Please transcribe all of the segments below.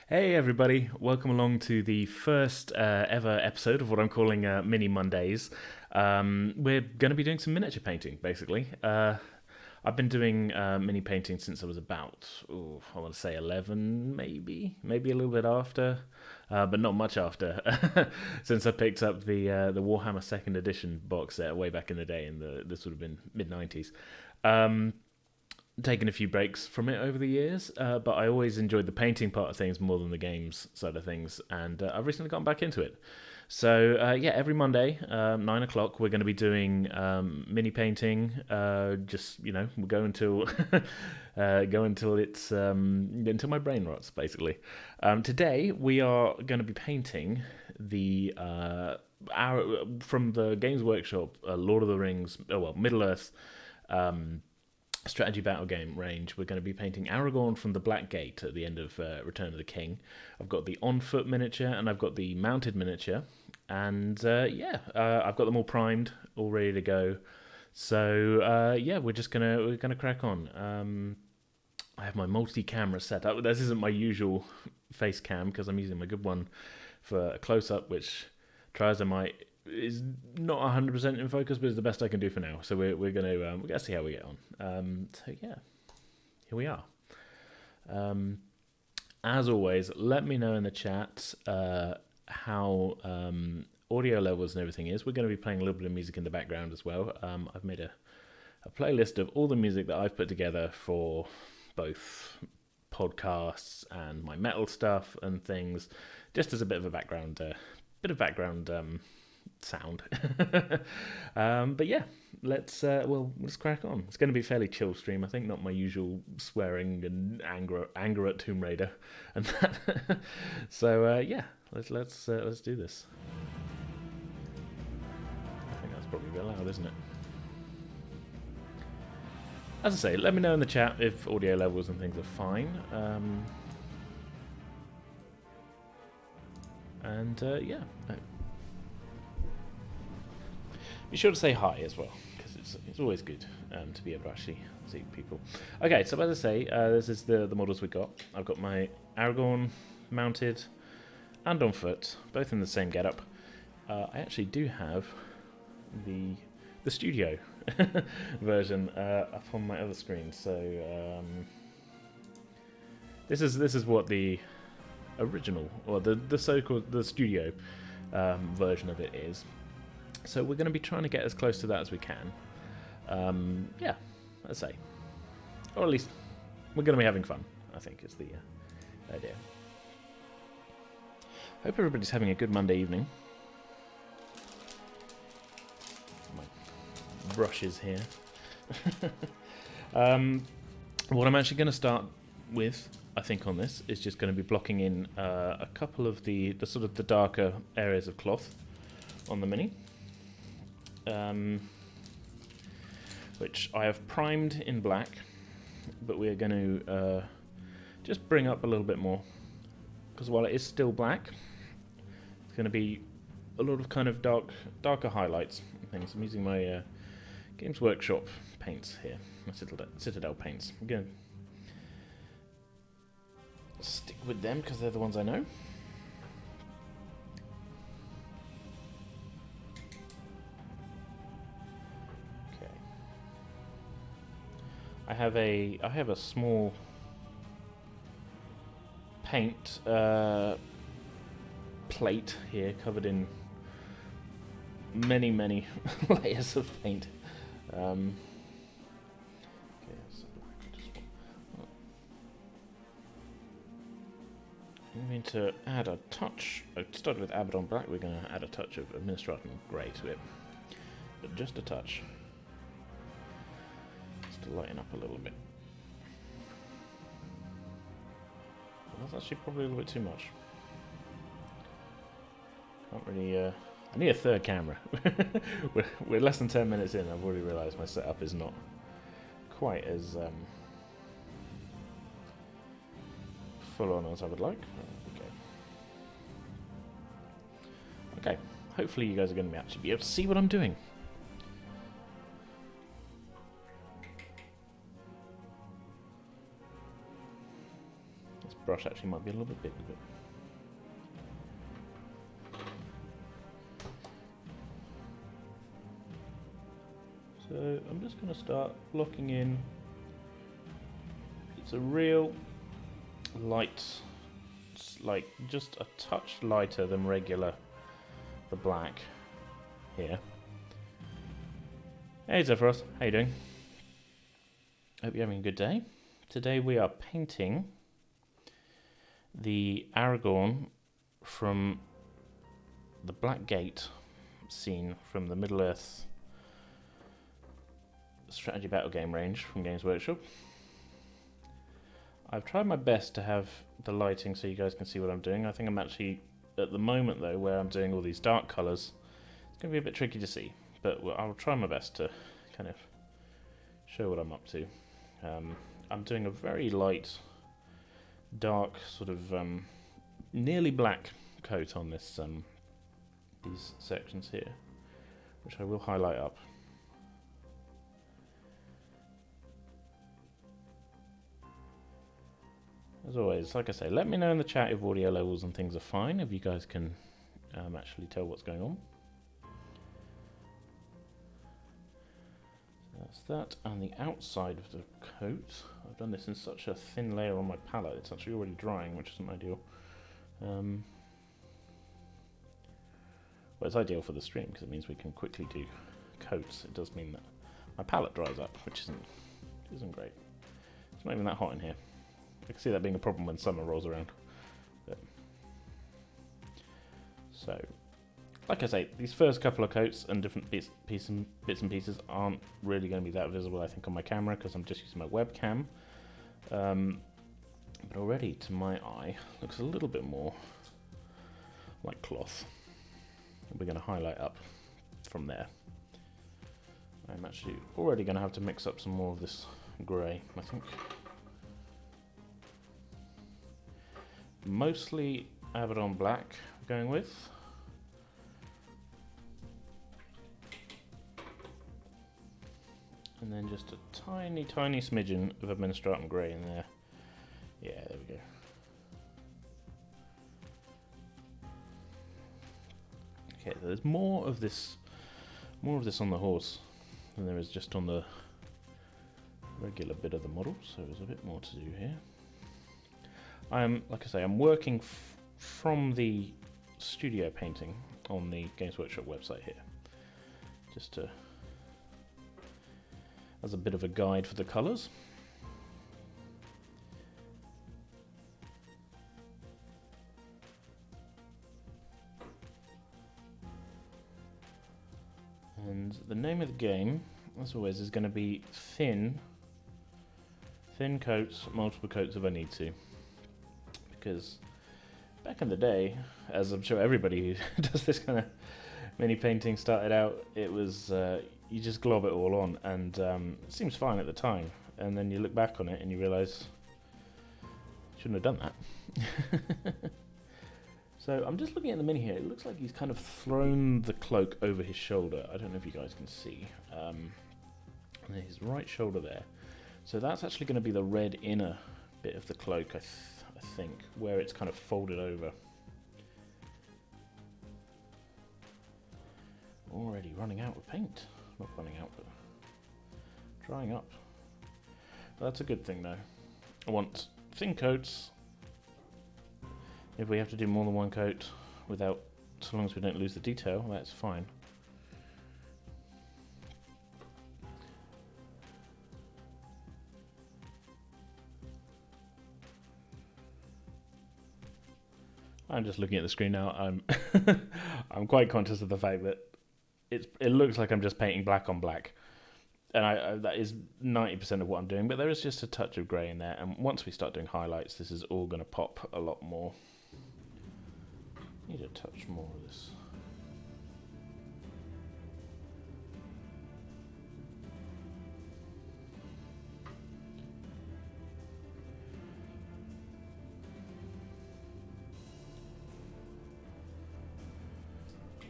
Hey everybody, welcome along to the first ever episode of what I'm calling Mini Mondays. We're going to be doing some miniature painting, basically. I've been doing mini painting since I was about, I want to say 11, maybe a little bit after, but not much after, since I picked up the Warhammer Second Edition box set way back in the day, in the sort of been mid 90s. Taken a few breaks from it over the years, but I always enjoyed the painting part of things more than the games side of things, and I've recently gotten back into it. So yeah, every Monday, 9 o'clock, we're going to be doing mini painting. Just we'll go until it's until my brain rots, basically. Today we are going to be painting the from the Games Workshop Lord of the Rings, Middle Earth. Strategy battle game range. We're going to be painting Aragorn from the Black Gate at the end of Return of the King. I've got the on foot miniature and I've got the mounted miniature, and I've got them all primed, all ready to go. So we're gonna crack on. I have my multi-camera set up. This isn't my usual face cam because I'm using my good one for a close up, which try as I might is not 100% in focus, but it's the best I can do for now. So we're gonna see how we get on. So yeah, here we are. As always, let me know in the chat how audio levels and everything is. We're going to be playing a little bit of music in the background as well. I've made a playlist of all the music that I've put together for both podcasts and my metal stuff and things, just as a bit of a background, sound. But yeah, let's crack on. It's going to be a fairly chill stream, I think, not my usual swearing and anger at Tomb Raider and that. So yeah, let's do this. I think that's probably a bit loud, isn't it? As I say, let me know in the chat if audio levels and things are fine. Yeah. Be sure to say hi as well, because it's always good to be able to actually see people. Okay, so as I say, this is the models we got. I've got my Aragorn mounted and on foot, both in the same getup. I actually do have the studio version up on my other screen. So this is what the original, or the so-called the studio version of it is. So we're going to be trying to get as close to that as we can. Yeah, let's say. Or at least we're going to be having fun, I think, is the idea. Hope everybody's having a good Monday evening. My brushes here. What I'm actually going to start with, I think, on this is just going to be blocking in a couple of the sort of the darker areas of cloth on the mini. Which I have primed in black, but we're going to just bring up a little bit more, because while it is still black, it's going to be a lot of kind of darker highlights and things. I'm using my Games Workshop paints here, my Citadel paints. I'm going to stick with them because they're the ones I know. I have a small paint plate here covered in many layers of paint. Okay, so I'm going to add a touch. I started with Abaddon Black. We're going to add a touch of Administratum Grey to it, but just a touch. To lighten up a little bit. Well, that's actually probably a little bit too much. Can't really. I need a third camera. we're less than 10 minutes in. I've already realised my setup is not quite as full on as I would like. Okay. Hopefully, you guys are going to actually be able to see what I'm doing. brush actually might be a little bit big. So I'm just going to start blocking in. It's a real light, like just a touch lighter than the black here. Hey Zephyros, how you doing? Hope you're having a good day. Today we are painting the Aragorn from the Black Gate scene from the Middle-earth strategy battle game range from Games Workshop. I've tried my best to have the lighting so you guys can see what I'm doing. I think I'm actually, at the moment though, where I'm doing all these dark colours, it's going to be a bit tricky to see, but I'll try my best to kind of show what I'm up to. I'm doing a very light, dark, sort of nearly black coat on this these sections here, which I will highlight up. As always, like I say, let me know in the chat if audio levels and things are fine, if you guys can actually tell what's going on. So that's that, and the outside of the coat. I've done this in such a thin layer on my palette, it's actually already drying, which isn't ideal. Well, it's ideal for the stream, because it means we can quickly do coats. It does mean that my palette dries up, which isn't great. It's not even that hot in here. I can see that being a problem when summer rolls around. But so, like I say, these first couple of coats and different bits and pieces aren't really going to be that visible, I think, on my camera because I'm just using my webcam. But already, to my eye, looks a little bit more like cloth. We're going to highlight up from there. I'm actually already going to have to mix up some more of this grey, I think. Mostly Abaddon black I'm going with. And then just a tiny smidgen of Administratum grey in there. Yeah, there we go. Okay, there's more of this on the horse than there is just on the regular bit of the model, so there's a bit more to do here. Like I say, I'm working from the studio painting on the Games Workshop website here, just as a bit of a guide for the colours. And the name of the game, as always, is going to be thin coats, multiple coats if I need to. Because back in the day, as I'm sure everybody who does this kind of mini painting started out, it was you just glob it all on, and it seems fine at the time, and then you look back on it and you realise you shouldn't have done that. So I'm just looking at the mini here. It looks like he's kind of thrown the cloak over his shoulder. I don't know if you guys can see. And his right shoulder there. So that's actually going to be the red inner bit of the cloak, I think, where it's kind of folded over. Already running out of paint. Not running out, but drying up. But that's a good thing, though. I want thin coats. If we have to do more than one coat, so long as we don't lose the detail, that's fine. I'm just looking at the screen now. I'm quite conscious of the fact that it looks like I'm just painting black on black, and that is 90% of what I'm doing. But there is just a touch of grey in there, and once we start doing highlights, this is all going to pop a lot more. Need a touch more of this.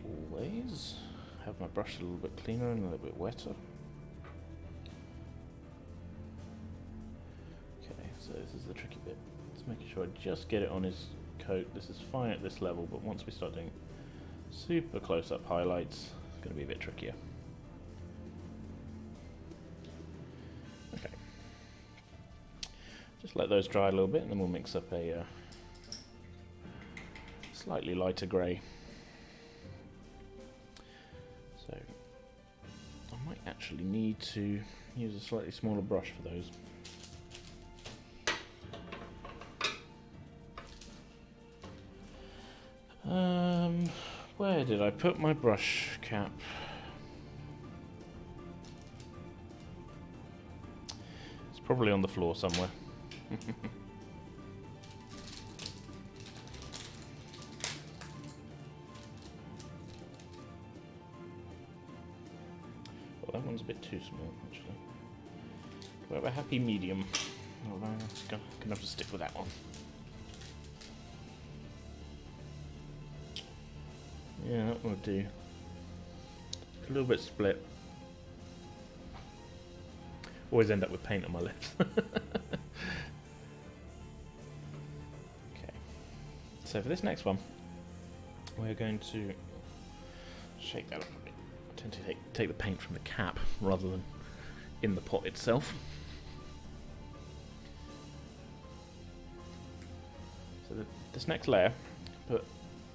Always have my brush a little bit cleaner and a little bit wetter. Okay, so this is the tricky bit. So making sure I just get it on his coat. This is fine at this level, but once we start doing super close-up highlights, it's going to be a bit trickier. Okay. Just let those dry a little bit, and then we'll mix up a slightly lighter grey. So I might actually need to use a slightly smaller brush for those. Where did I put my brush cap? It's probably on the floor somewhere. Well, that one's a bit too small, actually. Do I have a happy medium? Oh, I'm gonna have to stick with that one. Yeah, that will do. A little bit split. Always end up with paint on my lips. Okay. So for this next one, we're going to shake that up a bit. I tend to take the paint from the cap rather than in the pot itself. So this next layer, put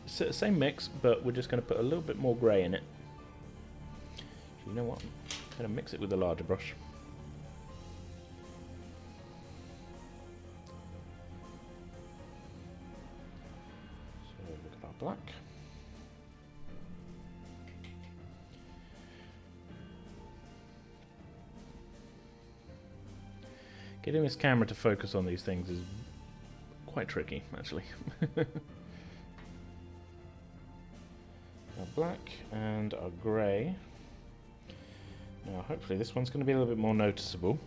same mix, but we're just going to put a little bit more grey in it. You know what? I'm going to mix it with a larger brush. So look at our black. Getting this camera to focus on these things is quite tricky, actually. Our black and our grey. Now hopefully this one's going to be a little bit more noticeable.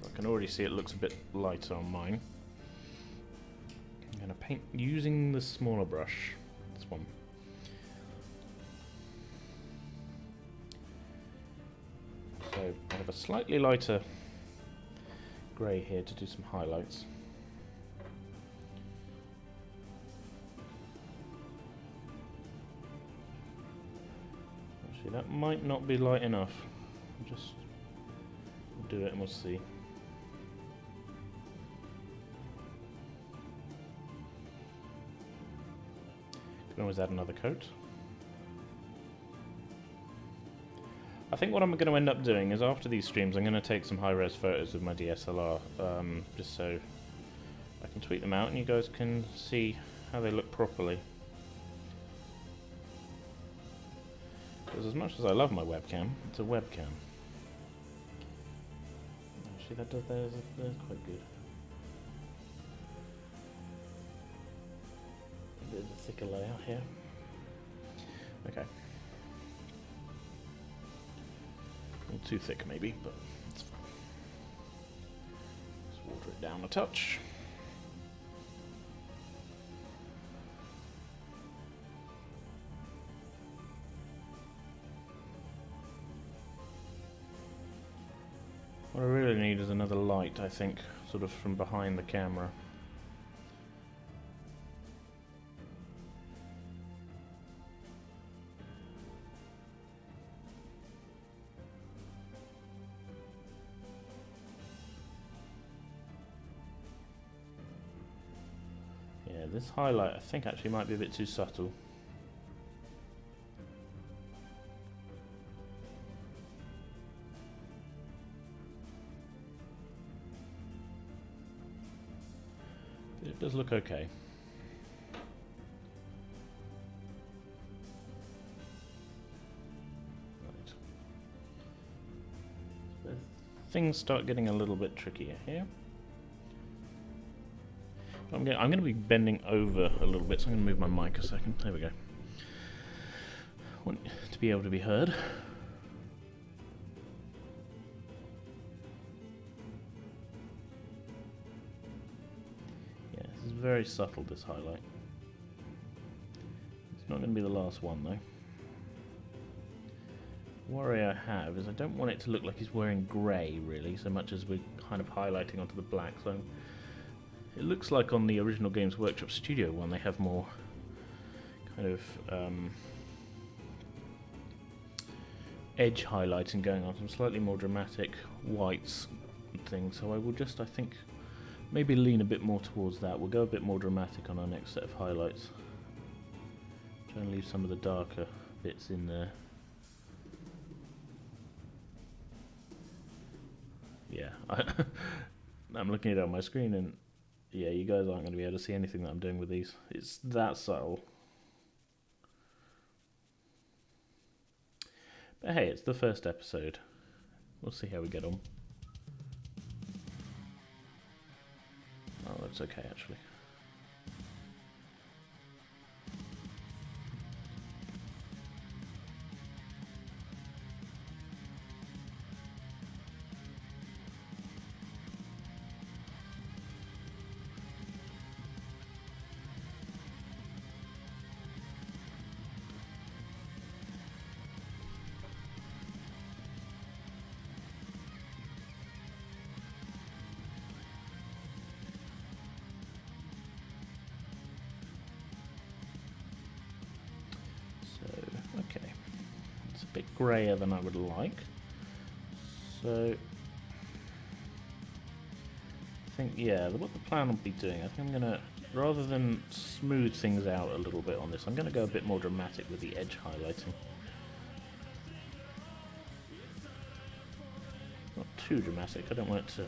I can already see it looks a bit lighter on mine. I'm going to paint using the smaller brush, this one. So I have a slightly lighter grey here to do some highlights. That might not be light enough. Just do it and we'll see. Can always add another coat. I think what I'm going to end up doing is after these streams I'm going to take some high-res photos with my DSLR just so I can tweet them out and you guys can see how they look properly. Because as much as I love my webcam, it's a webcam. Actually, that is quite good. A bit of a thicker layer here. Okay. A little too thick maybe, but it's fine. Just water it down a touch. What I really need is another light, I think, sort of from behind the camera. Yeah, this highlight I think actually might be a bit too subtle. It does look okay. Right. So things start getting a little bit trickier here. I'm going to be bending over a little bit, so I'm going to move my mic a second. There we go. I want to be able to be heard. Very subtle, this highlight. It's not going to be the last one though. The worry I have is I don't want it to look like he's wearing grey really, so much as we're kind of highlighting onto the black. So it looks like on the original Games Workshop Studio one they have more kind of edge highlighting going on, some slightly more dramatic whites and things. So I will just, I think, maybe lean a bit more towards that. We'll go a bit more dramatic on our next set of highlights. Try and leave some of the darker bits in there. Yeah, I'm looking at it on my screen and yeah, you guys aren't going to be able to see anything that I'm doing with these. It's that subtle. But hey, it's the first episode. We'll see how we get on. Oh, that's okay actually. Bit grayer than I would like, so I think, yeah, what the plan will be doing, I think I'm gonna, rather than smooth things out a little bit on this, I'm gonna go a bit more dramatic with the edge highlighting. Not too dramatic, I don't want it to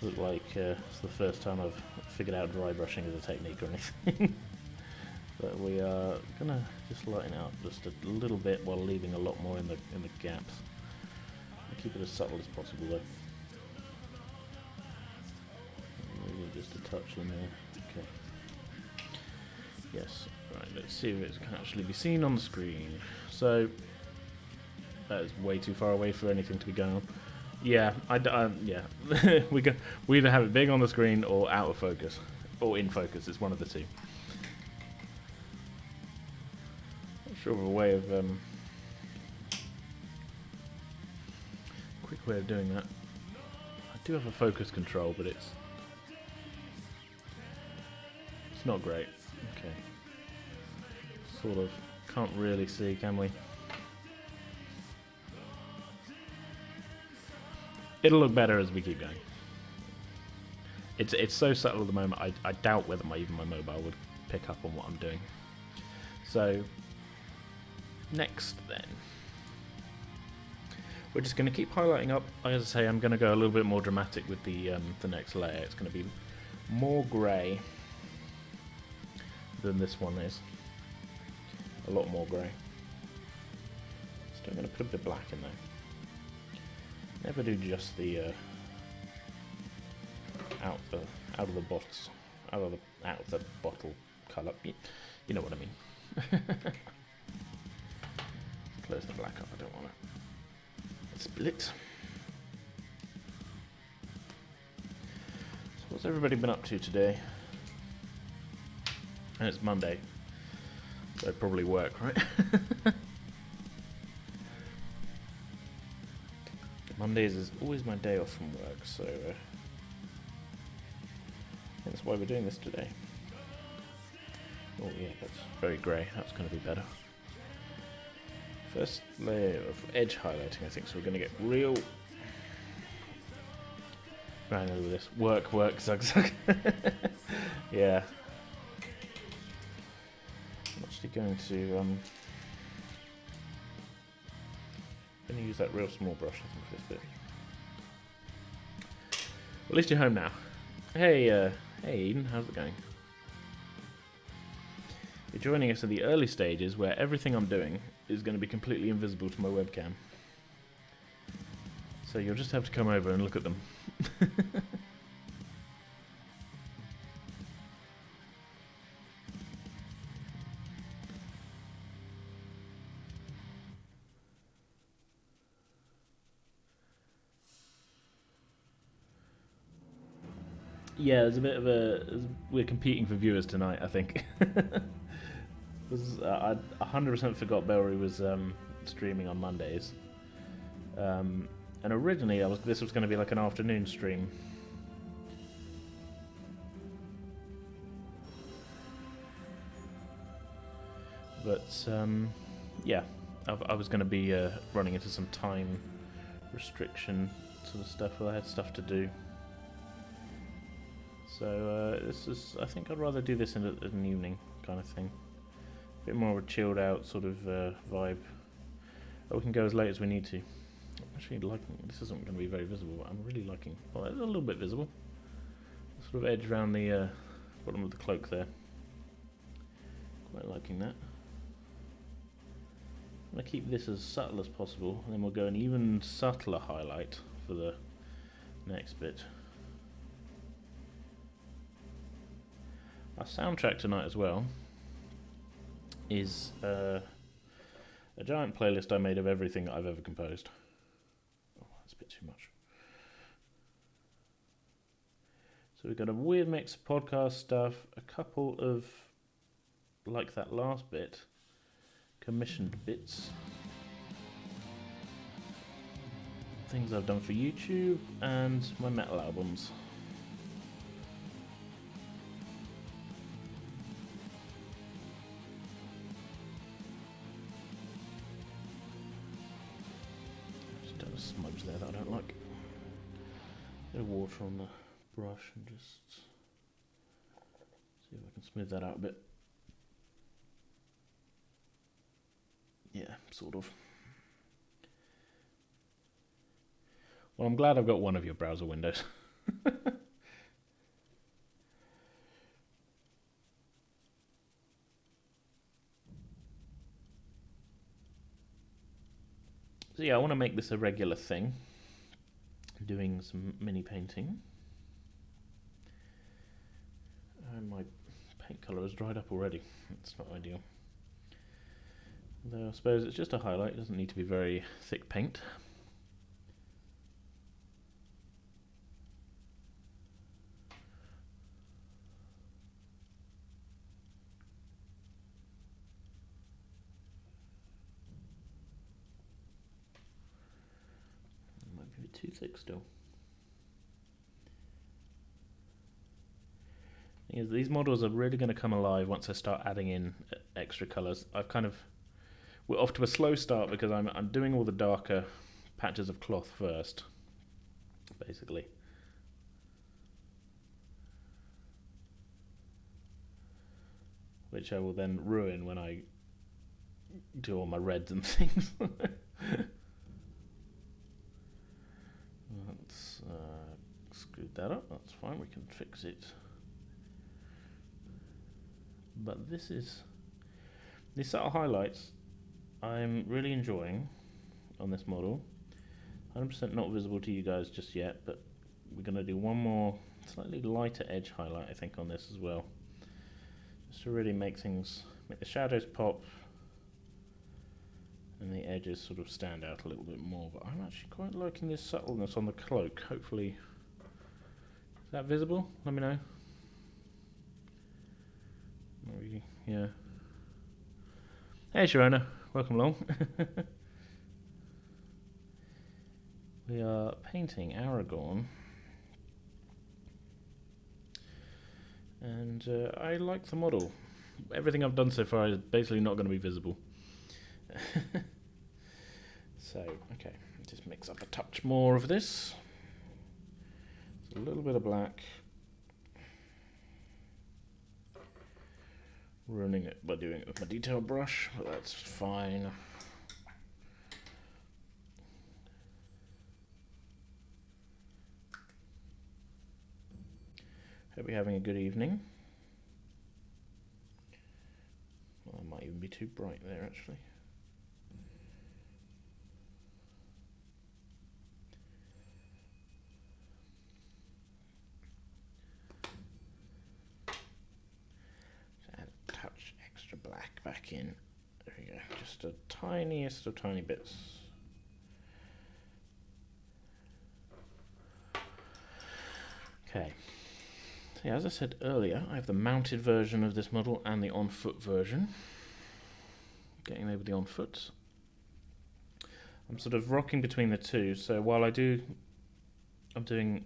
look like it's the first time I've figured out dry brushing as a technique or anything. But we are gonna just lighten out just a little bit while leaving a lot more in the gaps. I'll keep it as subtle as possible though. Maybe just a touch in there. Okay. Yes. Right. Let's see if it can actually be seen on the screen. So that is way too far away for anything to be going on. Yeah. Yeah. we either have it big on the screen or out of focus, or in focus. It's one of the two. Sort of a way of quick way of doing that. I do have a focus control, but it's not great. Okay, sort of can't really see, can we? It'll look better as we keep going. It's so subtle at the moment. I doubt whether even my mobile would pick up on what I'm doing. So. Next then, we're just going to keep highlighting up. As I say, I'm going to go a little bit more dramatic with the next layer. It's going to be more grey than this one is. A lot more grey. So I'm going to put a bit of black in there. Never do just the out of the box, out of the bottle colour. You know what I mean. Close the black up, I don't want to split. So what's everybody been up to today? And it's Monday, so probably work, right? Mondays is always my day off from work, so that's why we're doing this today. Oh yeah, that's very grey, that's going to be better. First layer of edge highlighting, I think, so we're going to get real granular with this. Work, zug. Yeah. I'm actually going to use that real small brush, I think, for this bit. Well, at least you're home now. Hey Eden, how's it going? You're joining us at the early stages where everything I'm doing is going to be completely invisible to my webcam. So you'll just have to come over and look at them. Yeah, there's a bit of we're competing for viewers tonight, I think. I 100% forgot Bellery was streaming on Mondays. And originally, this was going to be like an afternoon stream. But, yeah, I was going to be running into some time restriction sort of stuff. I had stuff to do. So, I think I'd rather do this in an evening kind of thing. A bit more of a chilled out sort of vibe. But we can go as late as we need to. I'm actually liking, this isn't going to be very visible, but I'm really liking, well, it's a little bit visible. Sort of edge around the bottom of the cloak there. Quite liking that. I'm going to keep this as subtle as possible, and then we'll go an even subtler highlight for the next bit. Our soundtrack tonight as well is a giant playlist I made of everything that I've ever composed. Oh, that's a bit too much. So we've got a weird mix of podcast stuff, a couple of, like that last bit, commissioned bits, things I've done for YouTube, and my metal albums. Just done a smudge there that I don't like. Bit of water on the brush and just see if I can smooth that out a bit. Yeah, sort of. Well, I'm glad I've got one of your browser windows. So yeah, I want to make this a regular thing. Doing some mini painting. And my paint colour has dried up already. It's not ideal. Though I suppose it's just a highlight, it doesn't need to be very thick paint. It might be a bit too thick still. These models are really going to come alive once I start adding in extra colours. We're off to a slow start because I'm doing all the darker patches of cloth first, basically. Which I will then ruin when I do all my reds and things. Let's screw that up, that's fine, we can fix it. But these subtle highlights I'm really enjoying on this model. 100% not visible to you guys just yet, but we're going to do one more slightly lighter edge highlight, I think, on this as well. Just to really make the shadows pop and the edges sort of stand out a little bit more. But I'm actually quite liking this subtleness on the cloak. Hopefully, is that visible? Let me know. Maybe, yeah. Hey Sharona, welcome along. We are painting Aragorn, and I like the model. Everything I've done so far is basically not going to be visible. So, okay, just mix up a touch more of this. So a little bit of black. Ruining it by doing it with my detail brush, but that's fine. Hope you're having a good evening. Well, it might even be too bright there, actually. Black back in. There we go. Just the tiniest of tiny bits. Okay. So yeah, as I said earlier, I have the mounted version of this model and the on-foot version. Getting over the on-foot. I'm sort of rocking between the two. So while I'm doing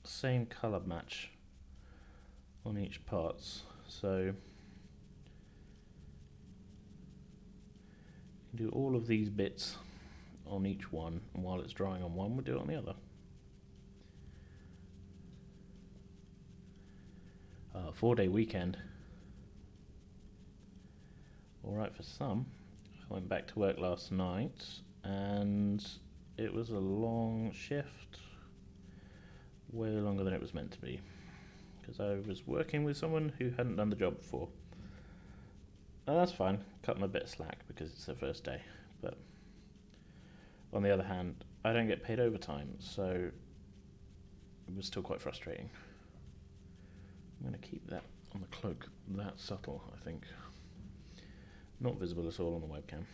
the same colour match on each parts. So do all of these bits on each one, and while it's drying on one, we'll do it on the other. 4-day weekend. Alright for some. I went back to work last night and it was a long shift. Way longer than it was meant to be. Because I was working with someone who hadn't done the job before. That's fine. Cut them a bit of slack because it's their first day. But on the other hand, I don't get paid overtime, so it was still quite frustrating. I'm going to keep that on the cloak that subtle, I think. Not visible at all on the webcam.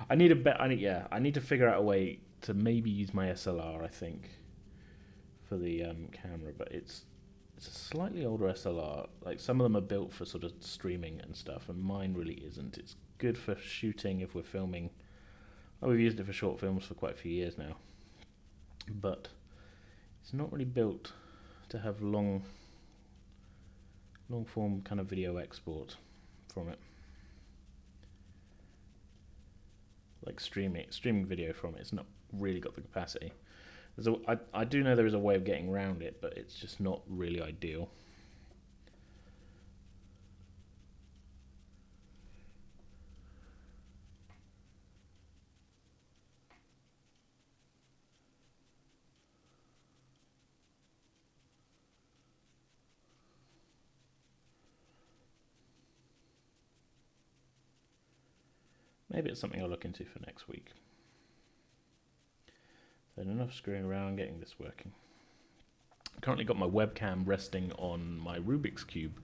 I need to figure out a way to maybe use my SLR, I think, for the camera, but it's a slightly older SLR. Like, some of them are built for sort of streaming and stuff, and mine really isn't. It's good for shooting if we're filming. Oh, we've used it for short films for quite a few years now, but it's not really built to have long form kind of video export from it. Like streaming video from it, it's not really got the capacity. I do know there is a way of getting around it, but it's just not really ideal. Maybe it's something I'll look into for next week. So enough screwing around getting this working. I've currently got my webcam resting on my Rubik's Cube.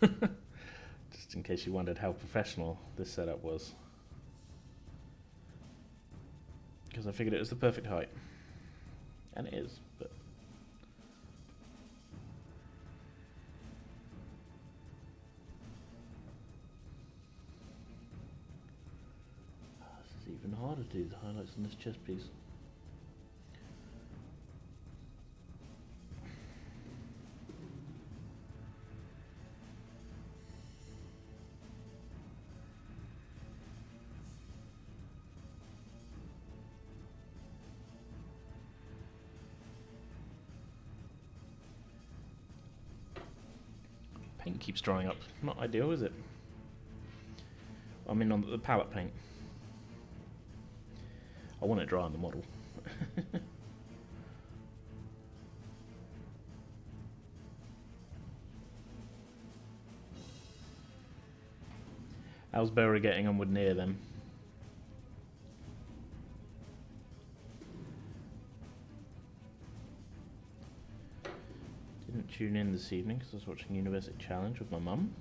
Just in case you wondered how professional this setup was. Because I figured it was the perfect height. And it is, but... This is even harder to do the highlights on this chess piece. Paint keeps drying up. Not ideal, is it? I mean, on the palette paint. I want it dry on the model. How's Bera getting on with Nier then? Didn't tune in this evening because I was watching University Challenge with my mum.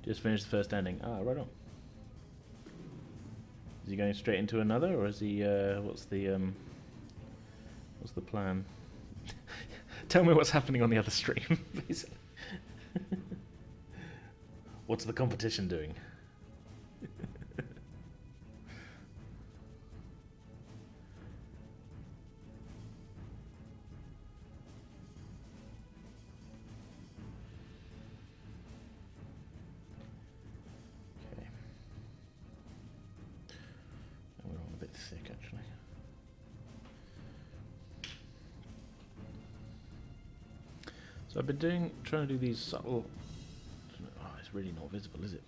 Just finished the first ending. Ah, right on. Is he going straight into another, or is he? What's the plan? Tell me what's happening on the other stream, please. What's the competition doing? Thick, actually. So I've been trying to do these subtle. Oh, it's really not visible, is it?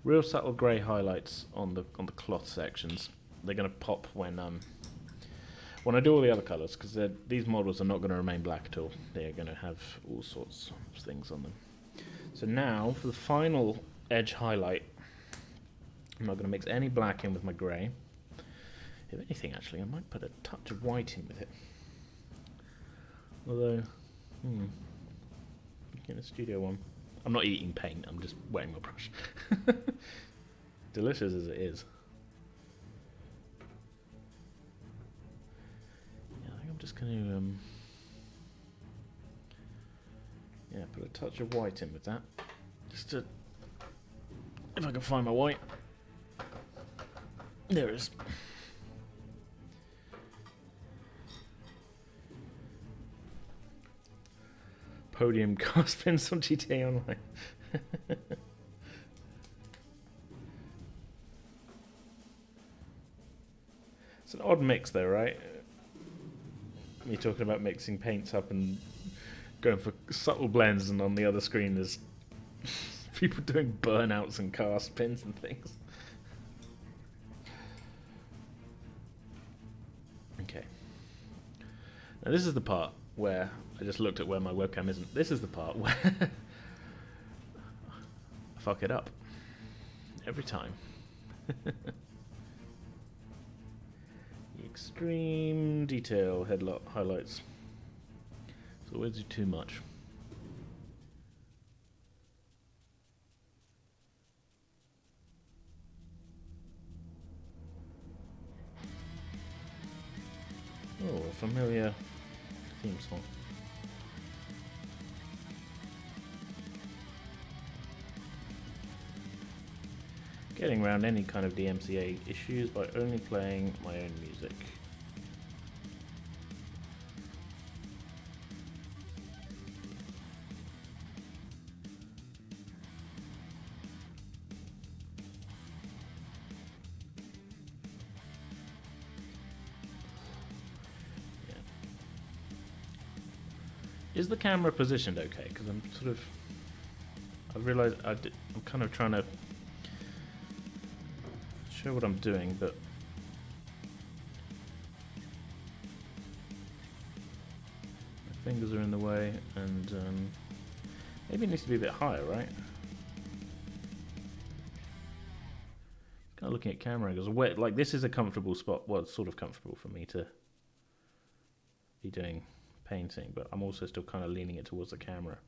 Real subtle grey highlights on the cloth sections. They're going to pop when I do all the other colours, because these models are not going to remain black at all. They're going to have all sorts of things on them. So now for the final edge highlight, I'm not going to mix any black in with my grey. If anything, actually, I might put a touch of white in with it. Although, in a studio one. I'm not eating paint, I'm just wetting my brush. Delicious as it is. Yeah, I think I'm just going to... Yeah, put a touch of white in with that. Just to... if I can find my white. There it is. Podium cast pins on GTA Online. It's an odd mix though, right? Me talking about mixing paints up and going for subtle blends, and on the other screen there's people doing burnouts and cast pins and things. Okay. Now this is the part where I just looked at where my webcam isn't. This is the part where I fuck it up every time. Extreme detail highlights. So always do too much. Oh, a familiar theme song. Getting around any kind of DMCA issues by only playing my own music. Yeah. Is the camera positioned okay? Because I'm sort of... I've realised I'm kind of trying to show what I'm doing, but my fingers are in the way, and maybe it needs to be a bit higher, right? Kind of looking at camera angles. Like this is a comfortable spot. Well, it's sort of comfortable for me to be doing painting, but I'm also still kind of leaning it towards the camera.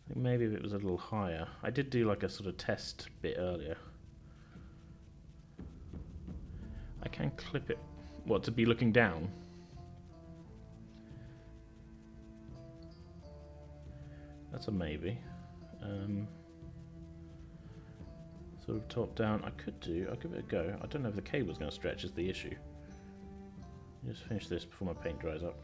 I think maybe if it was a little higher. I did do like a sort of test bit earlier. I can clip it. What, to be looking down? That's a maybe. Sort of top down. I'll give it a go. I don't know if the cable's going to stretch is the issue. Just finish this before my paint dries up.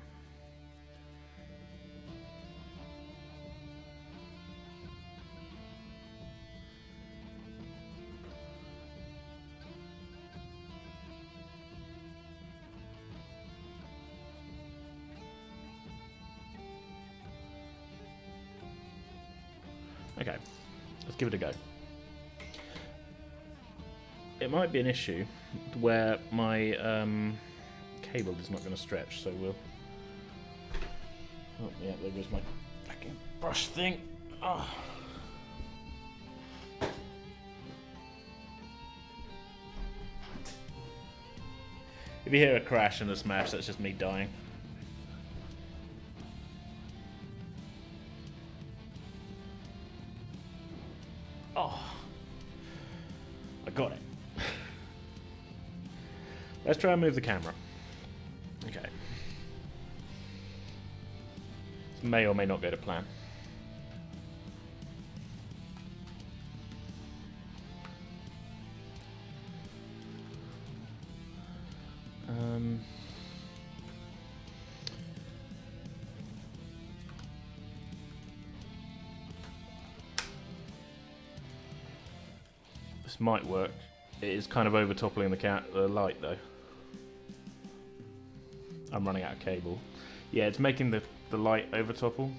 Okay, let's give it a go. It might be an issue where my cable is not going to stretch, so we'll... Oh, yeah, there goes my fucking brush thing. Oh. If you hear a crash and a smash, that's just me dying. Oh, I got it. Let's try and move the camera. Okay. This may or may not go to plan. This might work. It is kind of over-toppling the light though. I'm running out of cable. Yeah, it's making the light over-topple.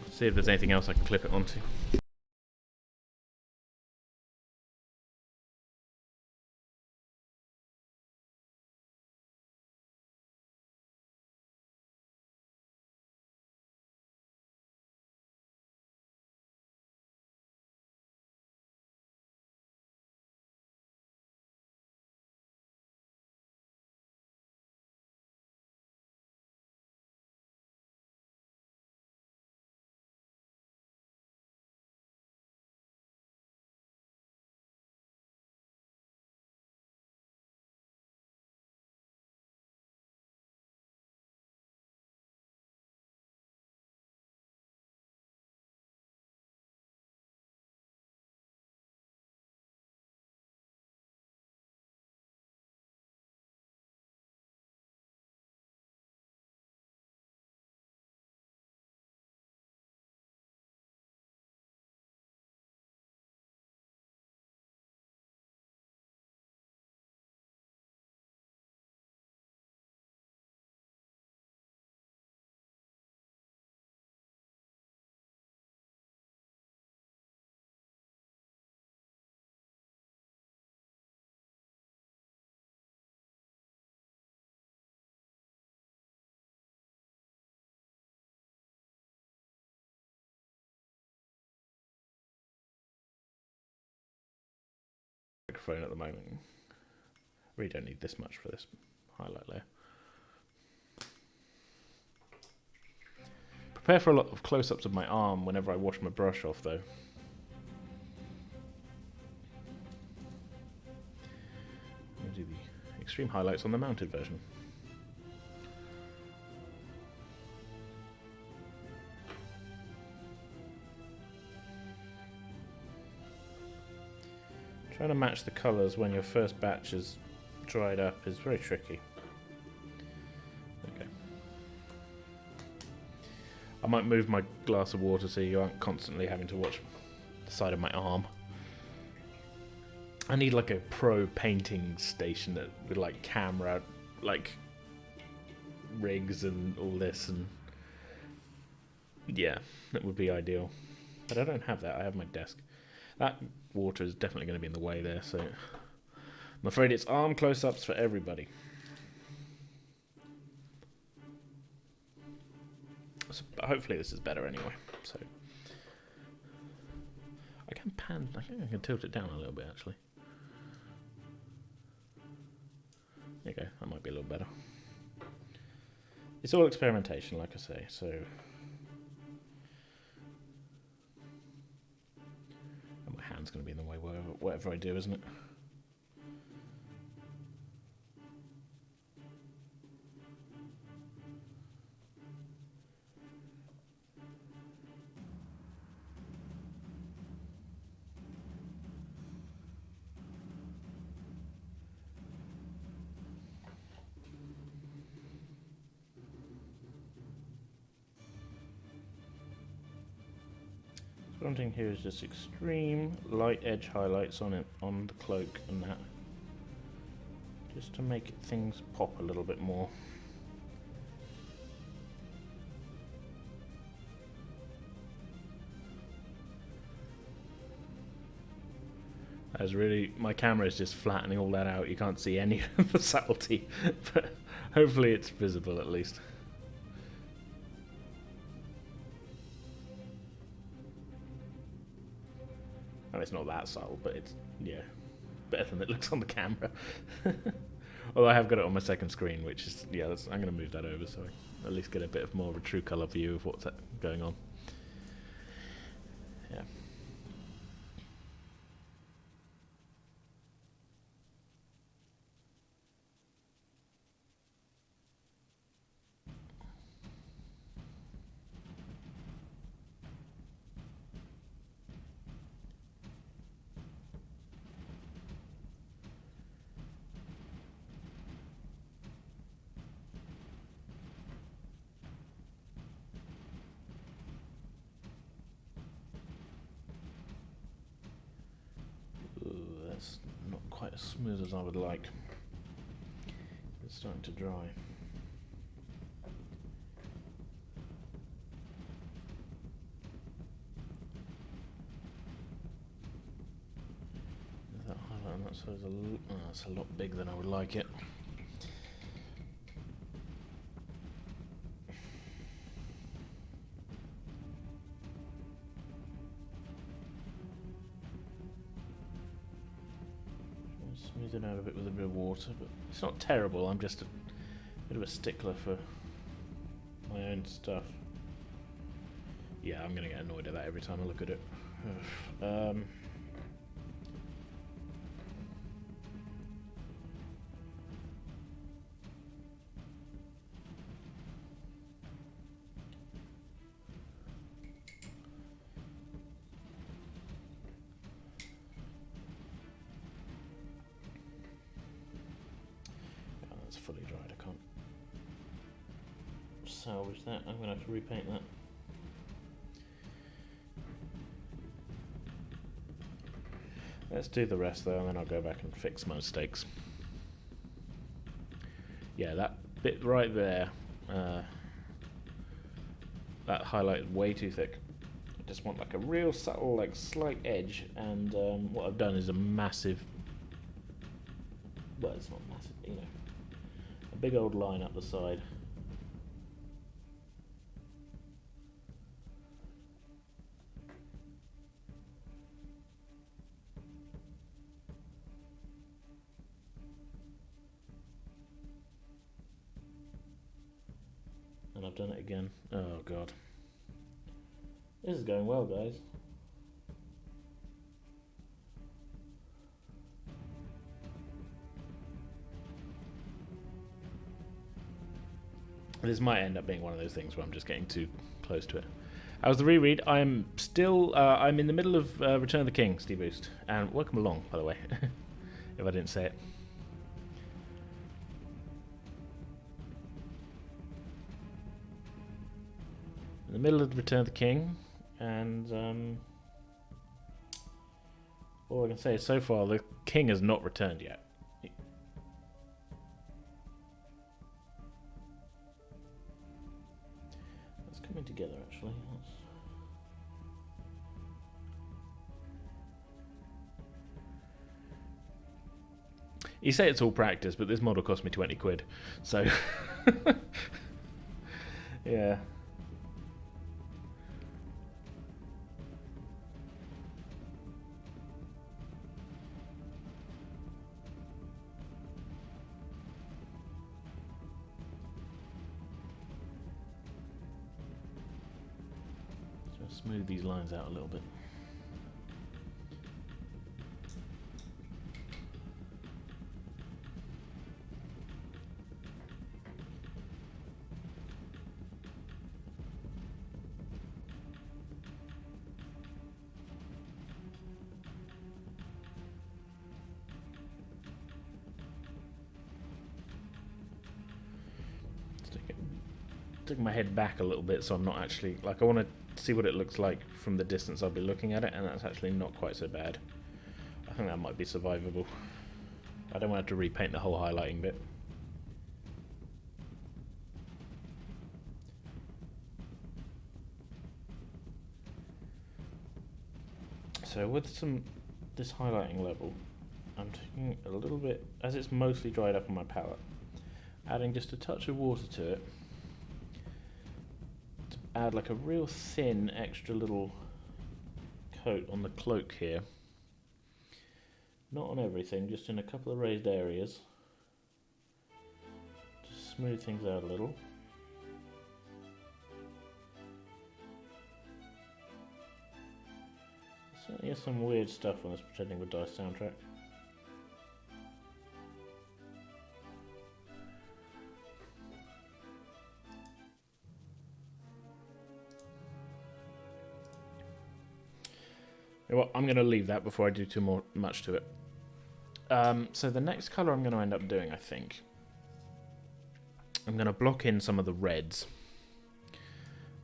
Let's see if there's anything else I can clip it onto. microphone at the moment. Really don't need this much for this highlight layer. Prepare for a lot of close-ups of my arm whenever I wash my brush off, though. I'll do the extreme highlights on the mounted version. Trying to match the colours when your first batch is dried up is very tricky. Okay. I might move my glass of water so you aren't constantly having to watch the side of my arm. I need like a pro painting station that with like camera, like rigs and all this, and yeah, that would be ideal. But I don't have that. I have my desk. That water is definitely going to be in the way there, so I'm afraid it's arm close-ups for everybody. So hopefully this is better anyway. So I can pan. I think I can tilt it down a little bit actually. There you go. That might be a little better. It's all experimentation, like I say. So. And my hand's going to be in the way whatever I do, isn't it? What I'm doing here is just extreme light edge highlights on it, on the cloak and that, just to make things pop a little bit more. As really, my camera is just flattening all that out. You can't see any of the subtlety, but hopefully it's visible at least. It's not that subtle, but it's, yeah, better than it looks on the camera. Although I have got it on my second screen, which is, yeah, I'm going to move that over so I at least get a bit of more of a true colour view of what's going on. Yeah. Not quite as smooth as I would like. It's starting to dry. That highlight on that side is that's a lot bigger than I would like it. Smooth it out a bit with a bit of water, but it's not terrible. I'm just a bit of a stickler for my own stuff. Yeah, I'm going to get annoyed at that every time I look at it. Fully dried. I can't salvage that. I'm going to have to repaint that. Let's do the rest though, and then I'll go back and fix my mistakes. Yeah, that bit right there, that highlight is way too thick. I just want like a real subtle, like slight edge, and what I've done is a massive, well, it's not massive, you know, a big old line up the side. I've done it again. Oh god. This is going well, guys. This might end up being one of those things where I'm just getting too close to it. How's the reread? I'm still, I'm in the middle of Return of the King, Steve Boost. And welcome along, by the way, if I didn't say it. In the middle of Return of the King, and all I can say is so far the king has not returned yet. Let's come in together actually. You say it's all practice, but this model cost me 20 quid, so yeah. Smooth these lines out a little bit. Stick my head back a little bit so I'm not actually, like, I want to see what it looks like from the distance I'll be looking at it, and that's actually not quite so bad. I think that might be survivable. I don't want to have to repaint the whole highlighting bit. So with this highlighting level, I'm taking a little bit, as it's mostly dried up on my palette, adding just a touch of water to it, add like a real thin extra little coat on the cloak here. Not on everything, just in a couple of raised areas. Just smooth things out a little. Certainly has some weird stuff on this Pretending with Dice soundtrack. Well, I'm going to leave that before I do too much to it. So the next colour I'm going to end up doing, I think, I'm going to block in some of the reds.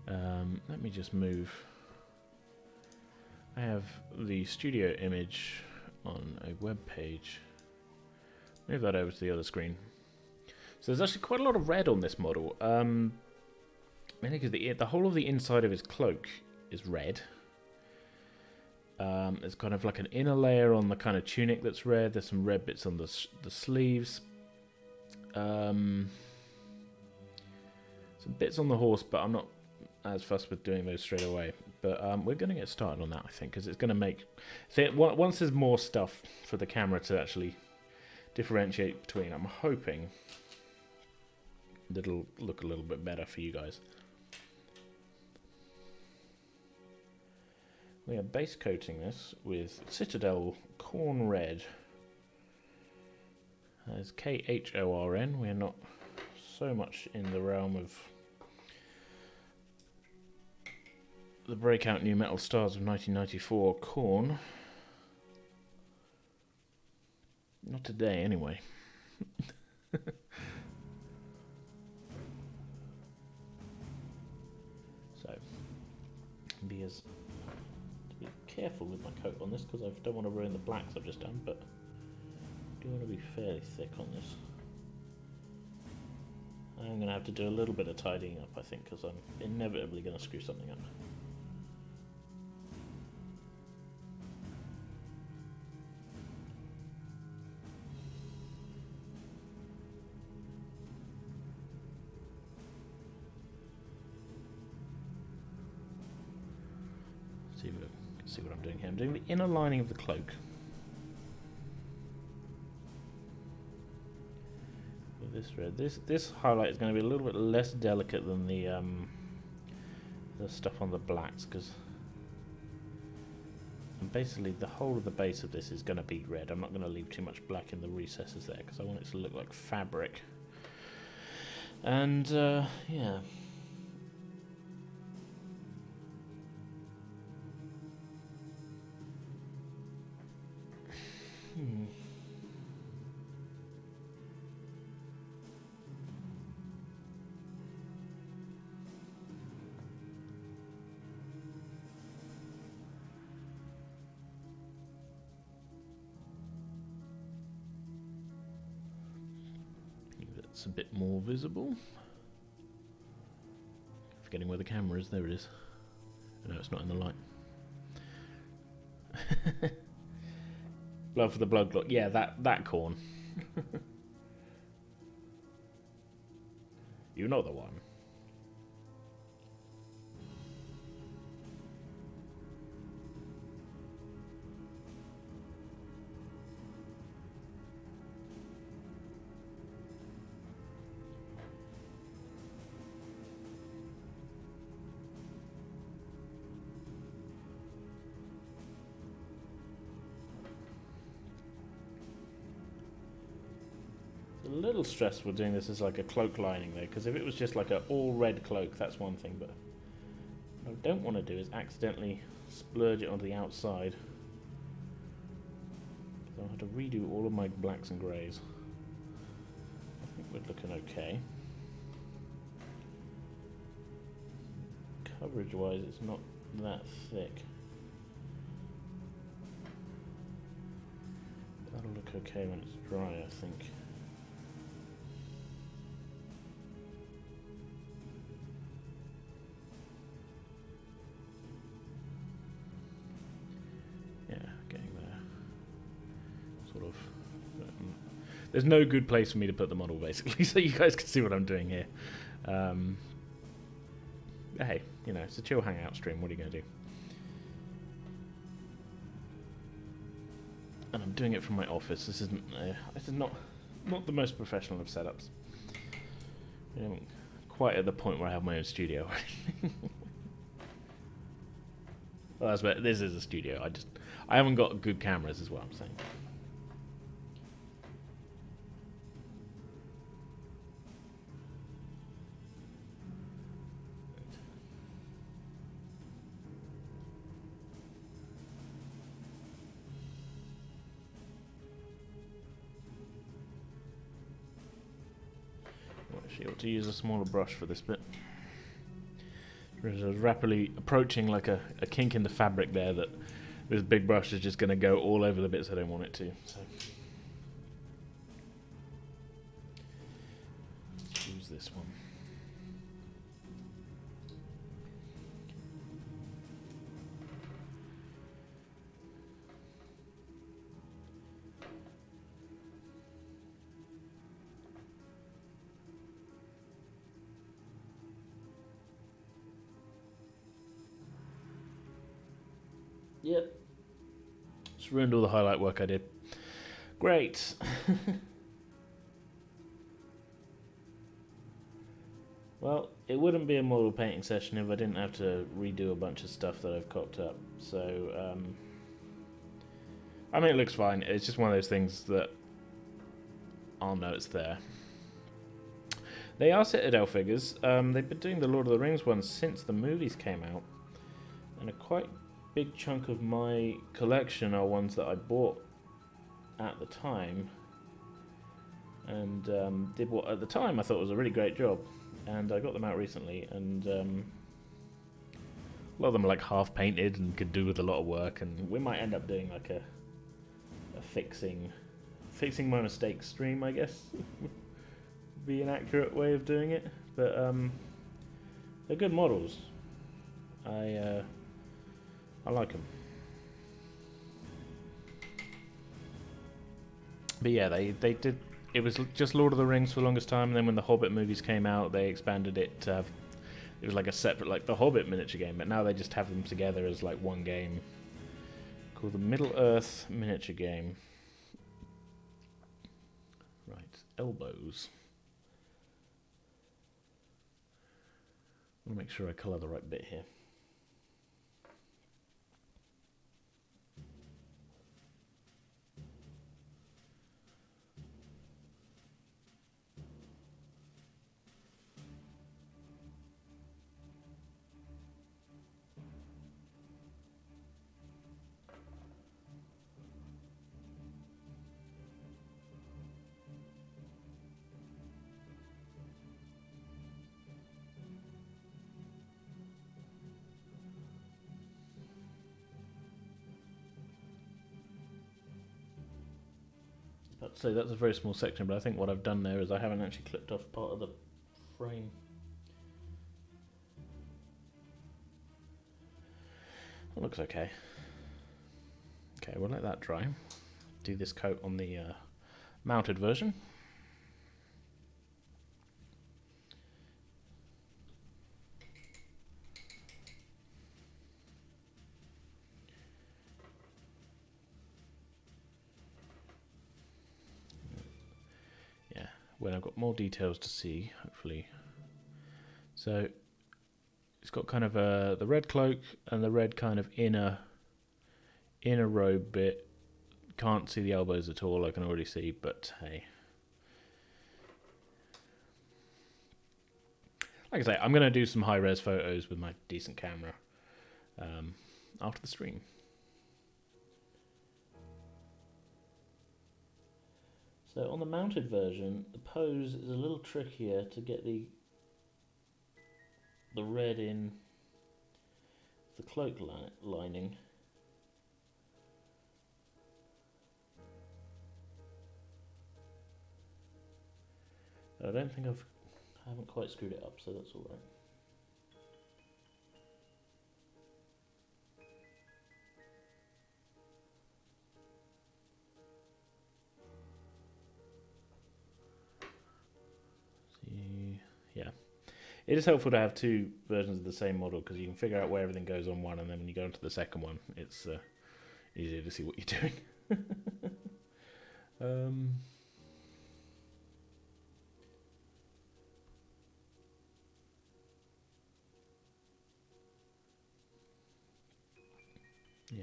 Let me just move. I have the studio image on a web page. Move that over to the other screen. So there's actually quite a lot of red on this model. Mainly because the whole of the inside of his cloak is red. There's kind of like an inner layer on the kind of tunic that's red. There's some red bits on the sleeves. Some bits on the horse, but I'm not as fussed with doing those straight away. But we're going to get started on that, I think, because it's going to make... once there's more stuff for the camera to actually differentiate between, I'm hoping that it'll look a little bit better for you guys. We are base coating this with Citadel Corn Red. As KHORN. We're not so much in the realm of the breakout new metal stars of 1994 Corn. Not today, anyway. So, be careful with my coat on this because I don't want to ruin the blacks I've just done, but I do want to be fairly thick on this. I'm going to have to do a little bit of tidying up, I think, because I'm inevitably going to screw something up. See what I'm doing here. I'm doing the inner lining of the cloak with this this red. This highlight is going to be a little bit less delicate than the stuff on the blacks, because basically the whole of the base of this is going to be red. I'm not going to leave too much black in the recesses there because I want it to look like fabric. And yeah. It's a bit more visible. Forgetting where the camera is. There it is. No, it's not in the light. Blood for the blood clot. Yeah, that corn. You know the one. A little stressful doing this as like a cloak lining though, because if it was just like an all red cloak, that's one thing, but what I don't want to do is accidentally splurge it onto the outside. So I'll have to redo all of my blacks and greys. I think we're looking okay. Coverage wise, it's not that thick. That'll look okay when it's dry, I think. There's no good place for me to put the model, basically, so you guys can see what I'm doing here. Hey, you know, it's a chill hangout stream. What are you going to do? And I'm doing it from my office. This is not the most professional of setups. I'm quite at the point where I have my own studio. Well, that's where this is a studio. I haven't got good cameras, is what I'm saying. Actually, ought to use a smaller brush for this bit. I was rapidly approaching like a kink in the fabric there that this big brush is just going to go all over the bits I don't want it to. So let's use this one. Yep. Just ruined all the highlight work I did. Great. Well, it wouldn't be a model painting session if I didn't have to redo a bunch of stuff that I've cocked up. So, I mean, it looks fine. It's just one of those things that I'll know it's there. They are Citadel figures. They've been doing the Lord of the Rings ones since the movies came out. And a quite big chunk of my collection are ones that I bought at the time and did what at the time I thought was a really great job, and I got them out recently, and a lot of them are like half painted and could do with a lot of work, and we might end up doing like a fixing my mistakes stream, I guess. Be an accurate way of doing it, but they're good models. I like them. But yeah, they did. It was just Lord of the Rings for the longest time, and then when the Hobbit movies came out, they expanded it to have. It was like a separate, like the Hobbit miniature game, but now they just have them together as like one game called the Middle-earth miniature game. Right, elbows. I want to make sure I colour the right bit here. I'd say that's a very small section, but I think what I've done there is I haven't actually clipped off part of the frame. It looks okay. Okay, we'll let that dry. Do this coat on the mounted version. When I've got more details to see, hopefully. So it's got kind of the red cloak and the red kind of inner robe bit. Can't see the elbows at all, I can already see, but hey. Like I say, I'm going to do some high-res photos with my decent camera after the stream. So on the mounted version, the pose is a little trickier to get the red in the cloak lining. I don't think I haven't quite screwed it up, so that's all right. Yeah, it is helpful to have two versions of the same model because you can figure out where everything goes on one, and then when you go into the second one, it's easier to see what you're doing. Yeah,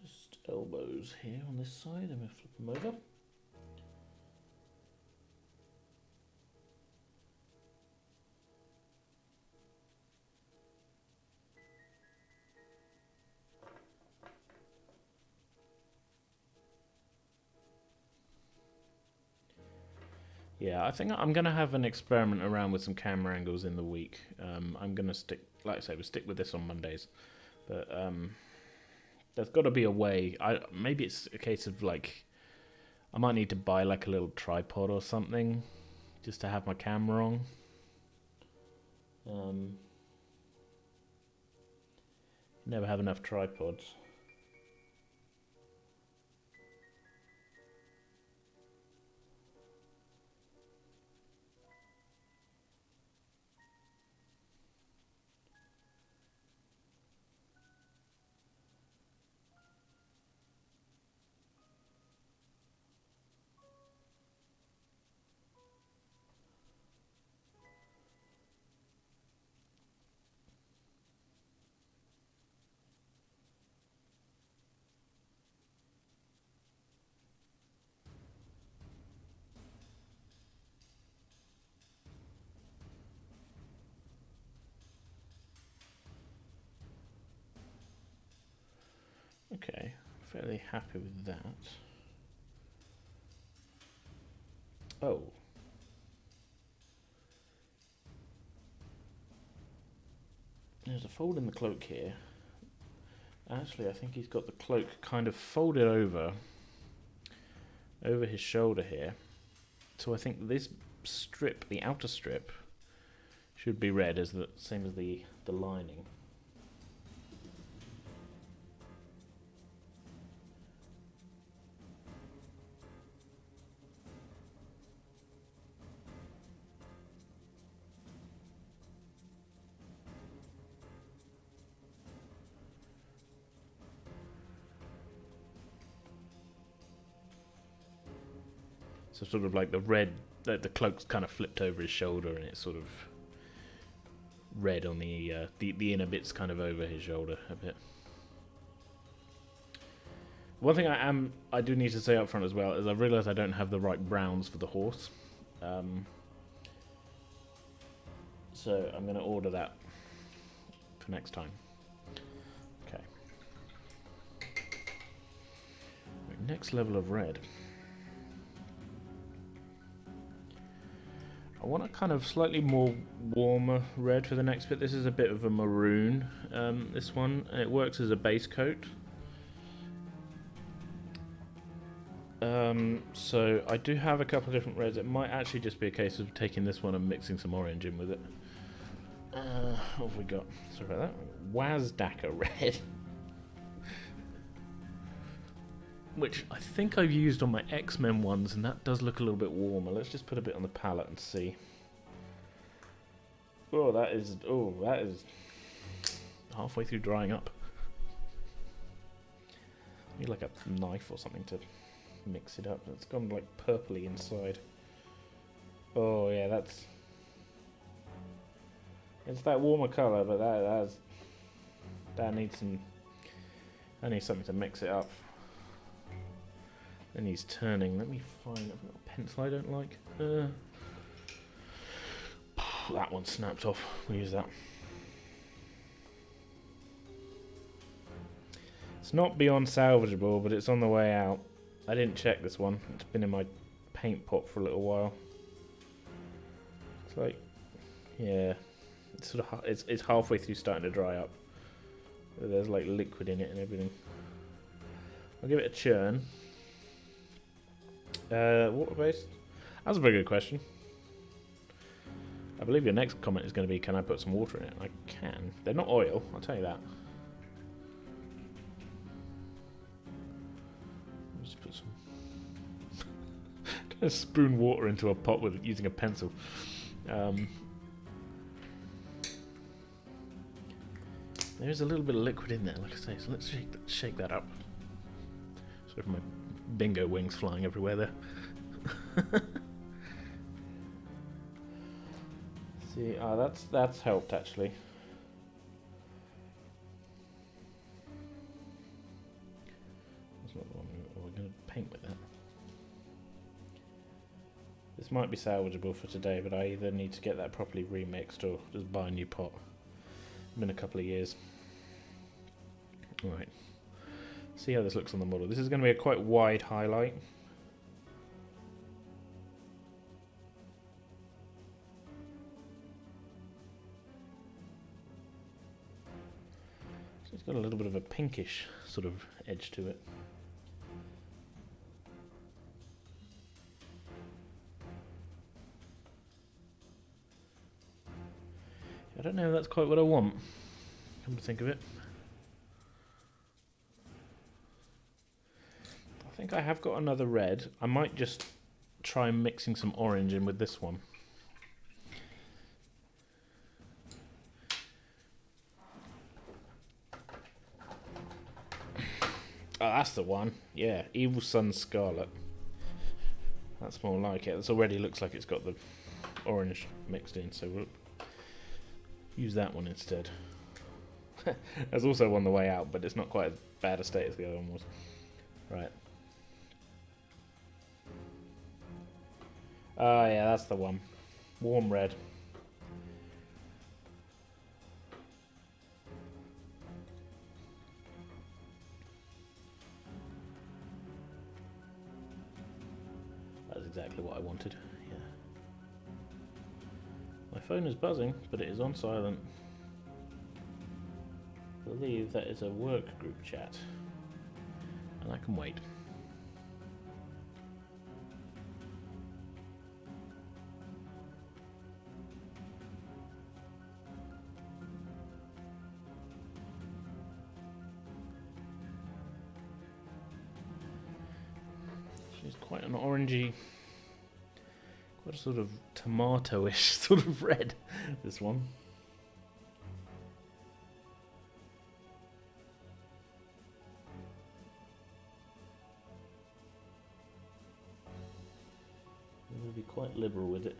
just elbows here on this side. I'm going to flip them over. Yeah, I think I'm going to have an experiment around with some camera angles in the week. I'm going to stick, like I say, we'll stick with this on Mondays. But there's got to be a way. Maybe it's a case of like, I might need to buy like a little tripod or something just to have my camera on. Never have enough tripods. Okay, fairly happy with that. Oh. There's a fold in the cloak here. Actually, I think he's got the cloak kind of folded over his shoulder here. So I think this strip, the outer strip, should be red as the same as the lining. So sort of like the red, the cloak's kind of flipped over his shoulder, and it's sort of red on the inner bits kind of over his shoulder a bit. One thing I do need to say up front as well is I've realised I don't have the right browns for the horse. So I'm going to order that for next time. Okay. Next level of red. I want a kind of slightly more warmer red for the next bit. This is a bit of a maroon, this one, and it works as a base coat. So I do have a couple of different reds. It might actually just be a case of taking this one and mixing some orange in with it. What have we got? Sorry about that. Wazdaka red. Which I think I've used on my X-Men ones, and that does look a little bit warmer. Let's just put a bit on the palette and see. Oh, that is halfway through drying up. I need like a knife or something to mix it up. It's gone like purpley inside. Oh yeah, it's that warmer colour, but that needs something to mix it up. Then he's turning. Let me find a pencil I don't like. That one snapped off. We'll use that. It's not beyond salvageable, but it's on the way out. I didn't check this one. It's been in my paint pot for a little while. It's like, yeah, it's sort of it's halfway through starting to dry up. There's like liquid in it and everything. I'll give it a churn. Water-based? That's a very good question. I believe your next comment is going to be, can I put some water in it? I can. They're not oil, I'll tell you that. Just put some... Just spoon water into a pot with using a pencil. There's a little bit of liquid in there, like I say, so let's shake that up. Sorry for my bingo wings flying everywhere there. See, that's helped actually. That's not the one we're going to paint with that. This might be salvageable for today, but I either need to get that properly remixed or just buy a new pot. It's been a couple of years. Alright. See how this looks on the model. This is going to be a quite wide highlight. So it's got a little bit of a pinkish sort of edge to it. I don't know if that's quite what I want, come to think of it. I think I have got another red. I might just try mixing some orange in with this one. Oh, that's the one. Yeah, Evil Sun Scarlet. That's more like it. It already looks like it's got the orange mixed in, so we'll use that one instead. There's also one on the way out, but it's not quite as bad a state as the other one was. Right. Oh yeah, that's the one. Warm red. That's exactly what I wanted. Yeah. My phone is buzzing, but it is on silent. I believe that is a work group chat. And I can wait. She's quite an orangey, quite a sort of tomato-ish sort of red, this one. We'll be quite liberal with it.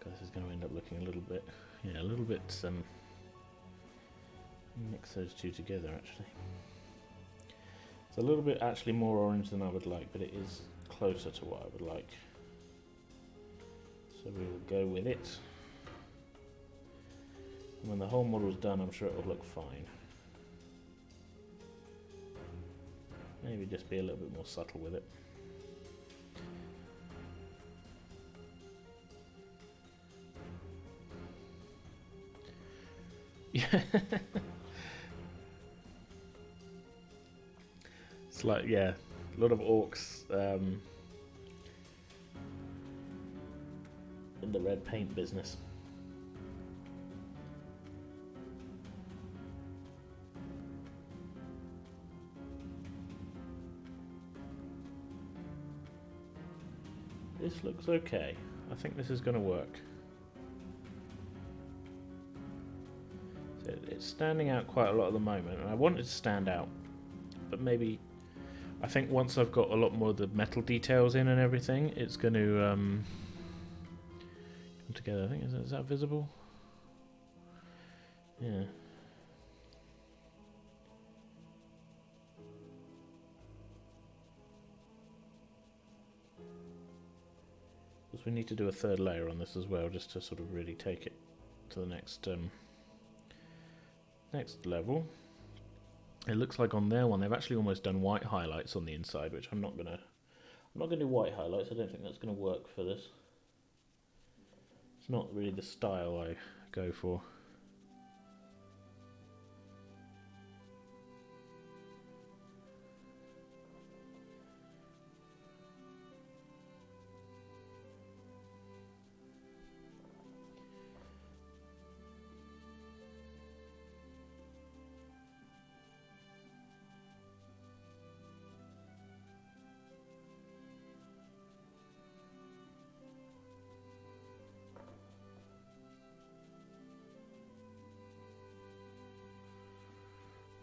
This is going to end up looking a little bit, yeah, a little bit, mix those two together actually. It's a little bit actually more orange than I would like, but it is closer to what I would like. So we will go with it. And when the whole model's done, I'm sure it will look fine. Maybe just be a little bit more subtle with it. Yeah. It's like, yeah, a lot of orcs in the red paint business. This looks okay. I think this is going to work. So it's standing out quite a lot at the moment, and I want it to stand out, but maybe I think once I've got a lot more of the metal details in and everything, it's going to come together. I think is that visible? Yeah. Because we need to do a third layer on this as well, just to sort of really take it to the next next level. It looks like on their one they've actually almost done white highlights on the inside, which I'm not gonna do white highlights. I don't think that's gonna work for this. It's not really the style I go for.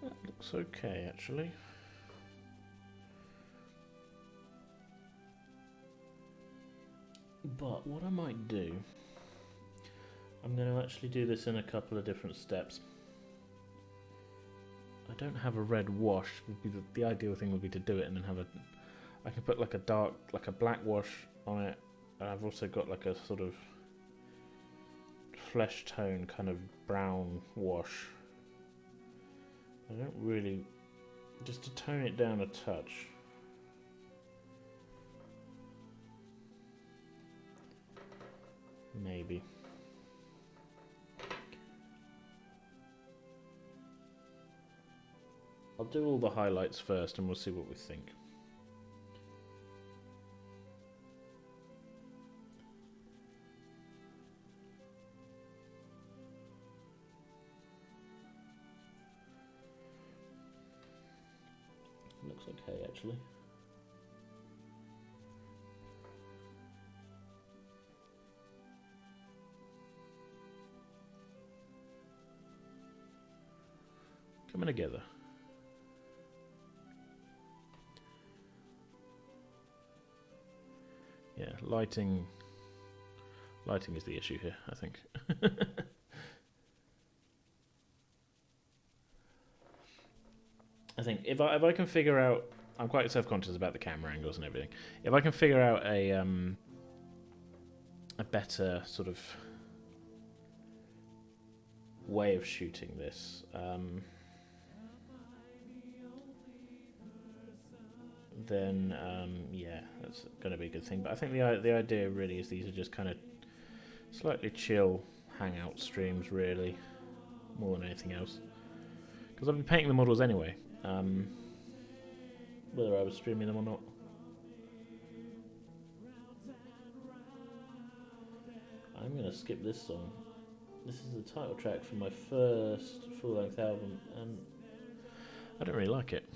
That looks okay, actually. But what I might do, I'm going to actually do this in a couple of different steps. I don't have a red wash. Would be the ideal thing would be to do it and then have a. I can put like a dark, like a black wash on it, and I've also got like a sort of flesh tone kind of brown wash. I don't really, just to tone it down a touch. Maybe. I'll do all the highlights first and we'll see what we think. Looks okay, actually. Coming together. Yeah, lighting is the issue here, I think. I think if I can figure out, I'm quite self-conscious about the camera angles and everything. If I can figure out a better sort of way of shooting this, then yeah, that's going to be a good thing. But I think the idea really is these are just kind of slightly chill hangout streams, really, more than anything else. Because I've been painting the models anyway, whether I was streaming them or not. I'm going to skip this song. This is the title track from my first full-length album, and I don't really like it.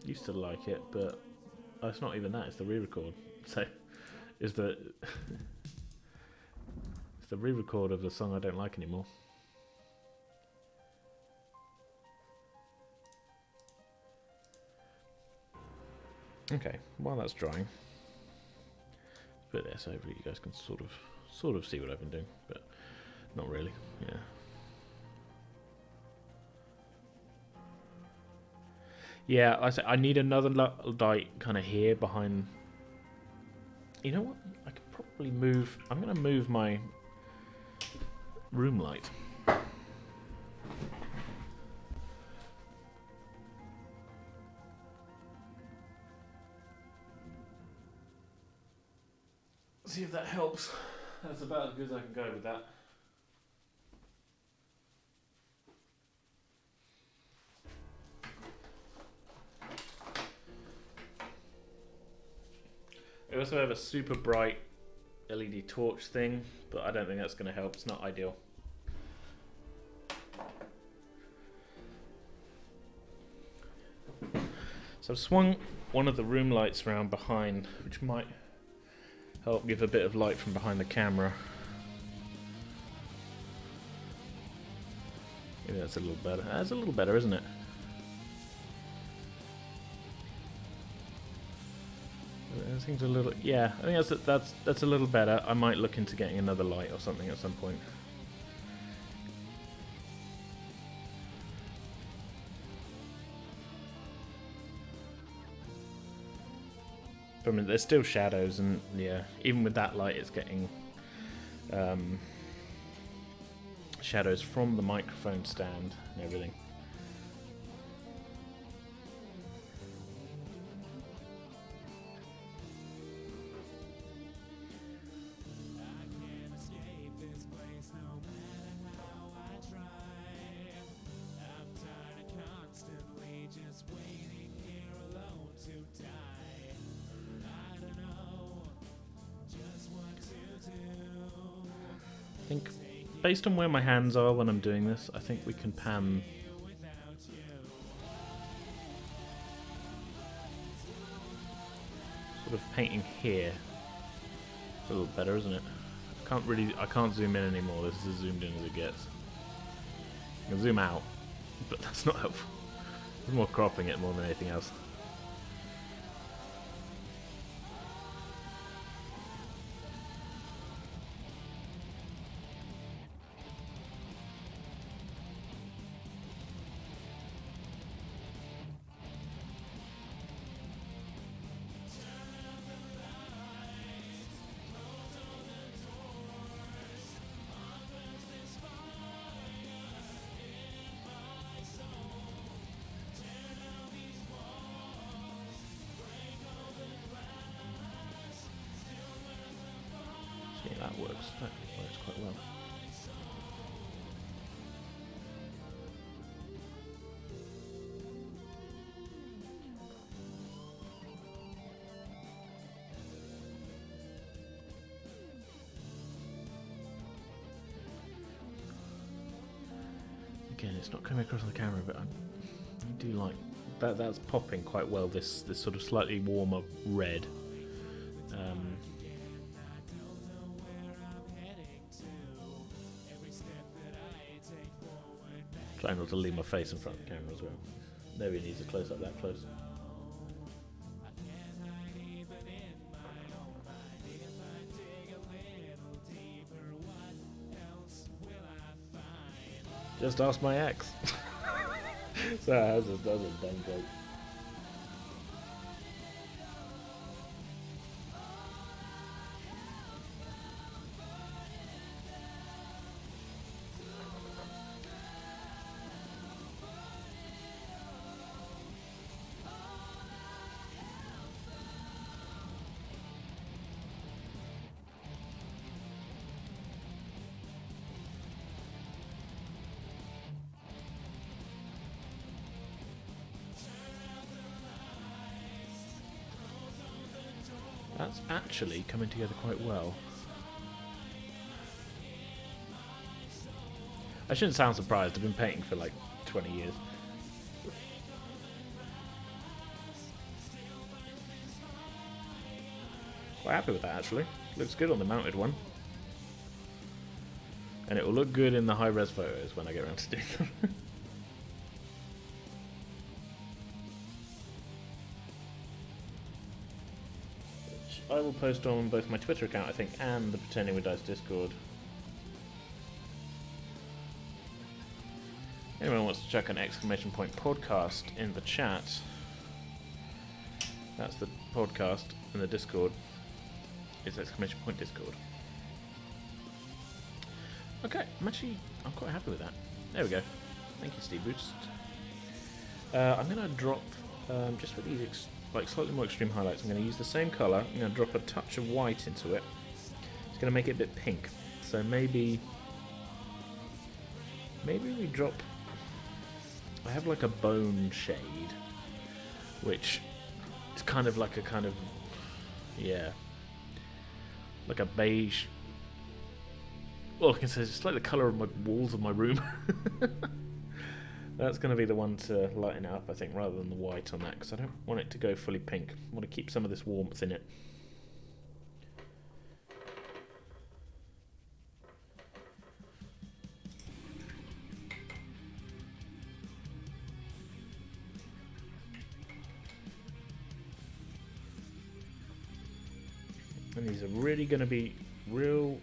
Used to like it, but it's not even that, it's the re-record. So, it's the it's the re-record of the song I don't like anymore. Okay, while that's drying, put this over, you guys can sort of sort of see what I've been doing, but not really. Yeah. Yeah, I need another light kind of here behind. You know what? I could probably move. I'm going to move my room light. See if that helps. That's about as good as I can go with that. I also have a super bright LED torch thing, but I don't think that's going to help. It's not ideal. So I've swung one of the room lights around behind, which might help give a bit of light from behind the camera. Maybe that's a little better. That's a little better, isn't it? It seems a little. Yeah, I think that's a little better. I might look into getting another light or something at some point. I mean, there's still shadows, and yeah, even with that light, it's getting shadows from the microphone stand and everything. I think, based on where my hands are when I'm doing this, I think we can pan sort of painting here. It's a little better, isn't it? I can't zoom in anymore. This is as zoomed in as it gets. I can zoom out, but that's not helpful. It's more cropping it more than anything else. That works. That works quite well. Again, it's not coming across on the camera, but I do like that. That's popping quite well. This sort of slightly warmer red. Trying not to leave my face in front of the camera as well. Nobody needs a close up that close. Just ask my ex. So that was a dumb joke. That's actually coming together quite well. I shouldn't sound surprised, I've been painting for like 20 years. Quite happy with that actually. Looks good on the mounted one. And it will look good in the high-res photos when I get around to doing them. I I will post on both my Twitter account, I think, and the Pretending with Dice Discord. Anyone wants to check an exclamation point podcast in the chat? That's the podcast in the Discord. It's exclamation point Discord. Okay, I'm quite happy with that. There we go. Thank you, Steve Boost. I'm going to drop, just for these slightly more extreme highlights, I'm going to use the same colour. I'm going to drop a touch of white into it. It's going to make it a bit pink. So maybe we drop... I have like a bone shade, which is kind of like yeah, like a beige. Well, I can say it's like the colour of my walls of my room. That's going to be the one to lighten it up, I think, rather than the white on that, because I don't want it to go fully pink. I want to keep some of this warmth in it. And these are really going to be real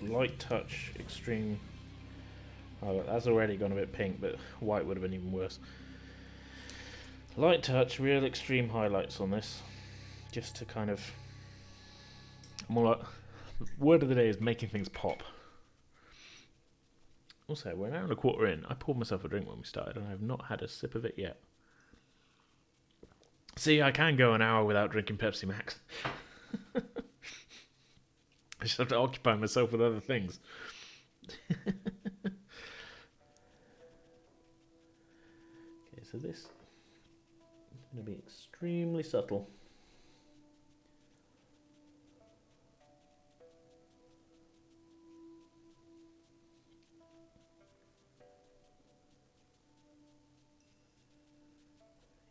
light touch, extreme. Oh, that's already gone a bit pink, but white would have been even worse. Light touch, real extreme highlights on this, just to kind of more like, word of the day is making things pop. Also, we're an hour and a quarter in. I poured myself a drink when we started, and I have not had a sip of it yet. See, I can go an hour without drinking Pepsi Max. I just have to occupy myself with other things. Okay, so this is going to be extremely subtle.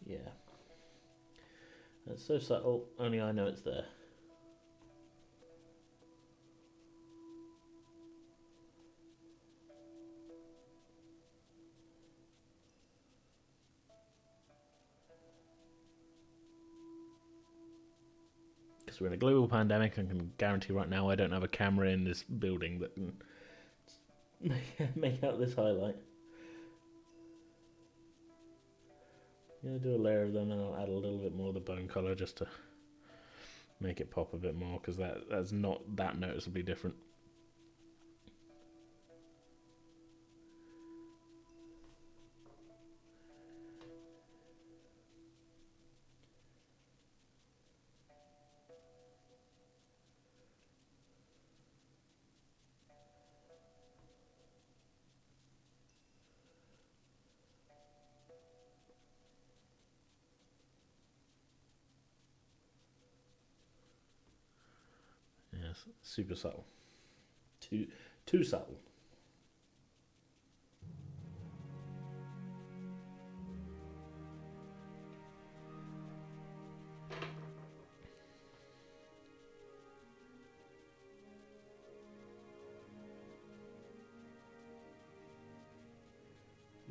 Yeah. It's so subtle, only I know it's there. Because we're in a global pandemic, I can guarantee right now I don't have a camera in this building that can make out this highlight. I'm going to do a layer of them, and I'll add a little bit more of the bone colour just to make it pop a bit more, because that's not that noticeably different. Yes, super subtle. Too subtle.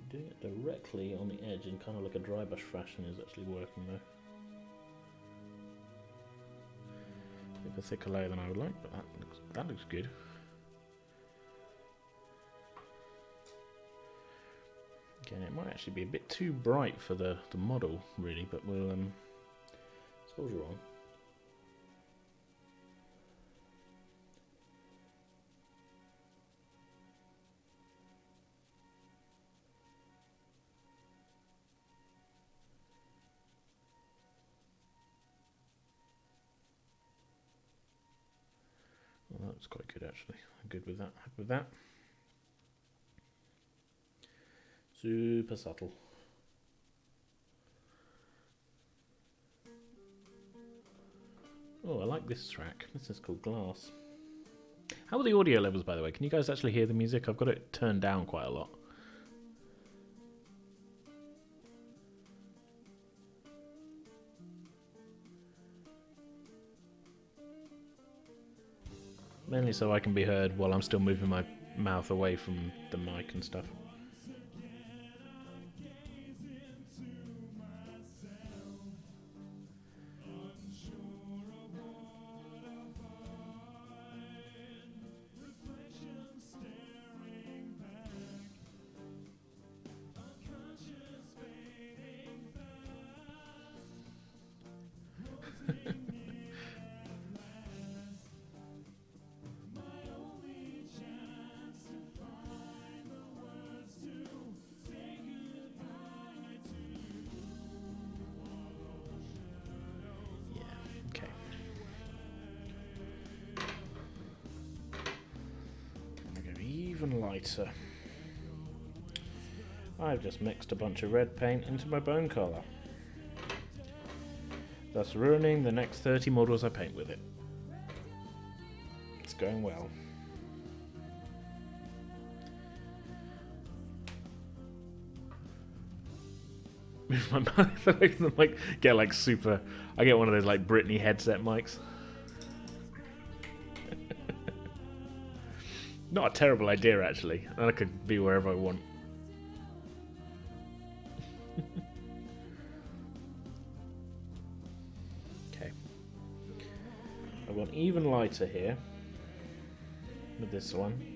Doing it directly on the edge in kind of like a dry brush fashion is actually working though. A bit of a thicker layer than I would like, but that looks good. Again, it might actually be a bit too bright for the model really, but we'll soldier on. Well, that's quite good actually. I'm good with that. Happy with that. Super subtle. Oh, I like this track. This is called Glass. How are the audio levels, by the way? Can you guys actually hear the music? I've got it turned down quite a lot. Mainly so I can be heard while I'm still moving my mouth away from the mic and stuff. even lighter. I've just mixed a bunch of red paint into my bone colour, thus ruining the next 30 models I paint with it. It's going well. My mouth, like get like super. I get one of those like Britney headset mics. Not a terrible idea actually, and I could be wherever I want. Okay, I want even lighter here with this one.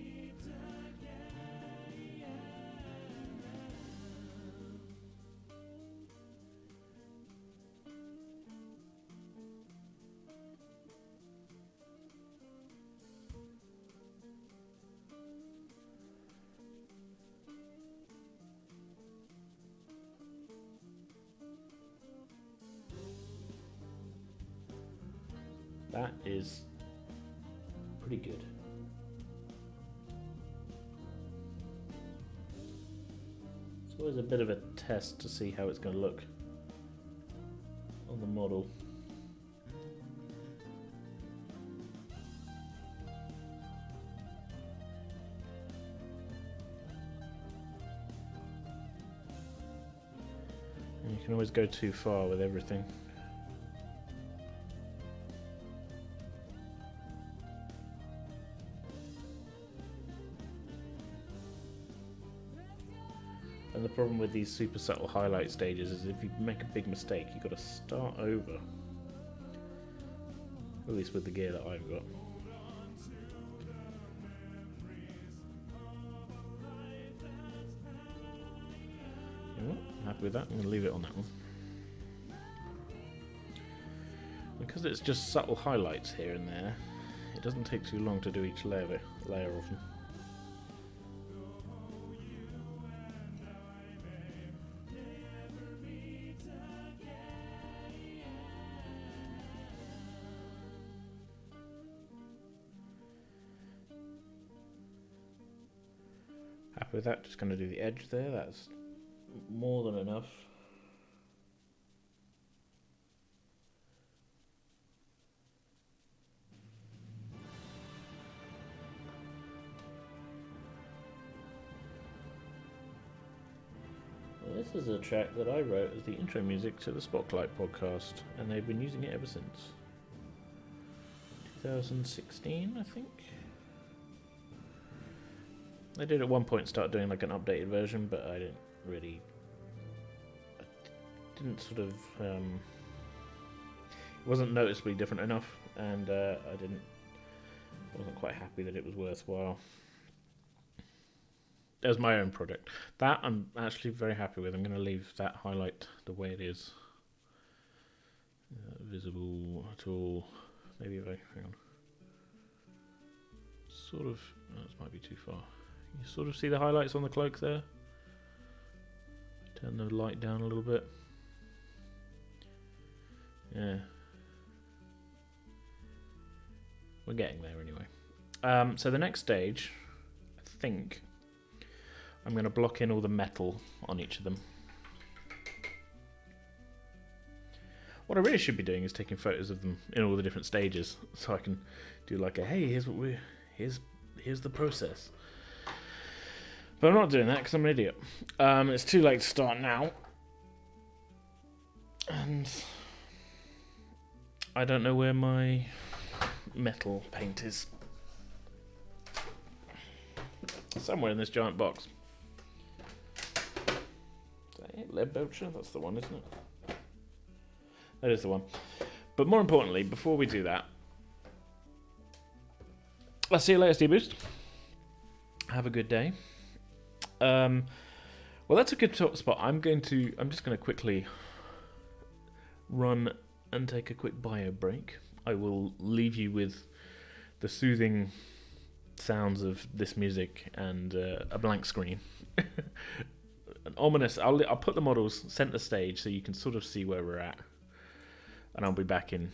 That is pretty good. It's always a bit of a test to see how it's going to look on the model. And you can always go too far with everything. And the problem with these super subtle highlight stages is if you make a big mistake, you've got to start over. At least with the gear that I've got. You know what? I'm happy with that. I'm going to leave it on that one. Because it's just subtle highlights here and there, it doesn't take too long to do each layer of them. Happy with that, just going to do the edge there, that's more than enough. Well, this is a track that I wrote as the intro music to the Spotlight podcast, and they've been using it ever since 2016, I think. They did at one point start doing like an updated version, but I didn't sort of, it wasn't noticeably different enough, and I wasn't quite happy that it was worthwhile. It was my own project. That I'm actually very happy with. I'm going to leave that highlight the way it is. Visible at all. Maybe if I, hang on. Sort of, oh, this might be too far. You sort of see the highlights on the cloak there. Turn the light down a little bit. Yeah. We're getting there anyway. So the next stage, I think, I'm going to block in all the metal on each of them. What I really should be doing is taking photos of them in all the different stages, so I can do like a, hey, here's the process. But I'm not doing that because I'm an idiot. It's too late to start now. And I don't know where my metal paint is. Somewhere in this giant box. Is that it? Lead Belcher? That's the one, isn't it? That is the one. But more importantly, before we do that, let's see you later, Steve Boost. Have a good day. Well, that's a good spot. I'm just going to quickly run and take a quick bio break. I will leave you with the soothing sounds of this music and a blank screen. An ominous. I'll put the models center stage so you can sort of see where we're at, and I'll be back in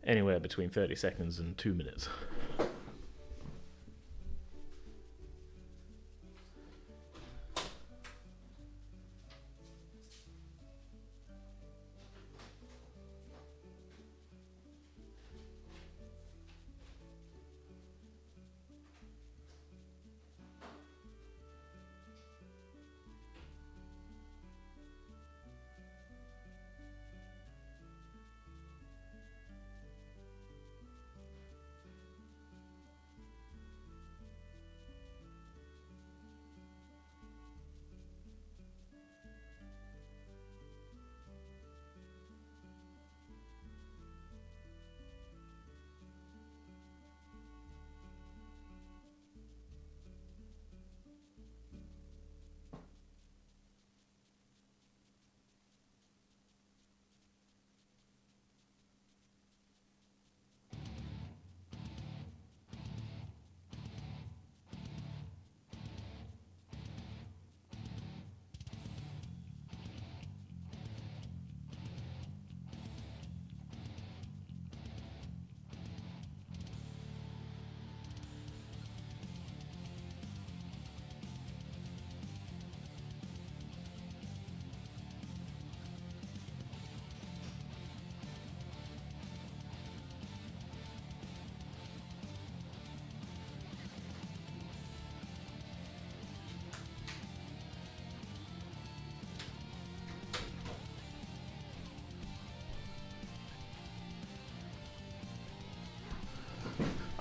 anywhere between 30 seconds and 2 minutes.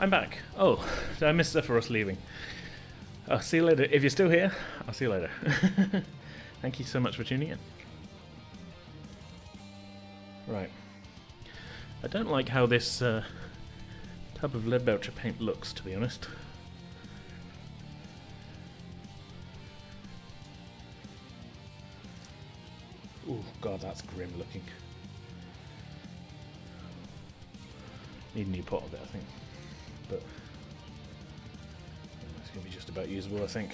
I'm back. Oh, did I miss Sephiroth leaving? I'll see you later. If you're still here, I'll see you later. Thank you so much for tuning in. Right. I don't like how this tub of lead belcher paint looks, to be honest. Oh god, that's grim looking. Need a new pot of it, I think. But it's going to be just about usable, I think.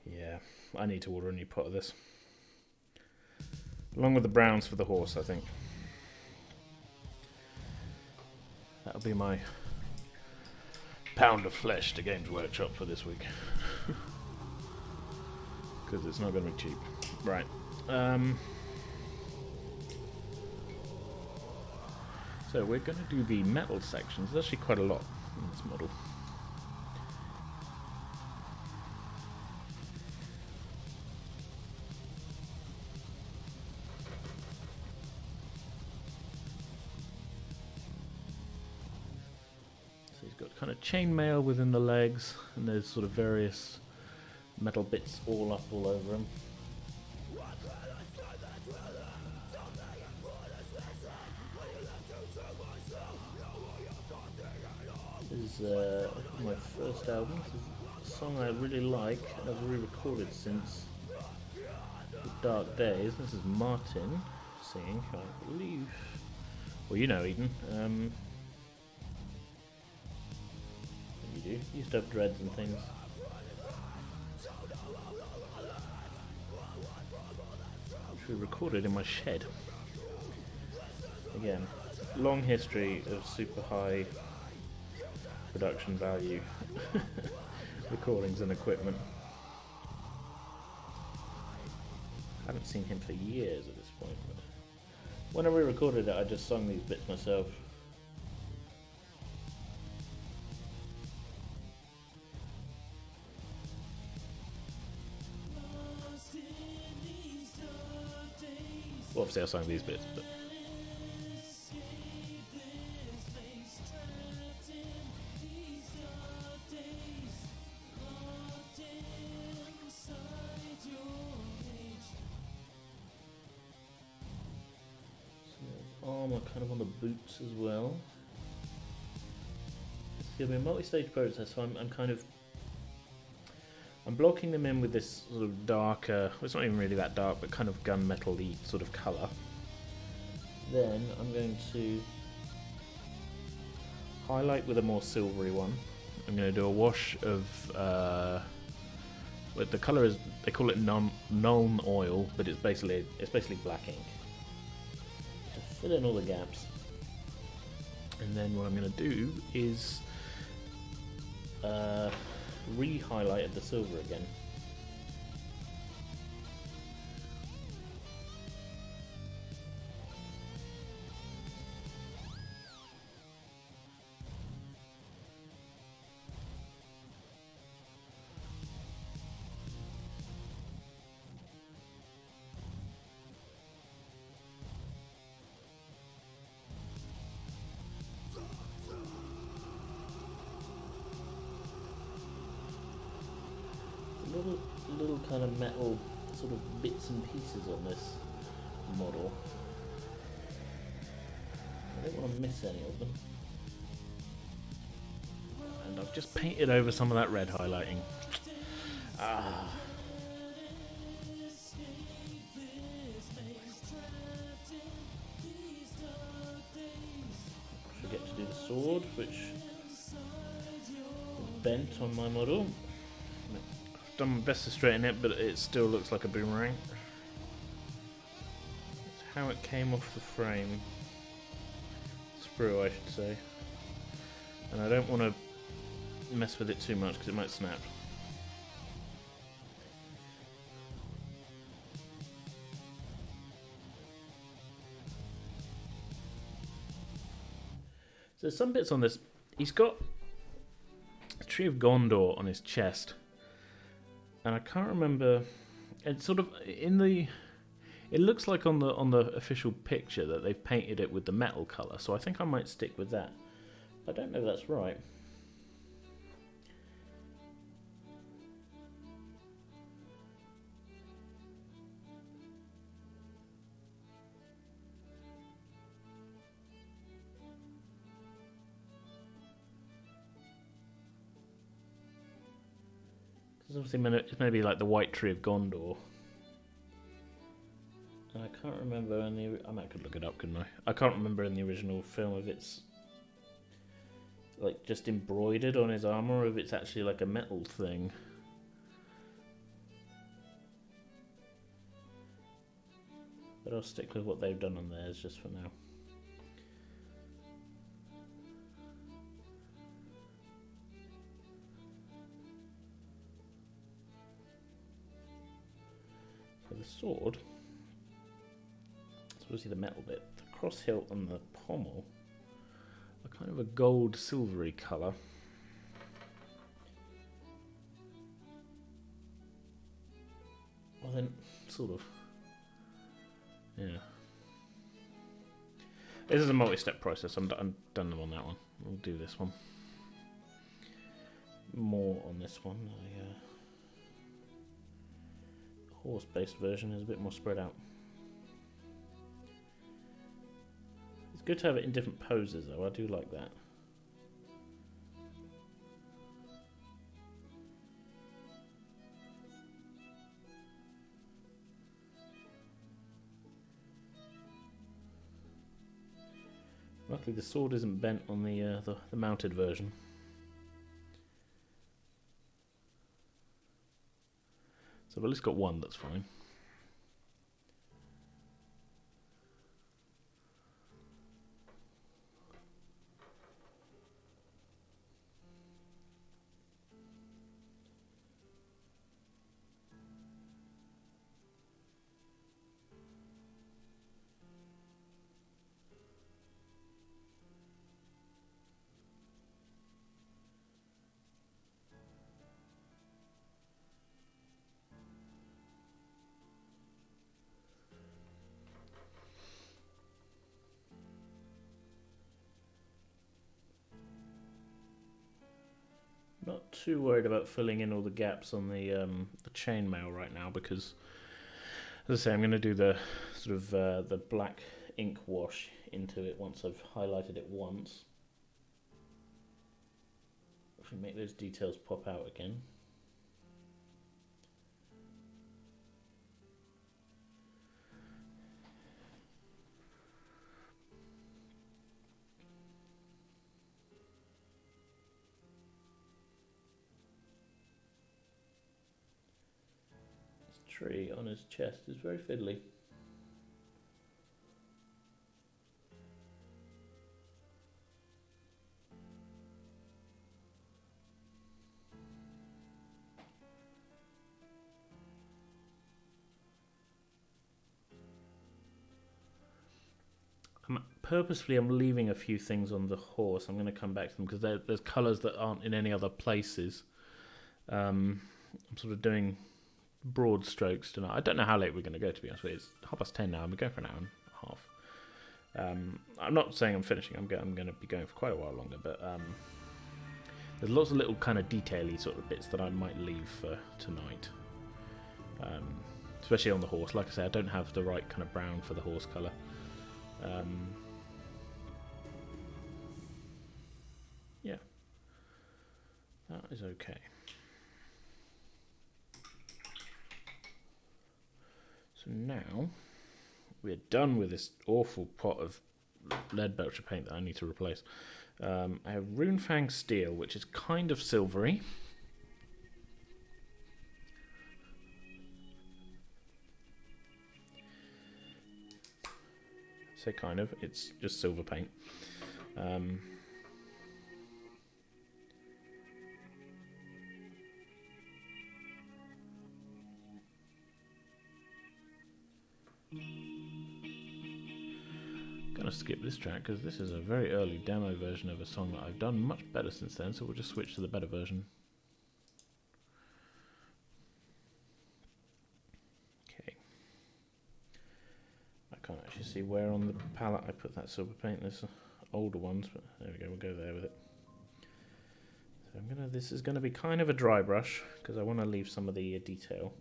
Yeah, I need to order a new pot of this. Along with the browns for the horse, I think. That'll be my pound of flesh to Games Workshop for this week. Because it's not going to be cheap. Right. So we're going to do the metal sections. There's actually quite a lot in this model. So he's got kind of chainmail within the legs, and there's sort of various metal bits all up all over him. This is my first album. This is a song I really like. I've re-recorded since The Dark Days. This is Martin singing, I believe. Well, you know Eden. You do. You used to have dreads and things. Which we recorded in my shed. Again, long history of super high production value recordings and equipment. I haven't seen him for years at this point, but when I re-recorded it I just sung these bits myself. Well, obviously I sang these bits, but armor kind of on the boots as well. It's going to be a multi-stage process, so I'm blocking them in with this sort of darker, well, it's not even really that dark, but kind of gunmetal-y sort of colour. Then I'm going to highlight with a more silvery one. I'm going to do a wash of, well, the colour is, they call it Nuln oil, but it's basically black ink. Fill in all the gaps, and then what I'm going to do is re-highlight the silver again. Little kind of metal sort of bits and pieces on this model. I don't want to miss any of them. And I've just painted over some of that red highlighting. Ah. Forget to do the sword, which is bent on my model. Done my best to straighten it, but it still looks like a boomerang. That's how it came off the frame. Sprue, I should say. And I don't want to mess with it too much because it might snap. So some bits on this. He's got a Tree of Gondor on his chest. And I can't remember, it's sort of, in It looks like on the official picture that they've painted it with the metal colour, so I think I might stick with that. I don't know if that's right. Because obviously it's maybe like the White Tree of Gondor. And I can't remember in the... I could look it up, couldn't I? I can't remember in the original film if it's like just embroidered on his armour or if it's actually like a metal thing. But I'll stick with what they've done on theirs just for now. So the sword, it's obviously the metal bit. The cross hilt and the pommel are kind of a gold silvery colour. Well then, sort of. Yeah. This is a multi-step process. I'm done on that one. We'll do this one. More on this one. The horse-based version is a bit more spread out. It's good to have it in different poses, though. I do like that. Luckily, the sword isn't bent on the mounted version. So I've at least got one that's fine. Not too worried about filling in all the gaps on the chainmail right now because, as I say, I'm going to do the sort of the black ink wash into it once I've highlighted it once. If we make those details pop out again. Tree on his chest is very fiddly. I'm leaving a few things on the horse. I'm going to come back to them because there's colours that aren't in any other places. I'm sort of doing broad strokes tonight. I don't know how late we're going to go, to be honest with you. It's 10:30 now and we're going for an hour and a half. I'm not saying I'm finishing. I'm going to be going for quite a while longer, but there's lots of little kind of detail-y sort of bits that I might leave for tonight, especially on the horse. Like I say, I don't have the right kind of brown for the horse colour. Yeah, that is okay. So now we're done with this awful pot of lead belcher paint that I need to replace. I have Runefang Steel, which is kind of silvery. Say kind of, it's just silver paint. Gonna skip this track because this is a very early demo version of a song that I've done much better since then, so we'll just switch to the better version. Okay. to see where on the palette I put that silver paint. There's older ones, but there we go. We'll go there with it. So this is gonna be kind of a dry brush because I want to leave some of the detail,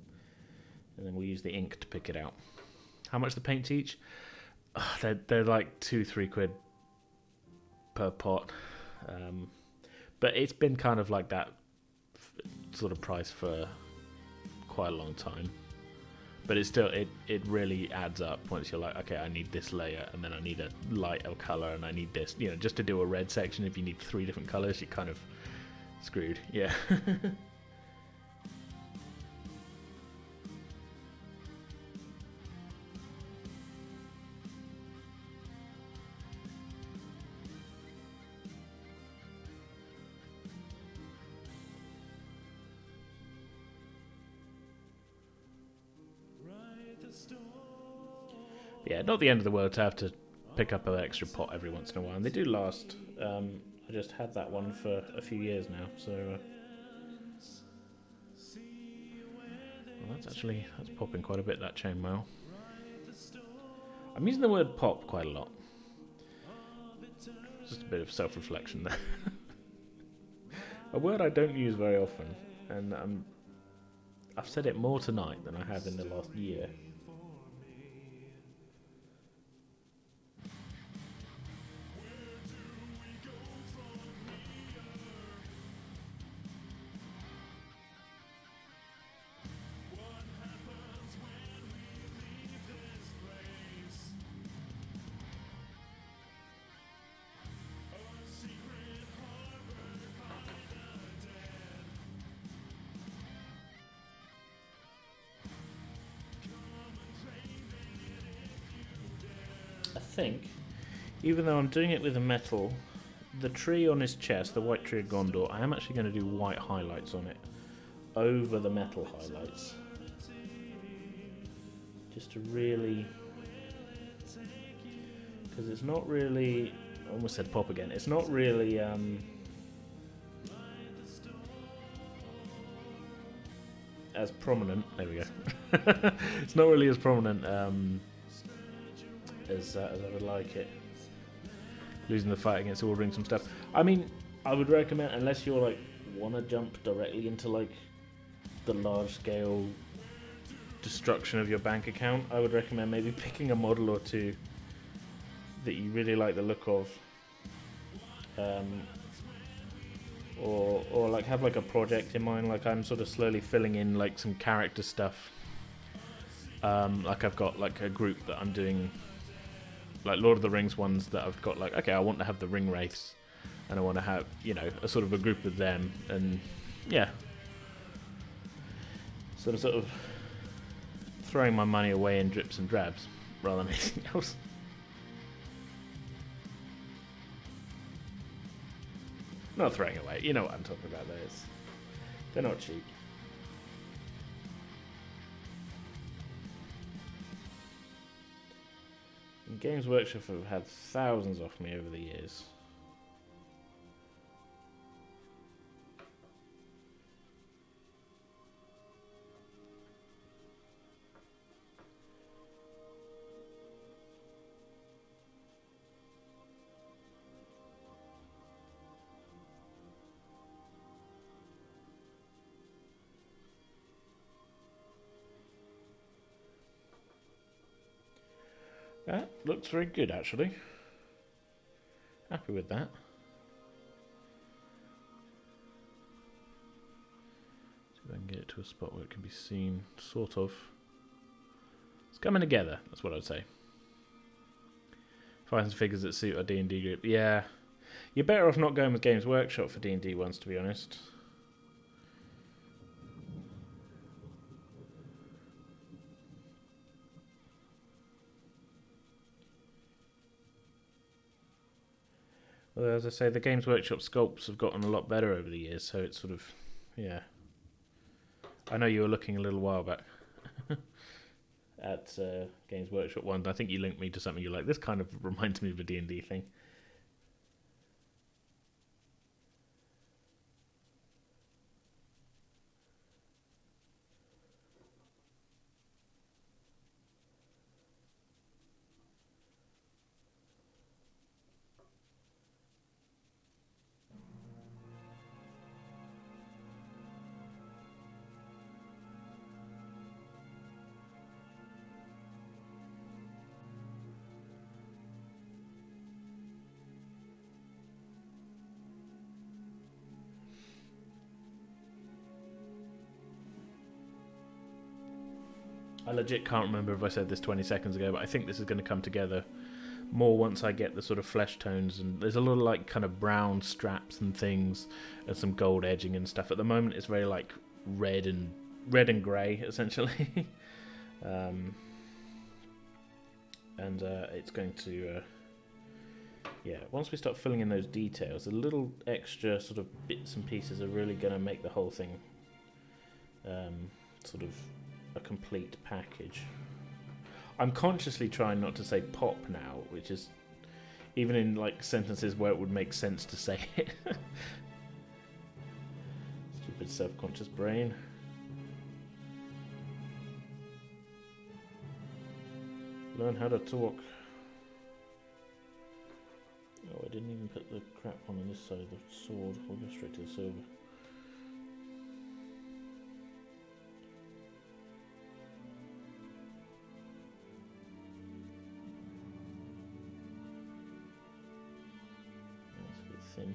and then we'll use the ink to pick it out. How much the paints each? They're like £2-3 per pot, but it's been kind of like that sort of price for quite a long time. But it's still it really adds up once you're like, okay, I need this layer, and then I need a lighter color, and I need this, just to do a red section. If you need 3 different colors, you're kind of screwed. Yeah. Yeah, not the end of the world to have to pick up an extra pot every once in a while, and they do last. I just had that one for a few years now, so well, that's popping quite a bit, that chainmail. I'm using the word pop quite a lot. Just a bit of self-reflection there. A word I don't use very often, and I've said it more tonight than I have in the last year. I think, even though I'm doing it with a metal, the tree on his chest, the white tree of Gondor, I am actually going to do white highlights on it over the metal highlights, just to really, because it's not really, I almost said pop again, it's not really as prominent, there we go, it's not really as prominent as I would like it. Losing the fight against all rings and stuff. I mean, I would recommend, unless you're like want to jump directly into like the large scale destruction of your bank account, I would recommend maybe picking a model or two that you really like the look of, or like have like a project in mind. Like I'm sort of slowly filling in like some character stuff. Like I've got like a group that I'm doing, like Lord of the Rings ones that I've got, like, okay, I want to have the ring wraiths, and I want to have, a sort of a group of them, and yeah, sort of throwing my money away in drips and drabs rather than anything else. Not throwing away, you know what I'm talking about. They're not cheap. And Games Workshop have had thousands off me over the years. That looks very good, actually. Happy with that. See if I can get it to a spot where it can be seen, sort of. It's coming together, that's what I'd say. Find some figures that suit our D&D group. Yeah, you're better off not going with Games Workshop for D&D ones, to be honest. Well, as I say, the Games Workshop sculpts have gotten a lot better over the years, so it's sort of, yeah. I know you were looking a little while back at Games Workshop ones. I think you linked me to something you're like, this kind of reminds me of a D&D thing. I legit can't remember if I said this 20 seconds ago, but I think this is going to come together more once I get the sort of flesh tones, and there's a lot of like kind of brown straps and things and some gold edging and stuff. At the moment it's very like red and grey essentially. It's going to once we start filling in those details, the little extra sort of bits and pieces are really going to make the whole thing sort of a complete package. I'm consciously trying not to say pop now, which is even in like sentences where it would make sense to say it. Stupid self-conscious brain. Learn how to talk. Oh, I didn't even put the crap on this side of the sword. We'll go straight to the silver. Thin.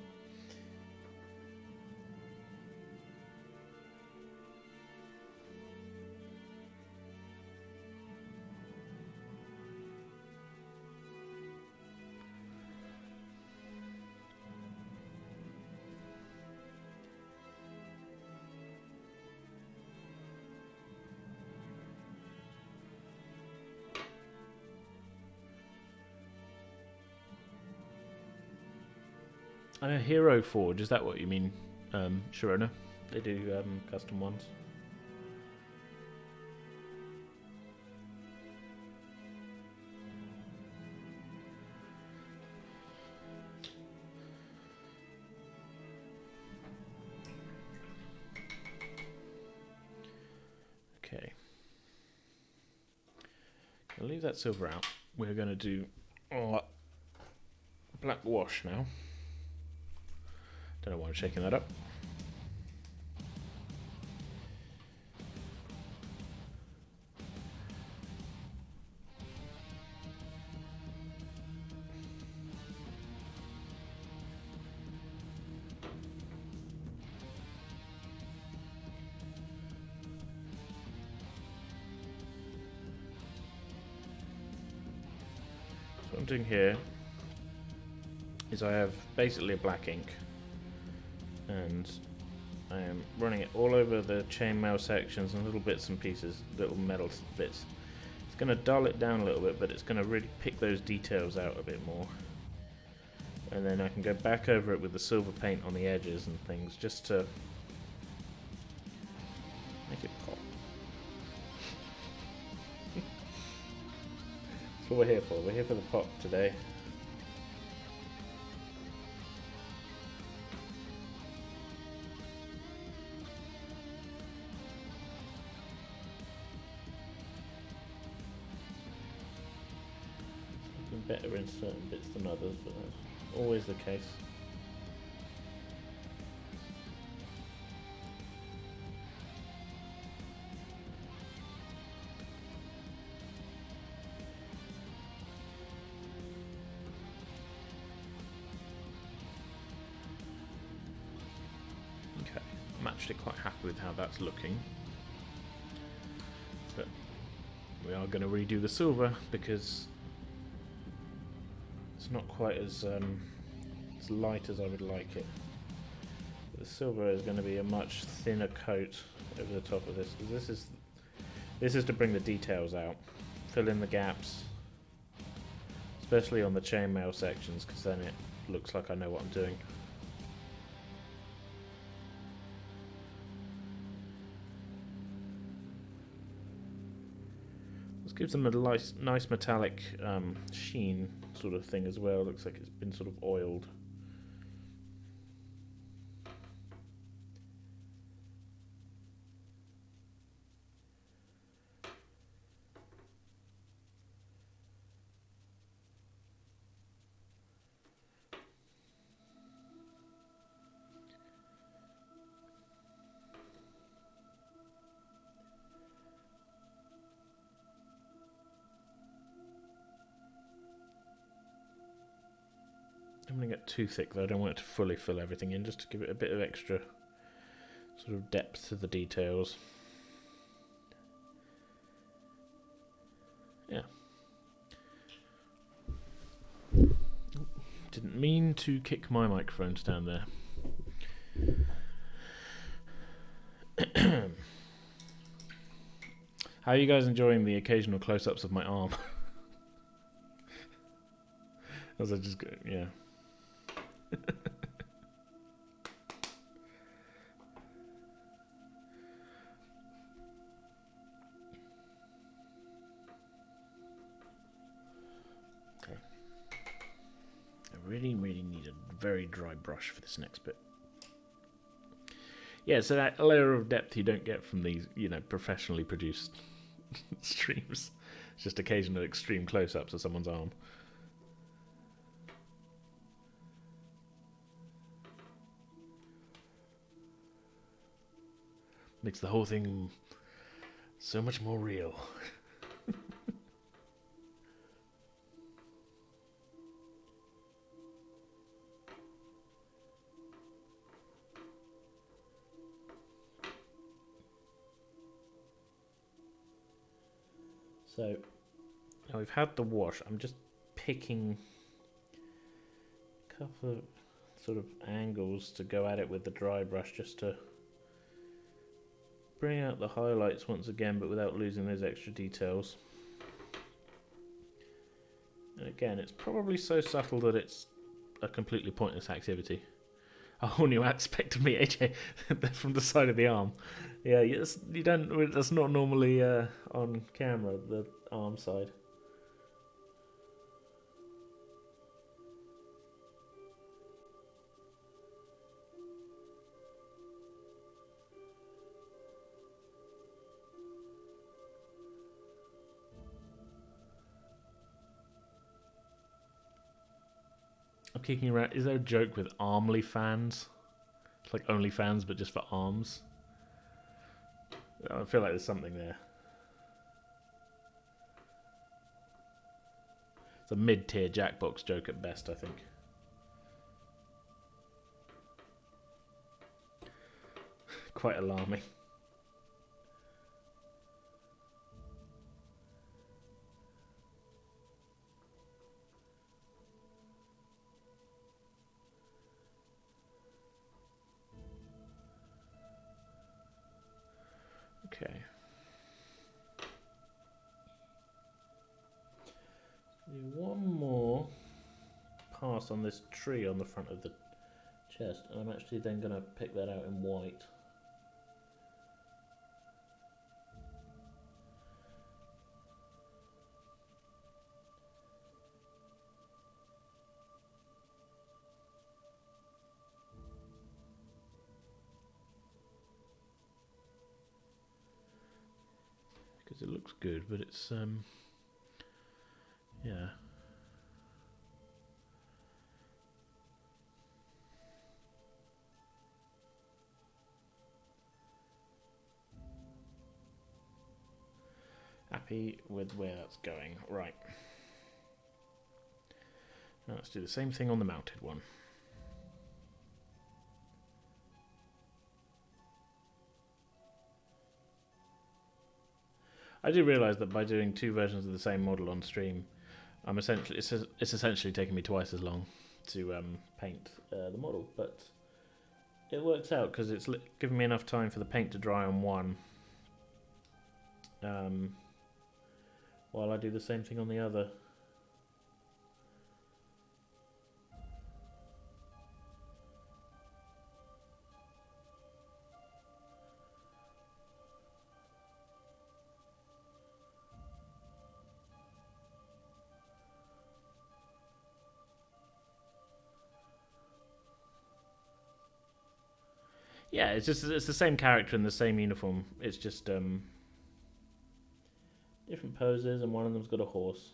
Hero Forge, is that what you mean, Sharona? They do custom ones. Okay. I'll leave that silver out. We're going to do black wash now. Don't know why I'm shaking that up. So what I'm doing here is I have basically a black ink, and I am running it all over the chainmail sections and little bits and pieces, little metal bits. It's going to dull it down a little bit, but it's going to really pick those details out a bit more. And then I can go back over it with the silver paint on the edges and things, just to make it pop. That's what we're here for. We're here for the pop today. Better in certain bits than others, but that's always the case. Okay, I'm actually quite happy with how that's looking, but we are going to redo the silver because it's not quite as light as I would like it. The silver is going to be a much thinner coat over the top of this, because this is to bring the details out, fill in the gaps, especially on the chainmail sections, because then it looks like I know what I'm doing. This gives them a nice metallic sheen sort of thing as well. Looks like it's been sort of oiled. I'm going to get too thick though, I don't want it to fully fill everything in, just to give it a bit of extra sort of depth to the details. Didn't mean to kick my microphones down there. How are you guys enjoying the occasional close-ups of my arm? As I just go, yeah. Okay. I really need a very dry brush for this next bit. Yeah, so that layer of depth you don't get from these, professionally produced streams. It's just occasional extreme close-ups of someone's arm. Makes the whole thing so much more real. So, now we've had the wash. I'm just picking a couple of sort of angles to go at it with the dry brush, just to bring out the highlights once again, but without losing those extra details. And again, it's probably so subtle that it's a completely pointless activity. A whole new aspect of me, AJ, from the side of the arm. Yeah, you don't. That's not normally on camera. The arm side. I'm kicking around. Is there a joke with Armly fans? It's like OnlyFans, but just for arms. I feel like there's something there. It's a mid-tier Jackbox joke at best, I think. Quite alarming. Okay. Do one more pass on this tree on the front of the chest, and I'm actually then going to pick that out in white. Because it looks good, but it's, yeah. Happy with where that's going. Right. Now let's do the same thing on the mounted one. I do realise that by doing two versions of the same model on stream, it's essentially taking me twice as long to paint the model, but it works out because it's giving me enough time for the paint to dry on one, while I do the same thing on the other. Yeah, it's the same character in the same uniform. It's just different poses, and one of them's got a horse.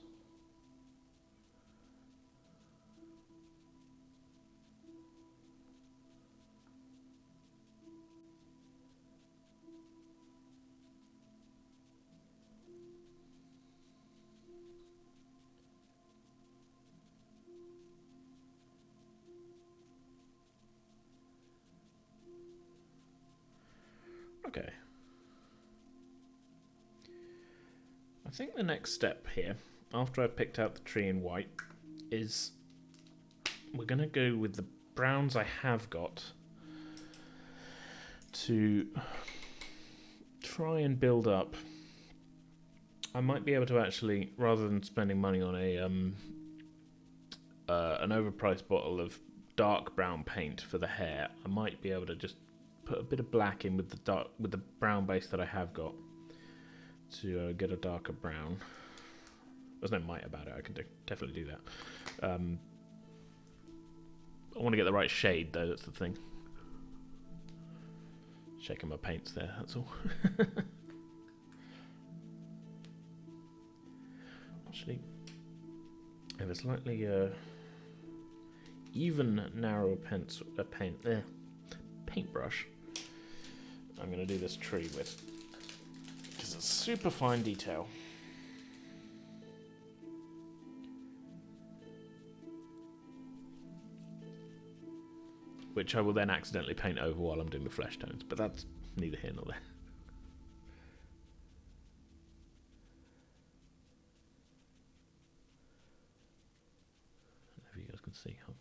Okay. I think the next step here, after I've picked out the tree in white, is we're going to go with the browns I have got to try and build up. I might be able to actually, rather than spending money on an overpriced bottle of dark brown paint for the hair, I might be able to just put a bit of black in with the brown base that I have got to get a darker brown. There's no might about it. I can definitely do that. I want to get the right shade though. That's the thing. Checking my paints there. That's all. Actually, I have a slightly even, narrower paintbrush I'm going to do this tree with, because it's super fine detail. Which I will then accidentally paint over while I'm doing the flesh tones, but that's neither here nor there. I don't know if you guys can see. I'll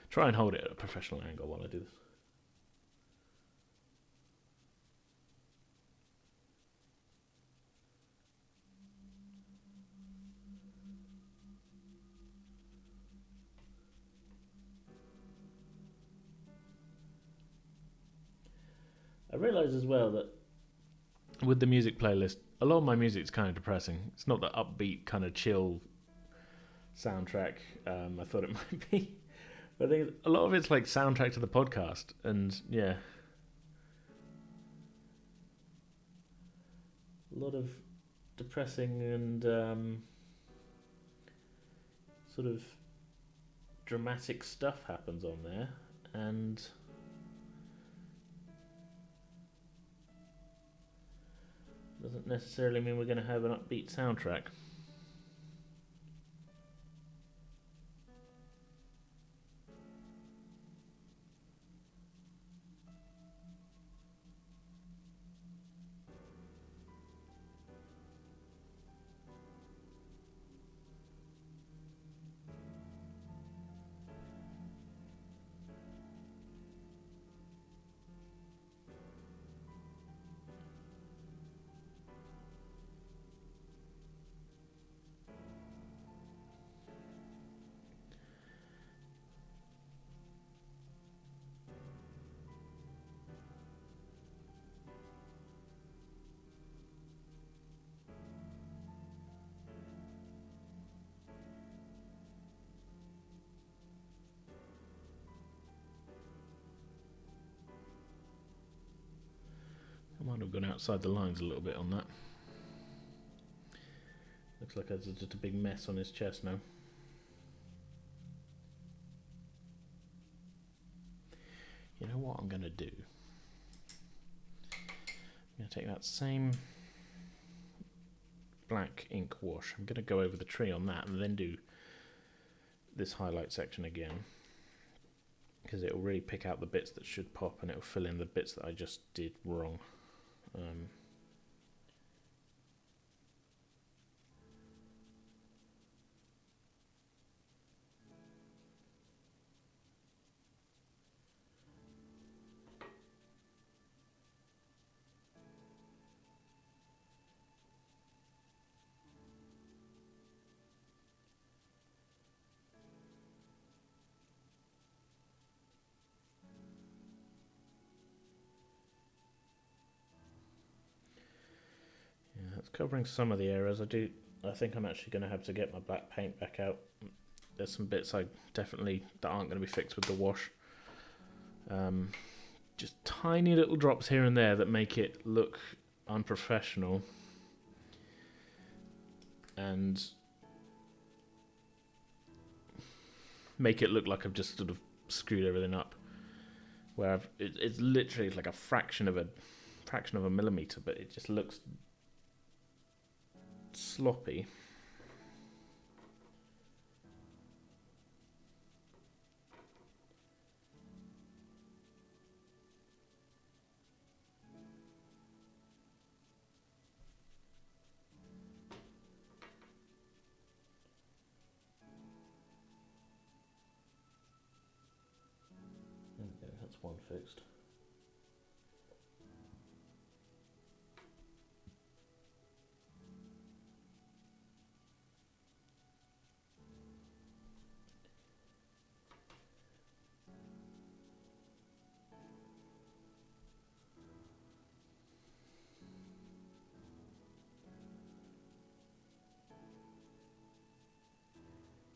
try and hold it at a professional angle while I do this. I realise as well that with the music playlist, a lot of my music's kind of depressing. It's not the upbeat, kind of chill soundtrack I thought it might be. But I think a lot of it's like soundtrack to the podcast, and yeah. A lot of depressing and sort of dramatic stuff happens on there, and doesn't necessarily mean we're going to have an upbeat soundtrack. I might have gone outside the lines a little bit on that. Looks like there's just a big mess on his chest now. You know what I'm going to do? I'm going to take that same black ink wash. I'm going to go over the tree on that and then do this highlight section again, because it will really pick out the bits that should pop and it will fill in the bits that I just did wrong. It's covering some of the areas. I think I'm actually going to have to get my black paint back out. There's some bits that aren't going to be fixed with the wash. Just tiny little drops here and there that make it look unprofessional, and make it look like I've just sort of screwed everything up. Where it's literally like a fraction of a millimeter, but it just looks sloppy. fixed.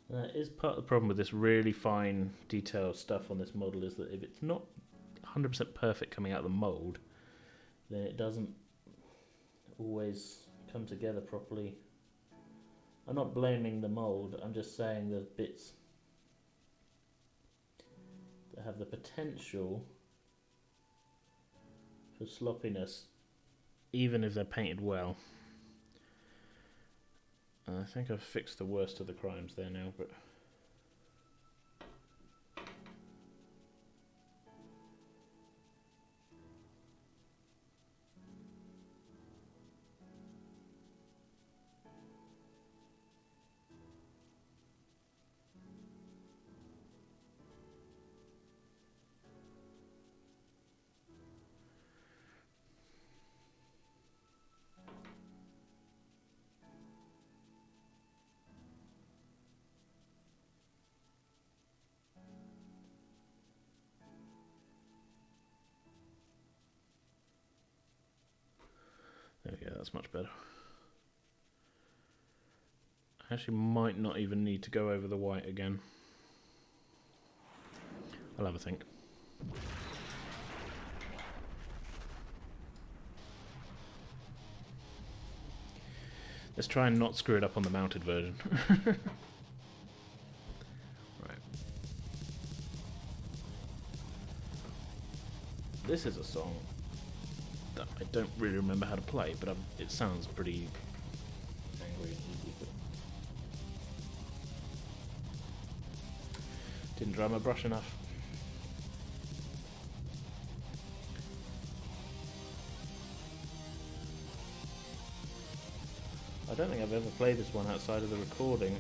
That is part of the problem with this really fine detailed stuff on this model, is that if it's not 100% perfect coming out of the mould, then it doesn't always come together properly. I'm not blaming the mould, I'm just saying there's bits that have the potential for sloppiness even if they're painted well. I think I've fixed the worst of the crimes there now, but there we go, that's much better. I actually might not even need to go over the white again. I'll have a think. Let's try and not screw it up on the mounted version. Right. This is a song that I don't really remember how to play, but it sounds pretty angry and easy. But didn't dry my brush enough. I don't think I've ever played this one outside of the recording.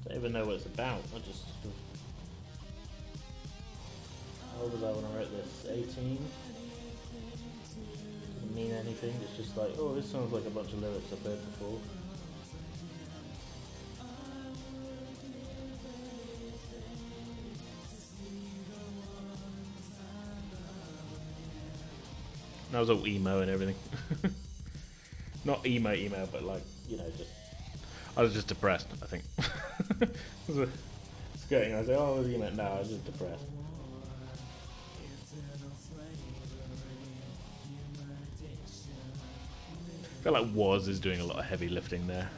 I don't even know what it's about. I just... How old was I when I wrote this? 18? Doesn't mean anything. It's just like, oh, this sounds like a bunch of lyrics I've heard before. That was all emo and everything. Not emo, but like, you know, just... I was just depressed, I think. Skirting, I was like, oh, what do you meant? No, I was just depressed. I feel like Woz is doing a lot of heavy lifting there.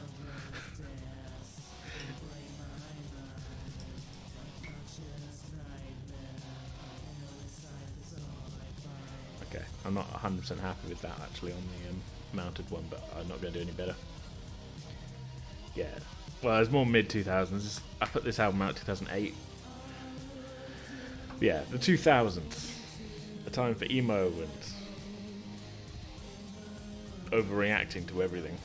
Okay, I'm not 100% happy with that actually on the mounted one, but I'm not going to do any better. Yeah, well, it's more mid-2000s. I put this album out 2008. Yeah, the 2000s. A time for emo and overreacting to everything.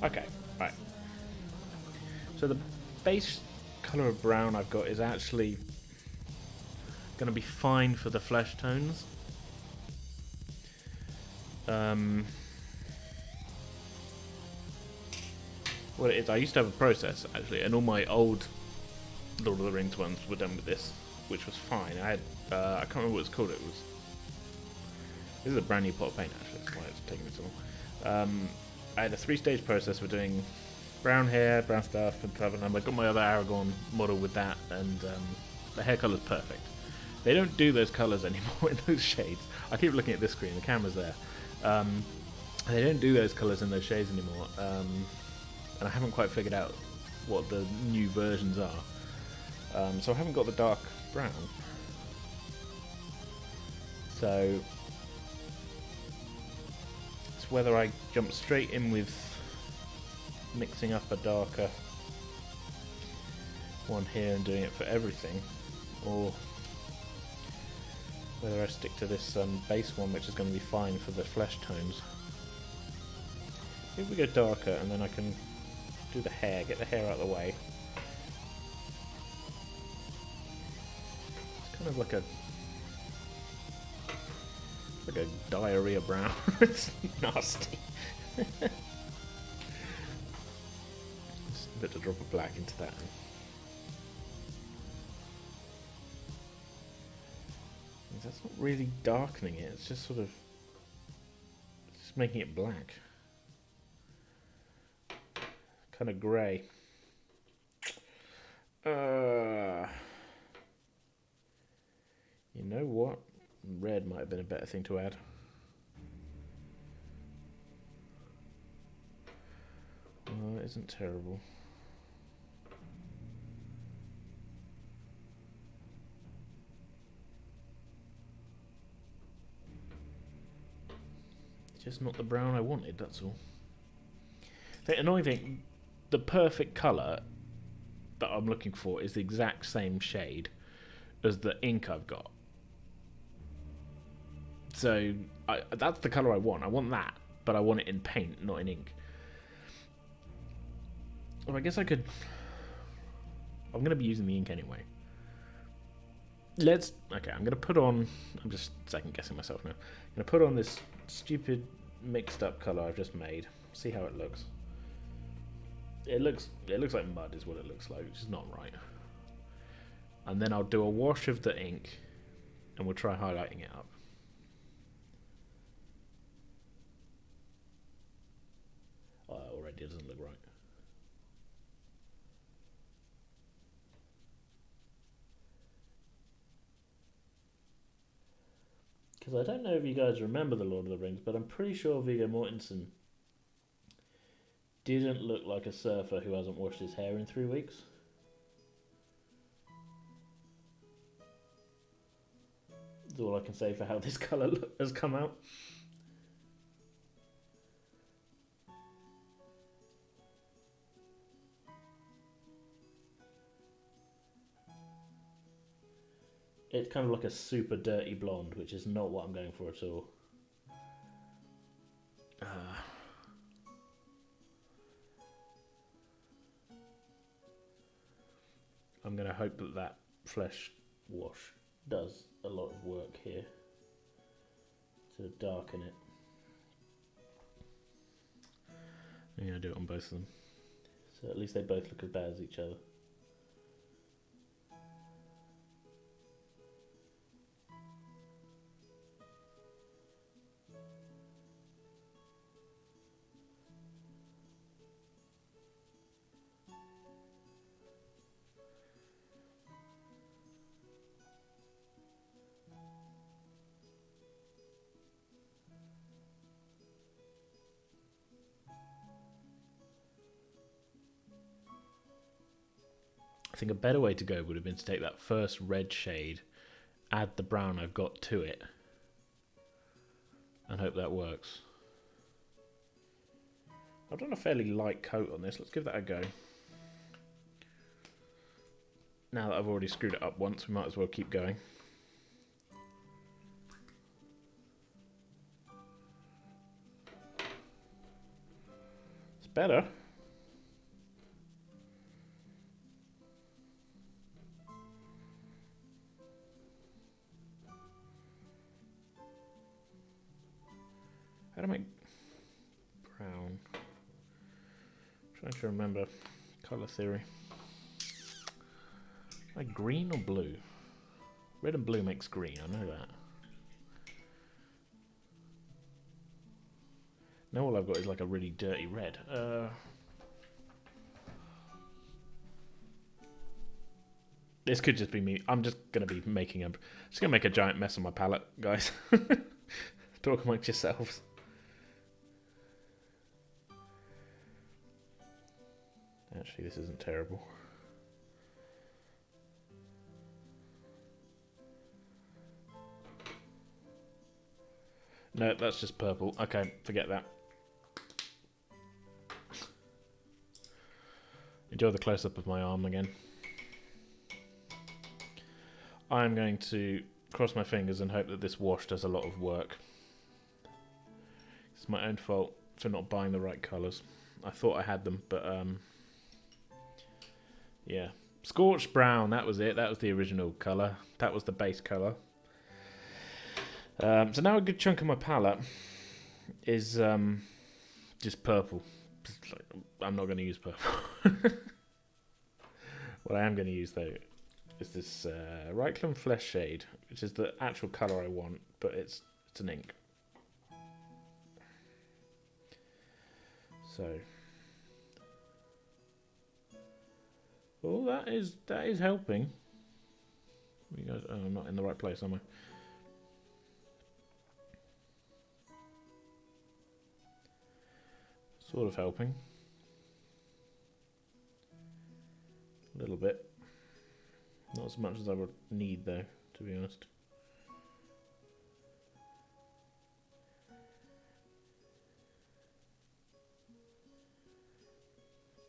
Okay, right. So the base colour of brown I've got is actually going to be fine for the flesh tones. What it is, I used to have a process actually, and all my old Lord of the Rings ones were done with this, which was fine. I had, I can't remember what it's called. This is a brand new pot of paint actually, that's why it's taking me so long. I had a 3-stage process for doing brown hair, brown stuff, and stuff, and I got my other Aragorn model with that, and the hair colour's perfect. They don't do those colours anymore in those shades. I keep looking at this screen, the camera's there. They don't do those colours in those shades anymore, and I haven't quite figured out what the new versions are. So I haven't got the dark brown. So it's whether I jump straight in with mixing up a darker one here and doing it for everything, or whether I stick to this base one, which is going to be fine for the flesh tones. If we go darker, and then I can do the hair, get the hair out of the way. It's kind of like a diarrhea brown. It's nasty. Just a bit of drop of black into that. That's not really darkening it, it's just sort of just making it black. Kind of grey. You know what? Red might have been a better thing to add. Well, it isn't terrible. It's just not the brown I wanted, that's all. The annoying thing, the perfect colour that I'm looking for is the exact same shade as the ink I've got. So that's the colour I want. I want that, but I want it in paint, not in ink. Well, I guess I could... I'm going to be using the ink anyway. Okay, I'm going to put on... I'm just second guessing myself now. I'm going to put on this stupid mixed up colour I've just made. See how it looks. It looks like mud is what it looks like, which is not right. And then I'll do a wash of the ink, and we'll try highlighting it up. Oh, already it doesn't look right. Because I don't know if you guys remember The Lord of the Rings, but I'm pretty sure Viggo Mortensen didn't look like a surfer who hasn't washed his hair in 3 weeks. That's all I can say for how this colour has come out. It's kind of like a super dirty blonde, which is not what I'm going for at all. I'm going to hope that that flesh wash does a lot of work here to darken it. I'm going to do it on both of them, so at least they both look as bad as each other. I think a better way to go would have been to take that first red shade, add the brown I've got to it, and hope that works. I've done a fairly light coat on this. Let's give that a go. Now that I've already screwed it up once, we might as well keep going. It's better. How do I make brown? I'm trying to remember colour theory. Like green or blue? Red and blue makes green, I know that. Now all I've got is like a really dirty red. This could just be me. I'm just going to be making a... Just going to make a giant mess on my palette, guys. Talk amongst yourselves. Actually, this isn't terrible. No, that's just purple. Okay, forget that. Enjoy the close-up of my arm again. I'm going to cross my fingers and hope that this wash does a lot of work. It's my own fault for not buying the right colours. I thought I had them, but yeah. Scorched brown, that was it. That was the original colour. That was the base colour. So now a good chunk of my palette is just purple. I'm not going to use purple. What I am going to use, though, is this Reichland Flesh Shade, which is the actual colour I want, but it's an ink. So, oh, that is helping. You guys, oh, I'm not in the right place, am I? Sort of helping. A little bit. Not as much as I would need, though, to be honest.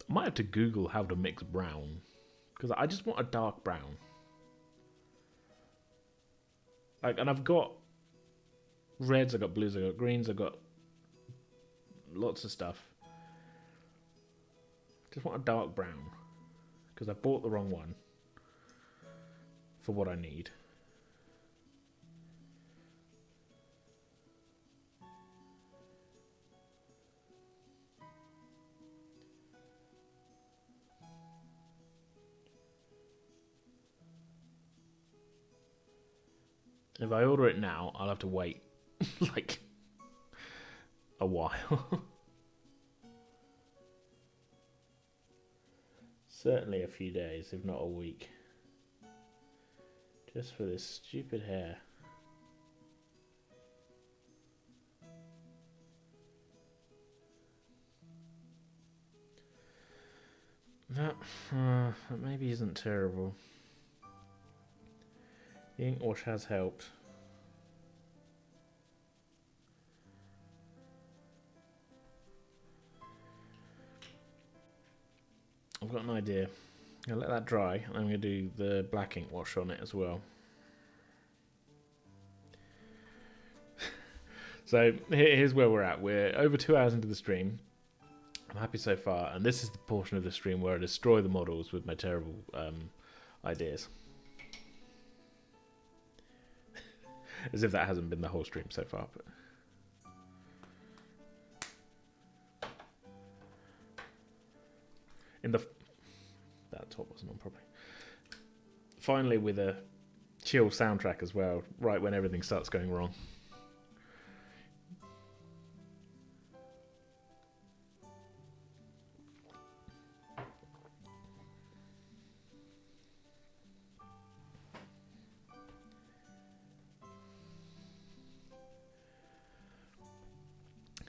I might have to Google how to mix brown, because I just want a dark brown. Like, and I've got reds, I've got blues, I've got greens, I've got lots of stuff. Just want a dark brown, because I bought the wrong one for what I need. If I order it now, I'll have to wait like a while. Certainly a few days, if not a week. Just for this stupid hair. That maybe isn't terrible. The ink wash has helped. I've got an idea. I'll let that dry, and I'm going to do the black ink wash on it as well. So here's where we're at. We're over 2 hours into the stream. I'm happy so far, and this is the portion of the stream where I destroy the models with my terrible ideas. As if that hasn't been the whole stream so far. But in the that top wasn't on properly. Finally, with a chill soundtrack as well, right when everything starts going wrong.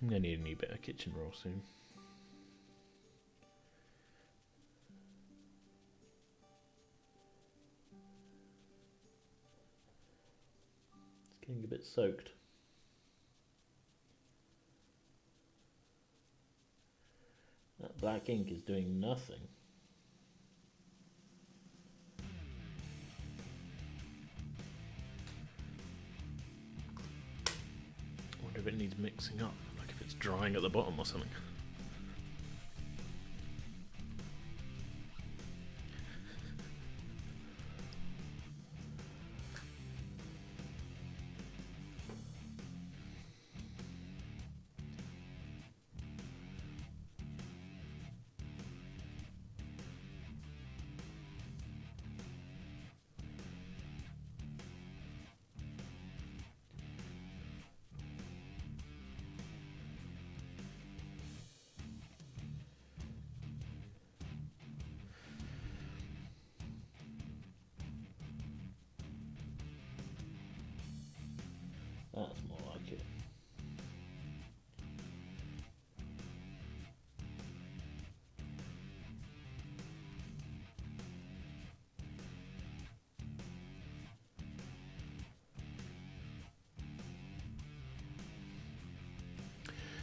I'm going to need a new bit of kitchen roll soon. It's getting a bit soaked. That black ink is doing nothing. I wonder if it needs mixing up. It's drying at the bottom or something.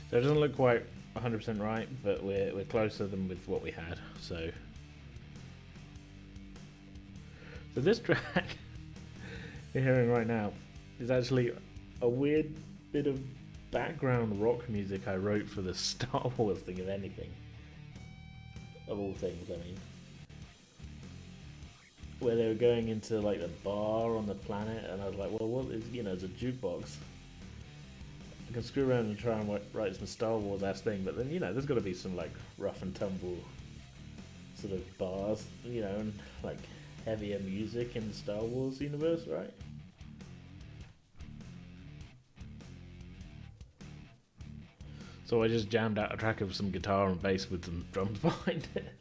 So it doesn't look quite 100% right, but we're closer than with what we had. So this track you're hearing right now is actually a weird bit of background rock music I wrote for the Star Wars thing, if anything. Of all things, I mean. Where they were going into like the bar on the planet, and I was like, well, what is, it's a jukebox. I can screw around and try and write some Star Wars ass thing, but then, there's got to be some like rough and tumble sort of bars, and like heavier music in the Star Wars universe, right? So I just jammed out a track of some guitar and bass with some drums behind it.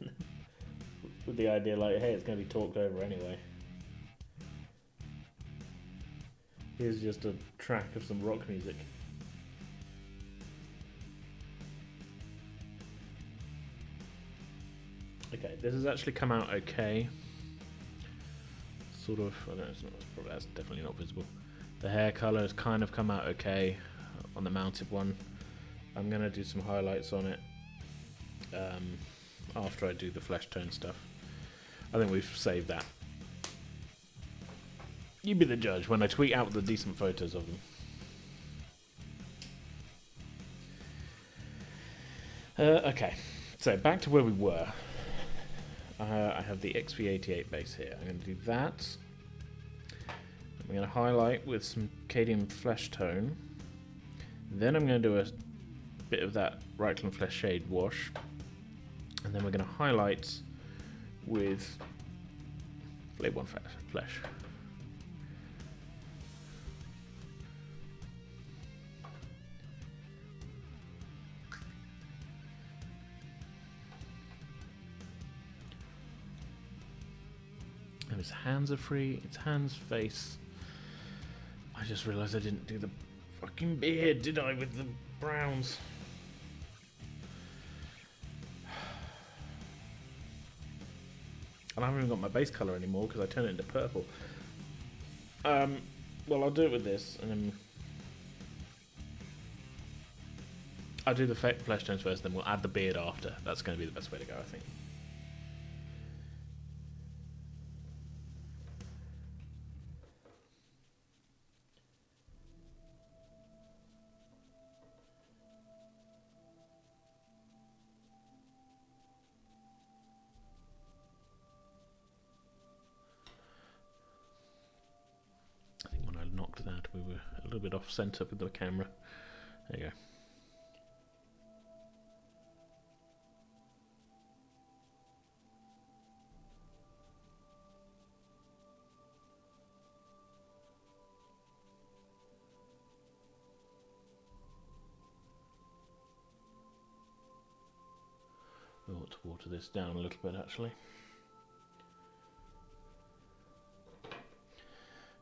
With the idea like, hey, it's going to be talked over anyway. Here's just a track of some rock music. Okay, this has actually come out okay. Sort of, I don't know, that's definitely not visible. The hair colour has kind of come out okay on the mounted one. I'm going to do some highlights on it after I do the flesh tone stuff. I think we've saved that. You be the judge when I tweet out the decent photos of them. Okay, so back to where we were. I have the XV88 base here. I'm going to do that. I'm going to highlight with some Cadium flesh tone. Then I'm going to do a bit of that Reichland flesh shade wash. And then we're going to highlight with Blade 1 flesh. And his hands are free, it's hands, face. I just realised I didn't do the fucking beard, did I, with the browns? And I haven't even got my base colour anymore because I turned it into purple. Well, I'll do it with this, and then I'll do the flesh tones first, then we'll add the beard after. That's going to be the best way to go, I think. Knocked that, we were a little bit off centre with the camera. There you go. We ought to water this down a little bit, actually.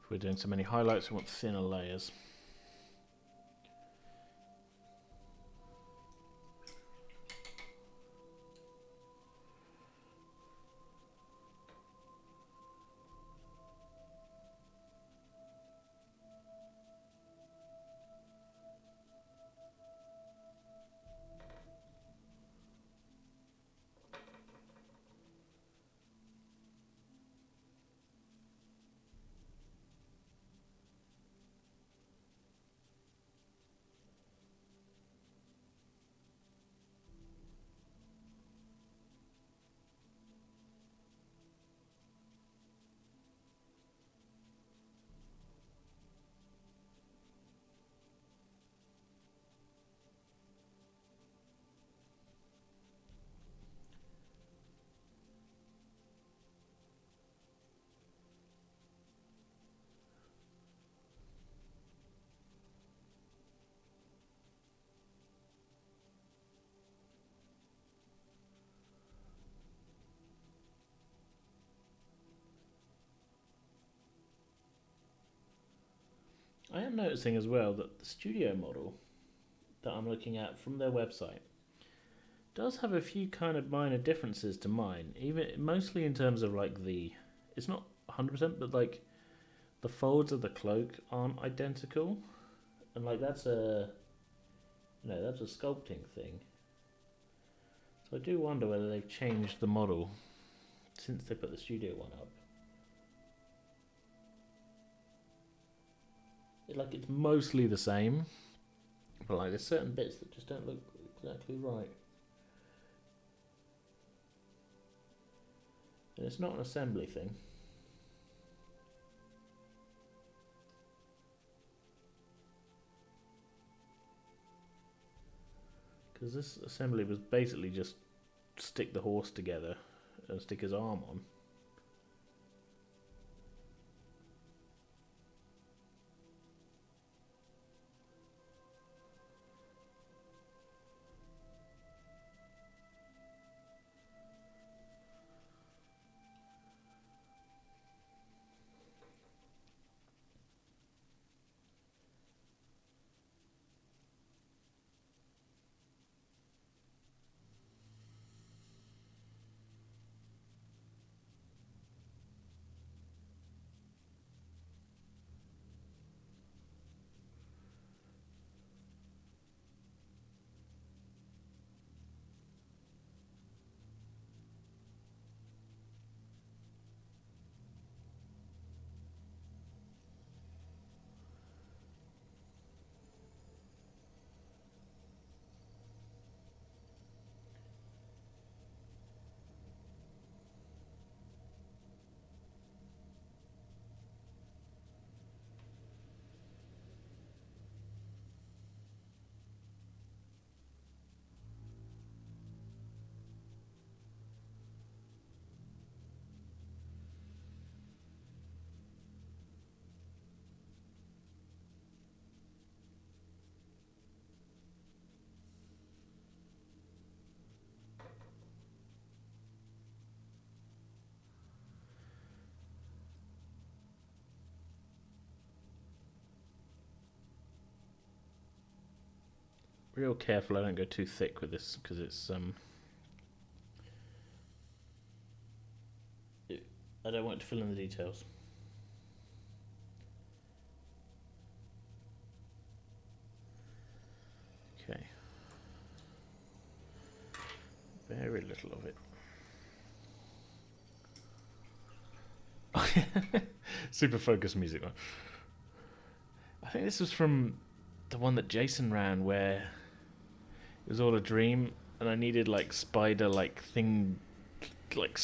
If we're doing so many highlights, we want thinner layers. I am noticing as well that the studio model that I'm looking at from their website does have a few kind of minor differences to mine, even mostly in terms of like it's not 100%, but like the folds of the cloak aren't identical, and like that's a No, that's a sculpting thing. So I do wonder whether they've changed the model since they put the studio one up. It's mostly the same, but like there's certain bits that just don't look exactly right. And it's not an assembly thing. Because this assembly was basically just stick the horse together and stick his arm on. Real careful I don't go too thick with this because I don't want to fill in the details. Okay. Very little of it. Super focused music. I think this was from the one that Jason ran where it was all a dream and I needed like spider like thing like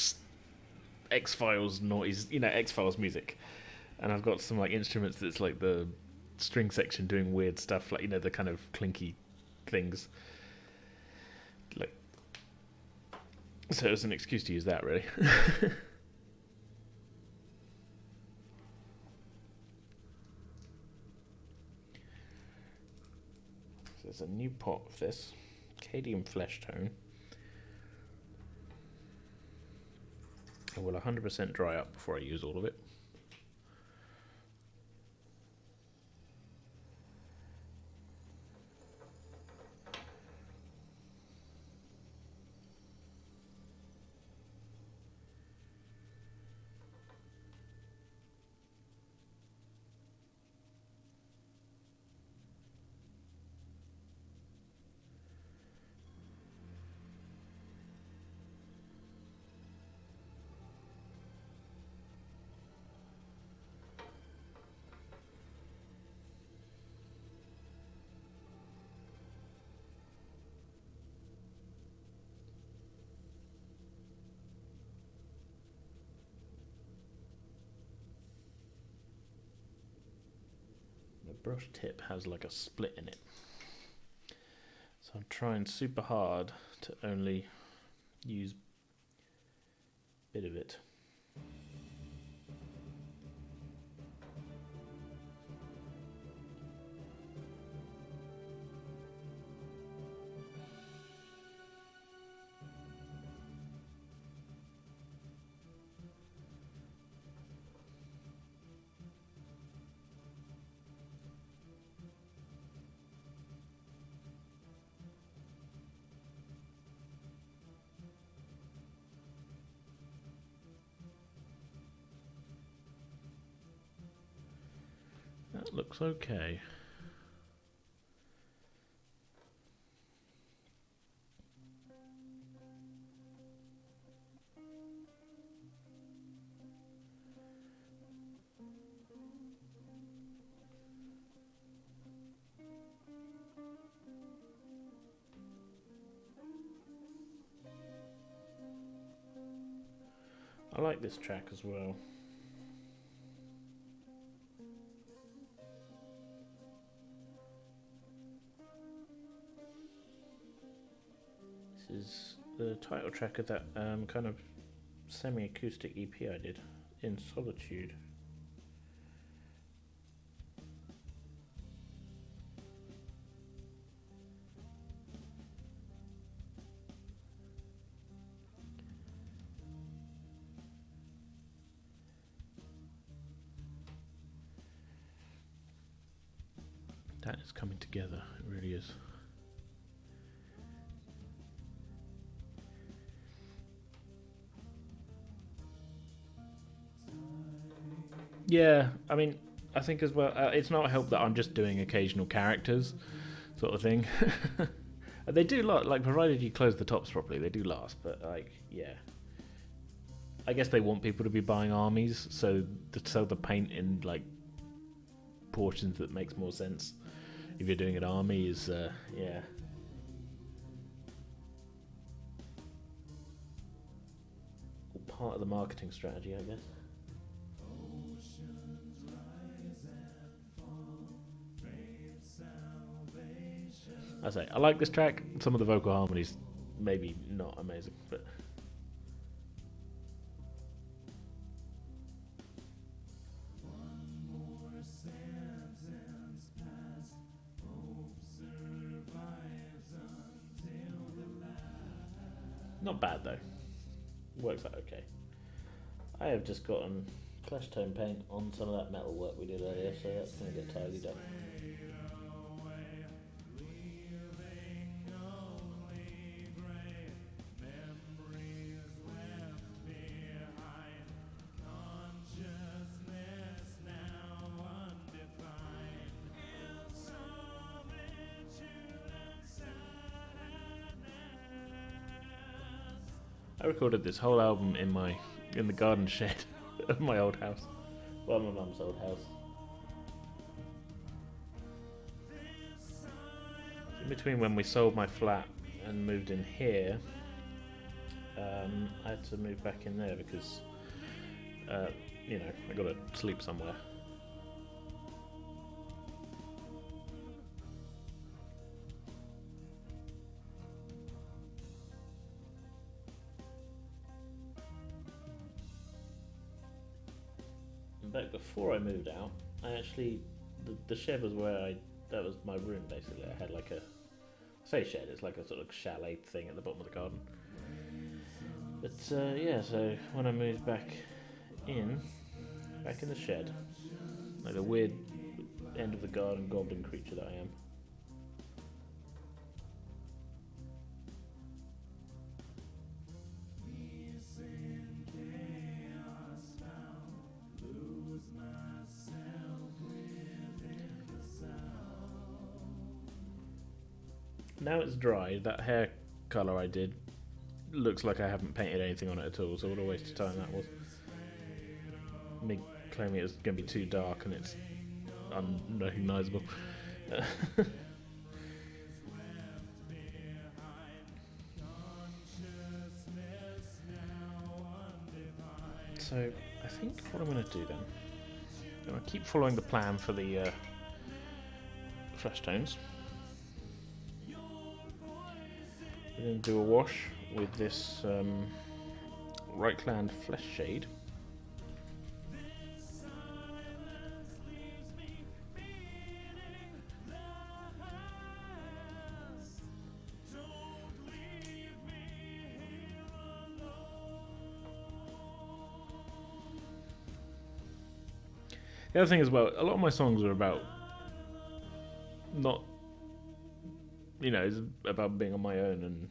X-Files noise, X-Files music. And I've got some like instruments that's like the string section doing weird stuff, like the kind of clinky things. Like, so it was an excuse to use that, really. So there's a new pot of this Cadium flesh tone. It will 100% dry up before I use all of it. Brush tip has like a split in it, so I'm trying super hard to only use a bit of it. That looks okay. I like this track as well. This is the title track of that kind of semi-acoustic EP I did, In Solitude. That is coming together, it really is. Yeah, I mean, I think as well, it's not helped that I'm just doing occasional characters, sort of thing. They do last, like, provided you close the tops properly, they do last, but, like, yeah. I guess they want people to be buying armies, so to sell the paint in, like, portions that makes more sense if you're doing an army is, yeah. Part of the marketing strategy, I guess. I say, I like this track. Some of the vocal harmonies, maybe not amazing, but... Not bad though. Works out okay. I have just gotten Clash Tone paint on some of that metal work we did earlier, so that's going to get tidied up. I recorded this whole album in the garden shed of my old house. Well, my mum's old house. In between when we sold my flat and moved in here, I had to move back in there because, you know, I got to sleep somewhere. Back before I moved out, I actually, the shed was that was my room basically. I had like I say shed, it's like a sort of chalet thing at the bottom of the garden. But yeah, so when I moved back in the shed, like the weird end of the garden goblin creature that I am. Now it's dry, that hair colour I did looks like I haven't painted anything on it at all, so what a waste of time that was. Me claiming it was going to be too dark and it's unrecognisable. So I think what I'm going to do then, I'm going to keep following the plan for the flesh tones. We're going to do a wash with this Reichland Flesh Shade. The other thing as well, a lot of my songs are about not, you know, it's about being on my own and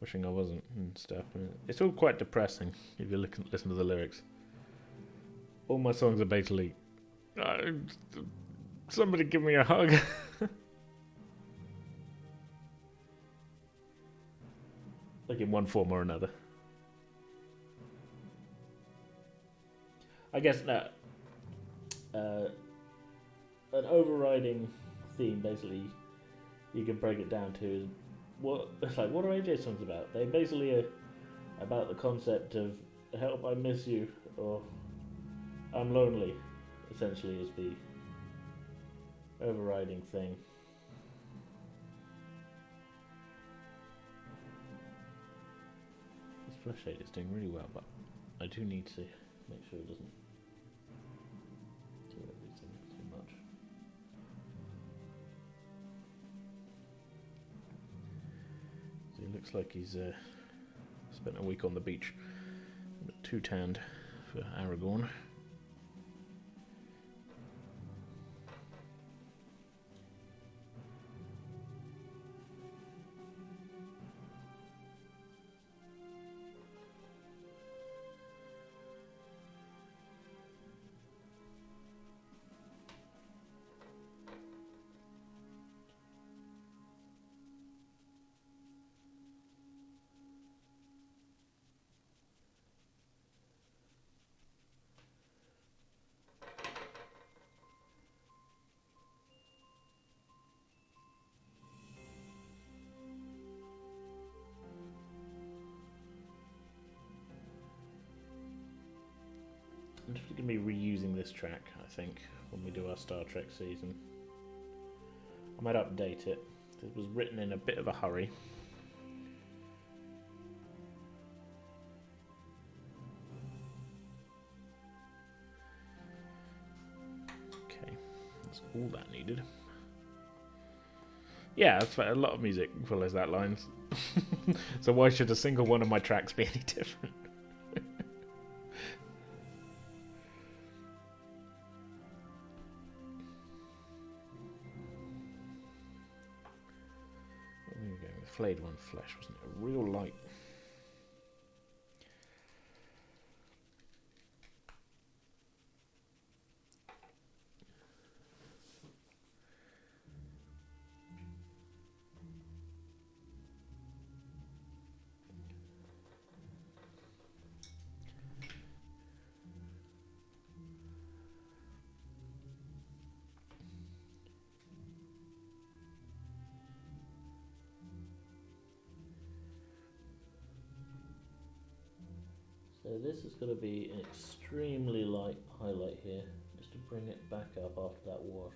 wishing I wasn't and stuff. It's all quite depressing if you listen to the lyrics. All my songs are basically, somebody give me a hug. Like in one form or another. I guess that an overriding theme, basically, you can break it down to is what are AJ songs about? They basically are about the concept of help, I miss you, or I'm lonely, essentially, is the overriding thing. This flesh shade is doing really well, but I do need to make sure it doesn't do everything too much. So it looks like he's spent a week on the beach, too tanned for Aragorn. I'm just going to be reusing this track, I think, when we do our Star Trek season. I might update it. It was written in a bit of a hurry. Okay, that's all that needed. Yeah, that's a lot of music follows that line. So why should a single one of my tracks be any different? Flayed one flesh, wasn't it? A real light. So this is going to be an extremely light highlight here, just to bring it back up after that wash.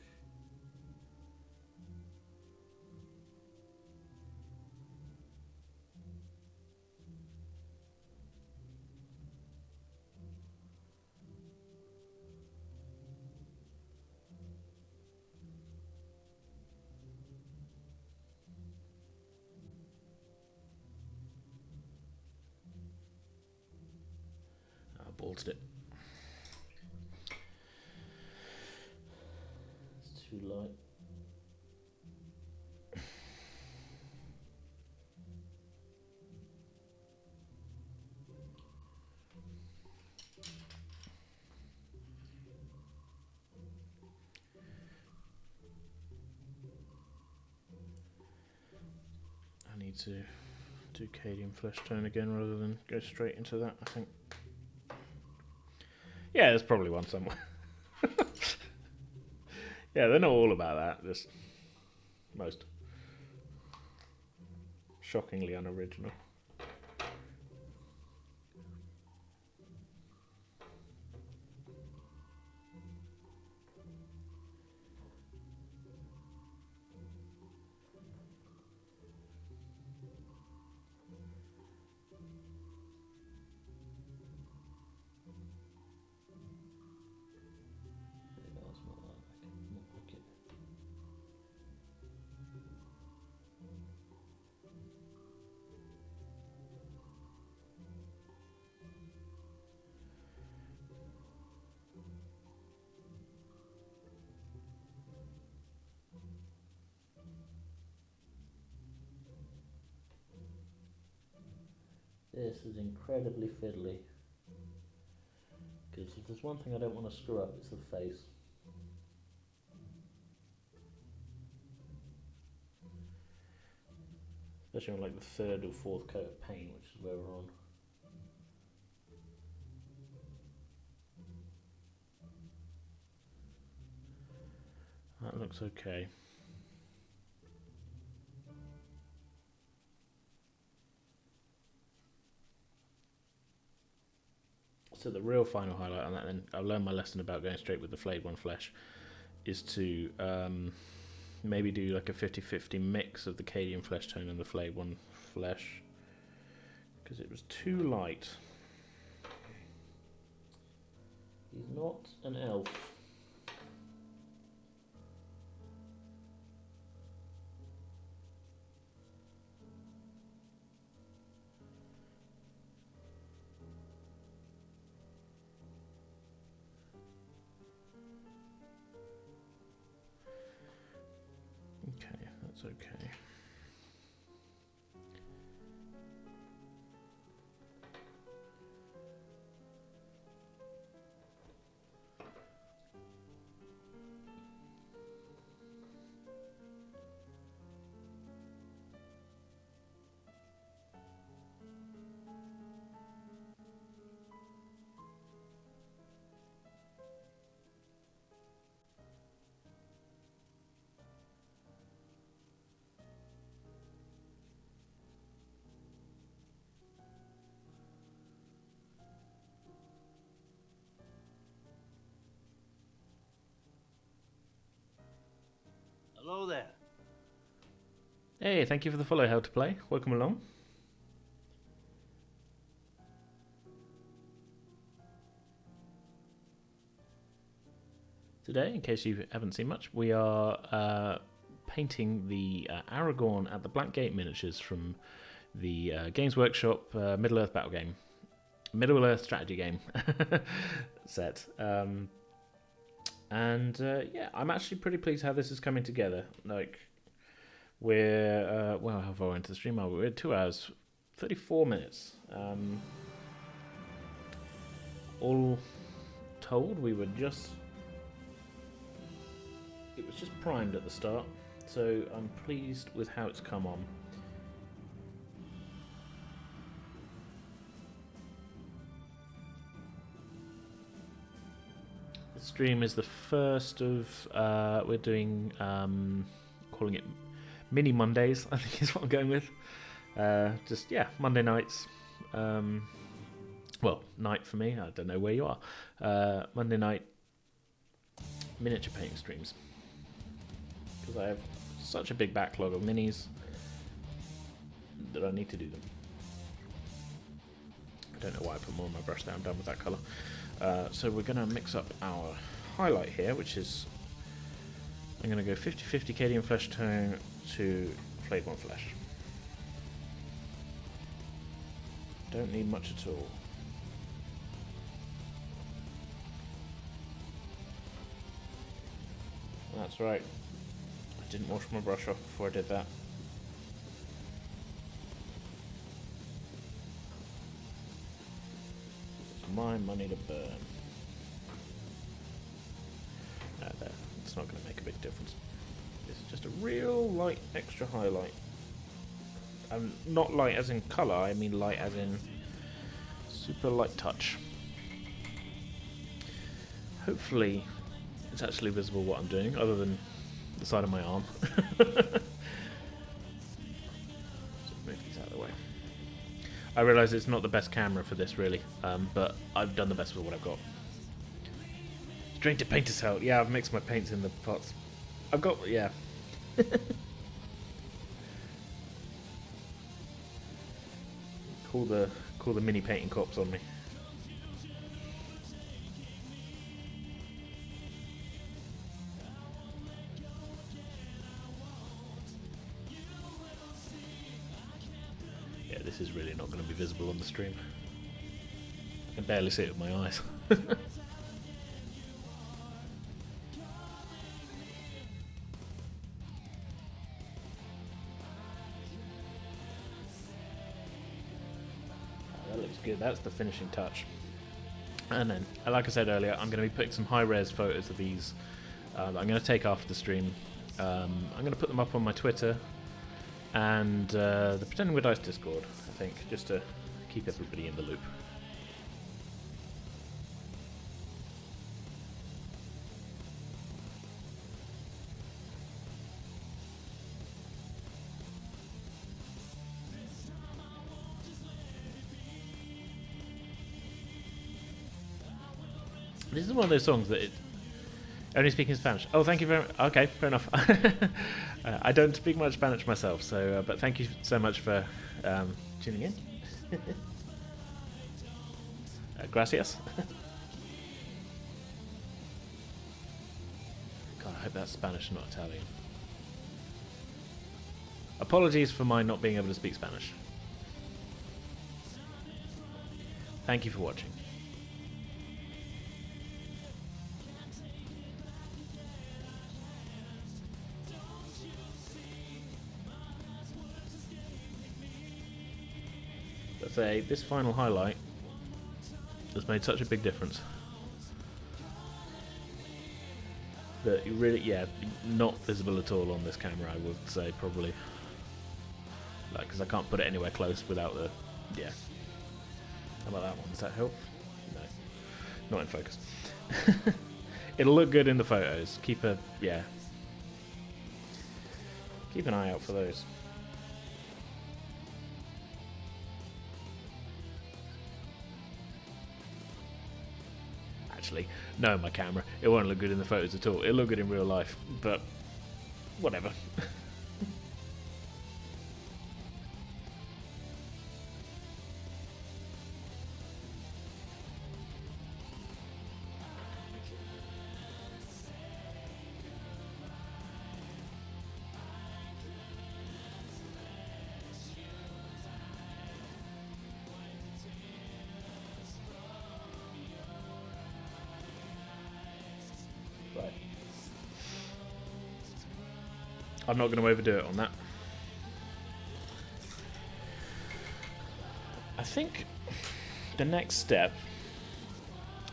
Bolted it. It's too light. I need to do Cadian flesh tone again rather than go straight into that, I think. Yeah, there's probably one somewhere. Yeah, they're not all about that, just most. Shockingly unoriginal. This is incredibly fiddly, because if there's one thing I don't want to screw up, it's the face. Especially on like the third or fourth coat of paint, which is where we're on. That looks okay. So the real final highlight on that, then I've learned my lesson about going straight with the flayed one flesh, is to maybe do like a 50-50 mix of the Cadian flesh tone and the flayed one flesh, because it was too light. He's not an elf. Okay, that's okay. Hello there. Hey, thank you for the follow, How to Play. Welcome along. Today, in case you haven't seen much, we are painting the Aragorn at the Blackgate miniatures from the Games Workshop Middle-earth battle game. Middle-earth strategy game set. Yeah, I'm actually pretty pleased how this is coming together. Like, we're well, how far into the stream are we? We're 2 hours, 34 minutes. All told, it was just primed at the start, so I'm pleased with how it's come on. The stream is the first of we're doing calling it mini Mondays, I think is what I'm going with. Just Monday nights. Well, night for me. I don't know where you are. Monday night miniature painting streams, because I have such a big backlog of minis that I need to do them. I don't know why I put more on my brush there. I'm done with that colour. So we're going to mix up our highlight here, which is, I'm going to go 50-50 Cadian flesh tone to flayed one flesh. Don't need much at all. That's right. I didn't wash my brush off before I did that. It's my money to burn. No, there. It's not going to make a big difference. This is just a real light extra highlight. Not light as in colour, I mean light as in super light touch. Hopefully it's actually visible what I'm doing, other than the side of my arm. So move these out of the way. I realise it's not the best camera for this, really, but I've done the best with what I've got. Straight to painter's hell. Yeah, I've mixed my paints in the pots. I've got, yeah. Call the mini painting cops on me. Yeah, this is really not going to be visible on the stream. I can barely see it with my eyes. Good, that's the finishing touch. And then, like I said earlier, I'm going to be putting some high-res photos of these that I'm going to take after the stream. I'm going to put them up on my Twitter and the Pretending with Dice Discord, I think, just to keep everybody in the loop. This is one of those songs that it only speaking Spanish. Oh, thank you very much. Okay, fair enough. I don't speak much Spanish myself, so but thank you so much for tuning in. Gracias. God, I hope that's Spanish, not Italian. Apologies for my not being able to speak Spanish. Thank you for watching. Let's say this final highlight has made such a big difference that you really, yeah, not visible at all on this camera, I would say, probably. Like, because I can't put it anywhere close without the, yeah. How about that one? Does that help? No. Not in focus. It'll look good in the photos. Keep an eye out for those. Actually, no, my camera. It won't look good in the photos at all. It'll look good in real life, but whatever. Right. I'm not going to overdo it on that. I think the next step,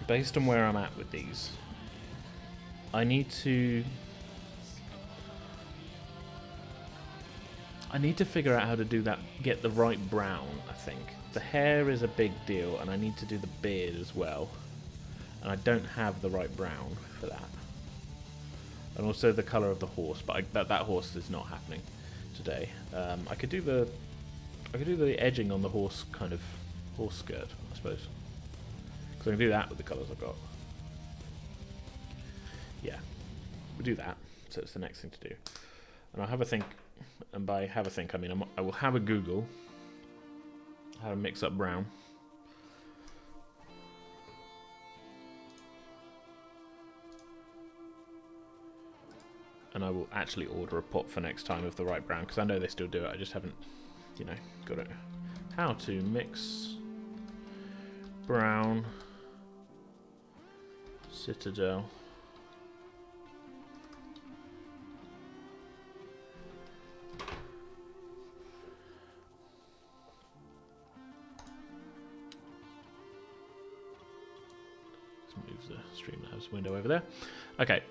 based on where I'm at with these, I need to figure out how to do that, get the right brown, I think. The hair is a big deal, and I need to do the beard as well. And I don't have the right brown for that. And also the colour of the horse, but that horse is not happening today. I could do the edging on the horse, kind of horse skirt, I suppose. Because I can do that with the colours I've got. Yeah, we'll do that. So it's the next thing to do. And I'll have a think, and by have a think I mean I will have a Google how to mix up brown. And I will actually order a pot for next time of the right brown, because I know they still do it, I just haven't, you know, got it. How to mix brown Citadel. Let's move the Streamlabs window over there. Okay.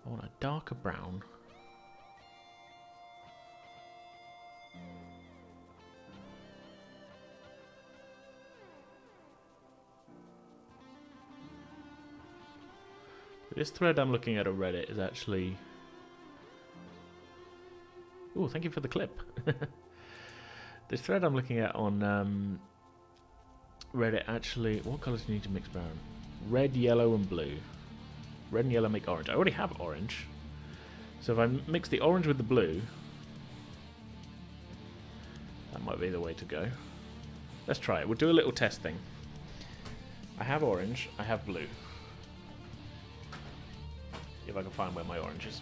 I want a darker brown. This thread I'm looking at on Reddit is actually... Oh, thank you for the clip. This thread I'm looking at on Reddit actually... What colours do you need to mix brown? Red, yellow and blue. Red and yellow make orange. I already have orange. So if I mix the orange with the blue, that might be the way to go. Let's try it. We'll do a little test thing. I have orange. I have blue. If I can find where my orange is.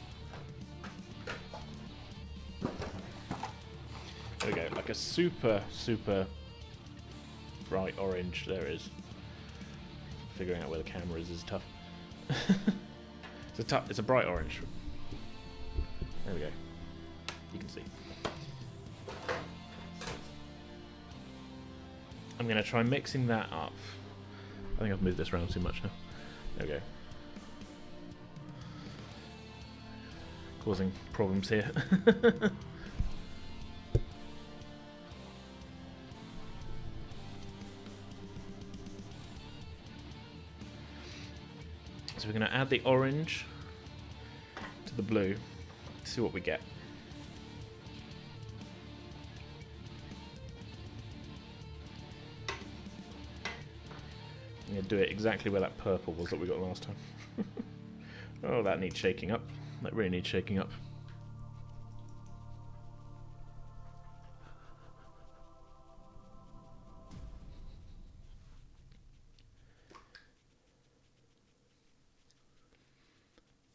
There we go. Like a super, super bright orange. There it is. Figuring out where the camera is tough. It's a bright orange. There we go. You can see. I'm going to try mixing that up. I think I've moved this around too much now. There we go. Causing problems here. So we're going to add the orange to the blue, see what we get. I'm going to do it exactly where that purple was that we got last time. Oh, that needs shaking up. That really needs shaking up.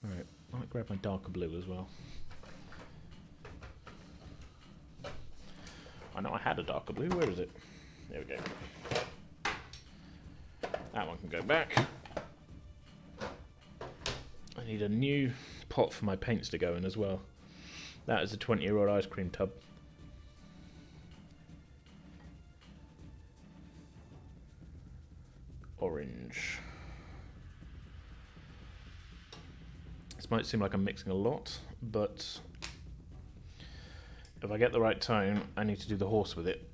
Alright, I might grab my darker blue as well. I know I had a darker blue. Where is it? There we go. That one can go back. I need a new pot for my paints to go in as well. That is a 20-year-old ice cream tub. Orange. This might seem like I'm mixing a lot, but if I get the right tone, I need to do the horse with it.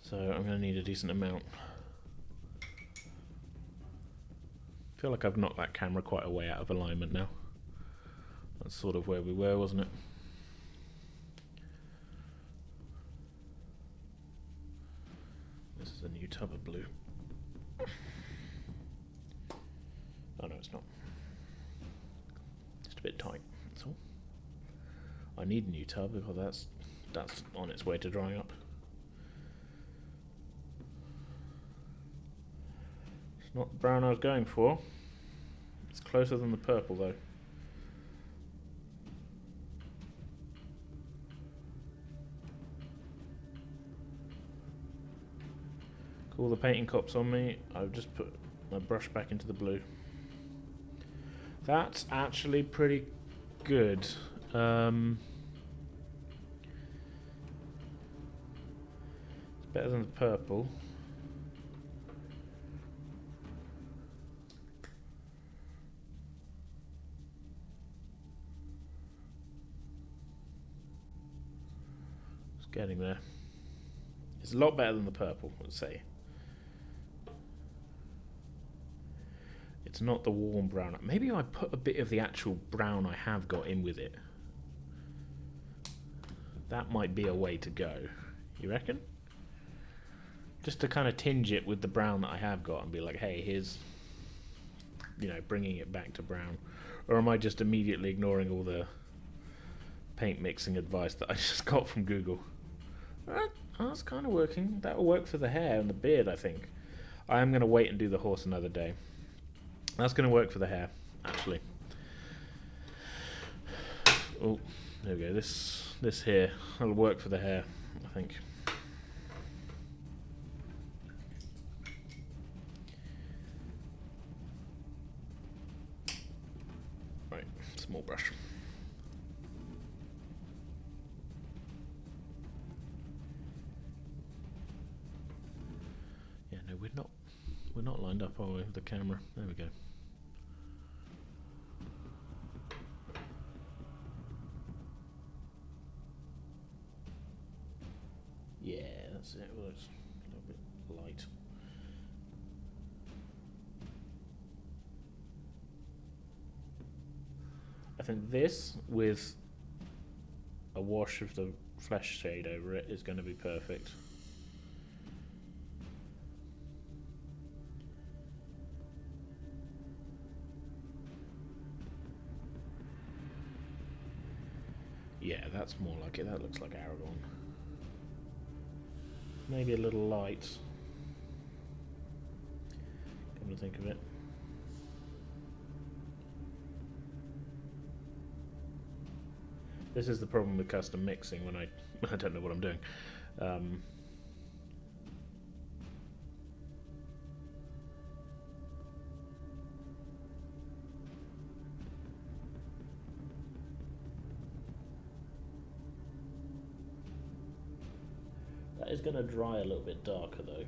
So I'm going to need a decent amount. I feel like I've knocked that camera quite a way out of alignment now. That's sort of where we were, wasn't it? This is a new tub of blue. Oh no, it's not. Just a bit tight, that's all. I need a new tub because that's on its way to drying up. It's not the brown I was going for. It's closer than the purple though. Call the painting cops on me. I've just put my brush back into the blue. That's actually pretty good. It's better than the purple. It's getting there. It's a lot better than the purple, let's say. It's not the warm brown. Maybe I put a bit of the actual brown I have got in with it. That might be a way to go. You reckon? Just to kind of tinge it with the brown that I have got and be like, hey, here's, you know, bringing it back to brown. Or am I just immediately ignoring all the paint mixing advice that I just got from Google? That's kind of working. That'll work for the hair and the beard, I think. I am going to wait and do the horse another day. That's going to work for the hair, actually. Oh, there we go. This here, that'll work for the hair, I think. Right, small brush. Yeah, no, we're not lined up, are we, with the camera? There we go. Yeah, that's it. Well, it's a little bit light. I think this with a wash of the flesh shade over it is going to be perfect. Yeah, that's more like it. That looks like Aragorn. Maybe a little light. Come to think of it. This is the problem with custom mixing when I don't know what I'm doing. That is going to dry a little bit darker though.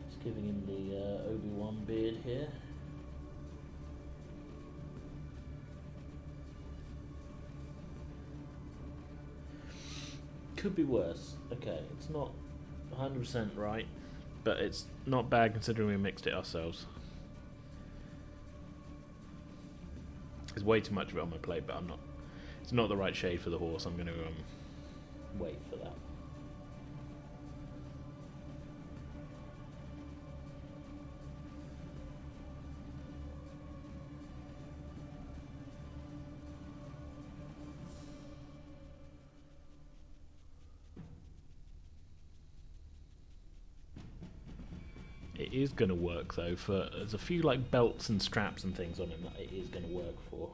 Just giving him the Obi-Wan beard here. Could be worse. Okay, it's not 100% right, but it's not bad considering we mixed it ourselves. There's way too much of it on my plate, but it's not the right shade for the horse. I'm going to wait for that. It is going to work though. There's a few like belts and straps and things on him that it is going to work for.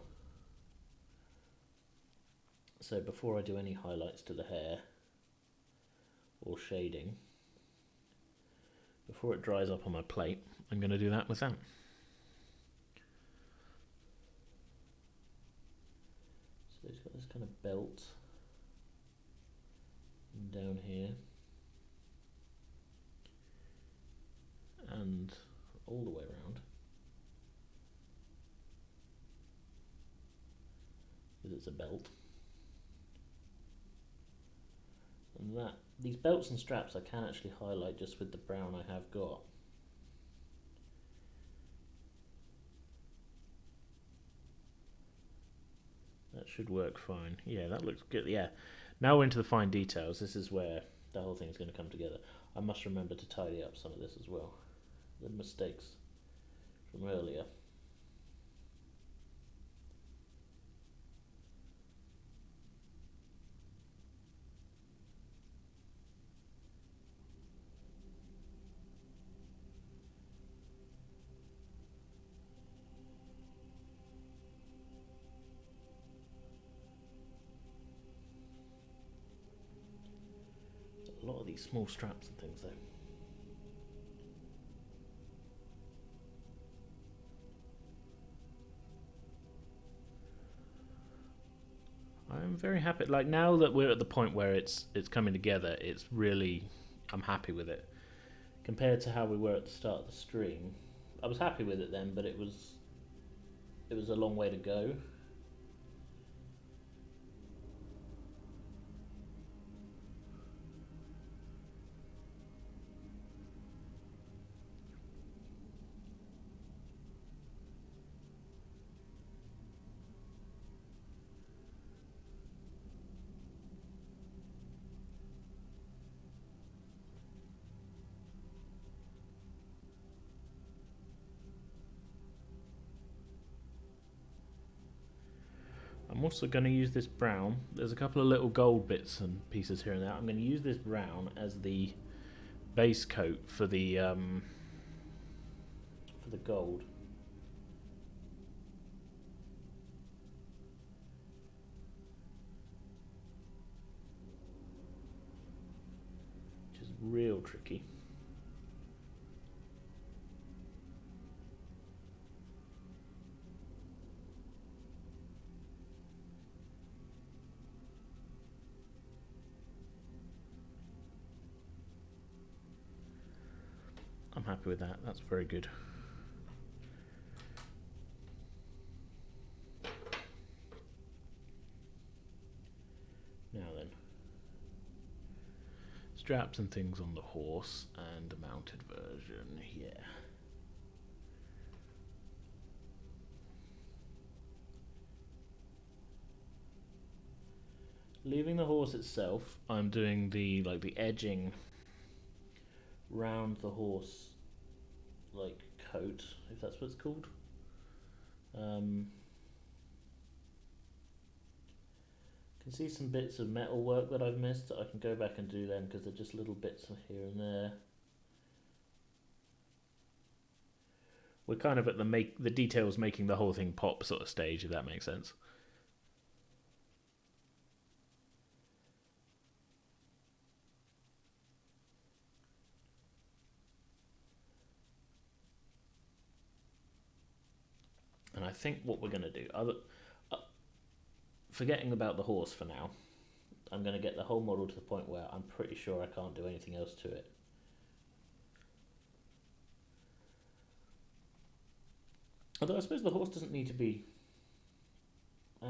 So before I do any highlights to the hair or shading, before it dries up on my plate, I'm going to do that with that. So he's got this kind of belt down here and all the way around, because it's a belt. And these belts and straps I can actually highlight just with the brown I have got. That should work fine. Yeah, that looks good. Yeah. Now we're into the fine details. This is where the whole thing is going to come together. I must remember to tidy up some of this as well. The mistakes from earlier. A lot of these small straps and things though. I'm very happy. Like now that we're at the point where it's coming together, it's really, I'm happy with it. Compared to how we were at the start of the stream, I was happy with it then, but it was a long way to go. I'm also going to use this brown. There's a couple of little gold bits and pieces here and there. I'm going to use this brown as the base coat for the gold. Which is real tricky. I'm happy with that. That's very good. Now then, straps and things on the horse and the mounted version. Yeah. Leaving the horse itself, I'm doing the edging round the horse like coat, if that's what it's called. Can see some bits of metal work that I've missed that I can go back and do them because they're just little bits here and there. We're kind of at the details making the whole thing pop sort of stage, if that makes sense. And I think what we're going to do, forgetting about the horse for now, I'm going to get the whole model to the point where I'm pretty sure I can't do anything else to it. Although I suppose the horse doesn't need to be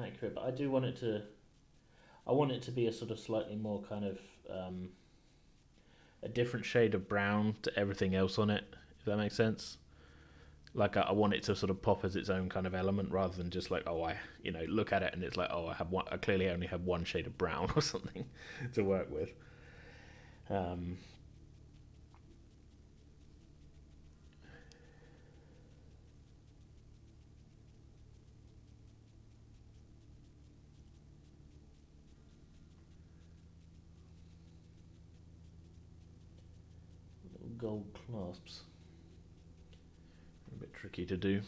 accurate, but I do want it to... I want it to be a sort of slightly more kind of a different shade of brown to everything else on it, if that makes sense. Like I want it to sort of pop as its own kind of element rather than just like, oh, I look at it and it's like, oh, I clearly only have one shade of brown or something to work with. Little gold clasps. A bit tricky to do.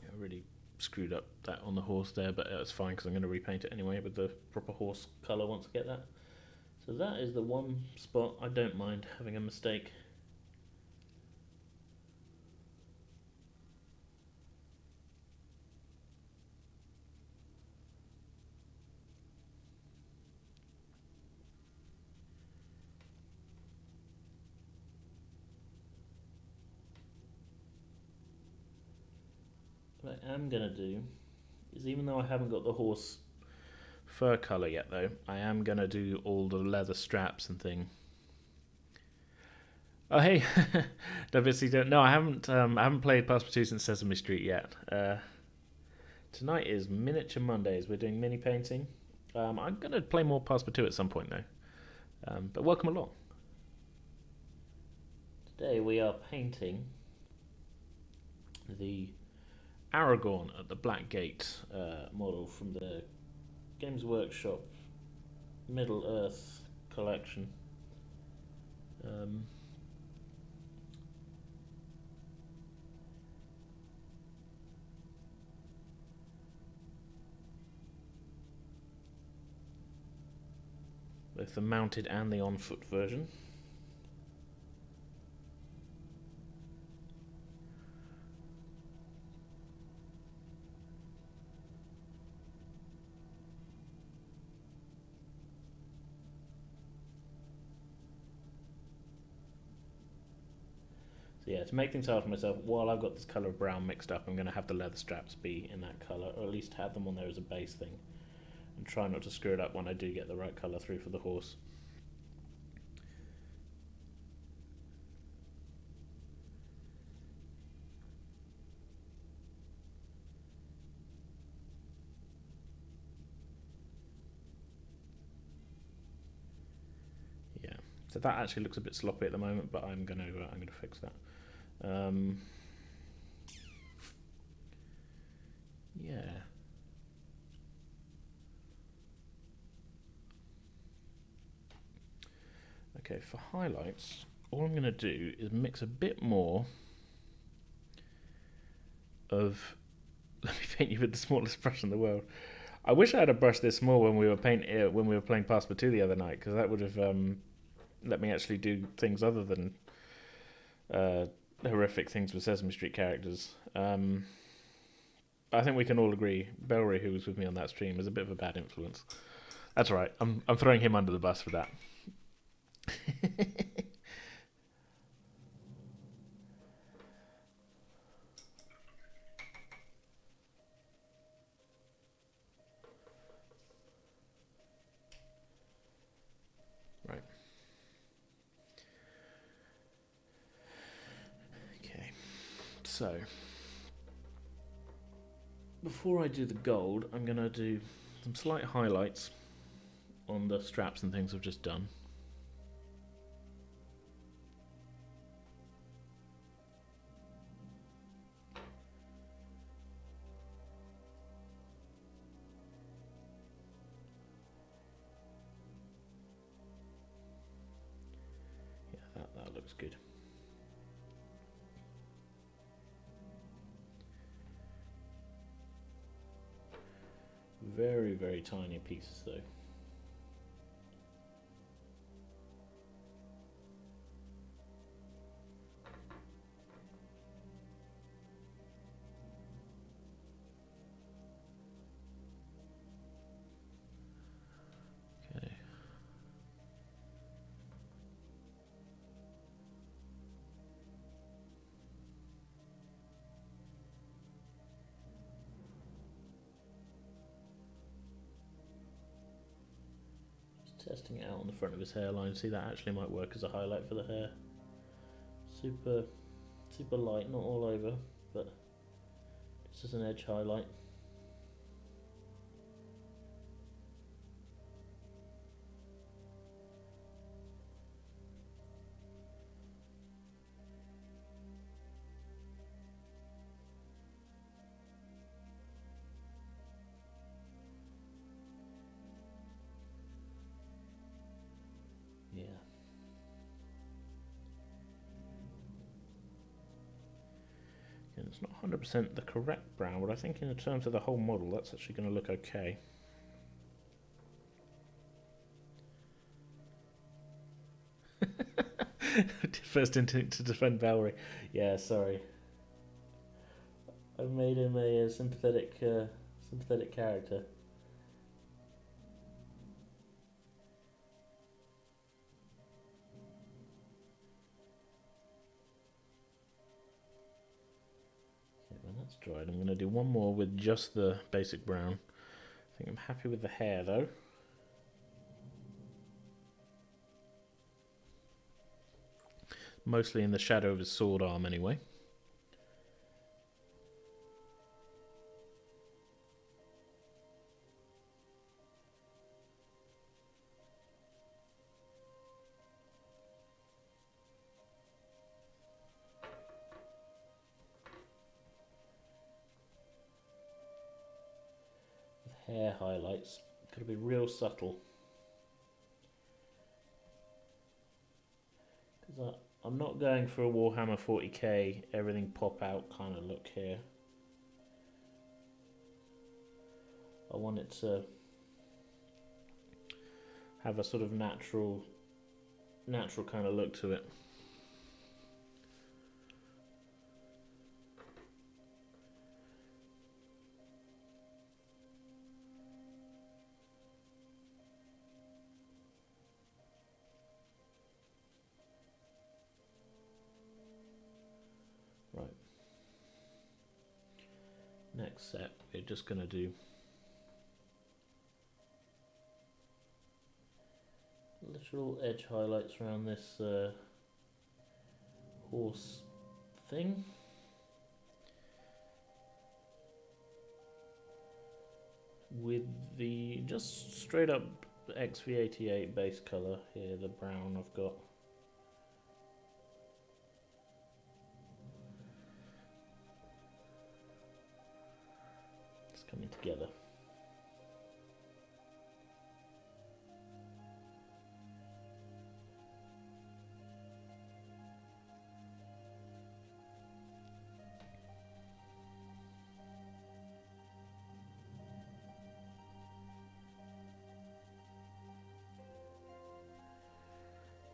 I really screwed up that on the horse there, but it's fine because I'm going to repaint it anyway with the proper horse colour once I get that. So that is the one spot I don't mind having a mistake. What I am going to do is, even though I haven't got the horse fur colour yet though, I am going to do all the leather straps and thing. Oh hey, obviously don't. No, I haven't played Passepartout since Sesame Street yet. Tonight is Miniature Mondays. We're doing mini painting. I'm gonna play more Passepartout at some point though. But welcome along. Today we are painting the Aragorn at the Black Gate model from the Games Workshop Middle Earth collection. Both the mounted and the on-foot version. So yeah, to make things hard for myself, while I've got this colour of brown mixed up, I'm going to have the leather straps be in that colour, or at least have them on there as a base thing. And try not to screw it up when I do get the right colour through for the horse. Yeah, so that actually looks a bit sloppy at the moment, but I'm gonna fix that. Yeah. Okay, for highlights, all I'm going to do is mix a bit more of... Let me paint you with the smallest brush in the world. I wish I had a brush this small when we were playing Passepartout the other night, because that would have let me actually do things other than horrific things with Sesame Street characters. I think we can all agree Belry, who was with me on that stream, is a bit of a bad influence. That's right. I'm throwing him under the bus for that. Right. Okay. So, before I do the gold, I'm going to do some slight highlights on the straps and things I've just done. Yeah, that looks good. Very, very tiny pieces though. Testing it out on the front of his hairline. See, that actually might work as a highlight for the hair. Super light, not all over, but just as an edge highlight. Yeah. And it's not 100% the correct brown, but I think in terms of the whole model, that's actually going to look okay. First instinct to defend Valerie. Yeah, sorry. I made him a sympathetic character. Okay, when that's dried, I'm going to do one more with just the basic brown. I think I'm happy with the hair though. Mostly in the shadow of his sword arm anyway. With hair highlights, got to be real subtle. Because I'm not going for a Warhammer 40k, everything pop out kind of look here. I want it to have a sort of natural kind of look to it. Right. Next set, we're just going to do literal edge highlights around this horse thing. With the just straight up XV88 base colour here, the brown I've got. It's coming together.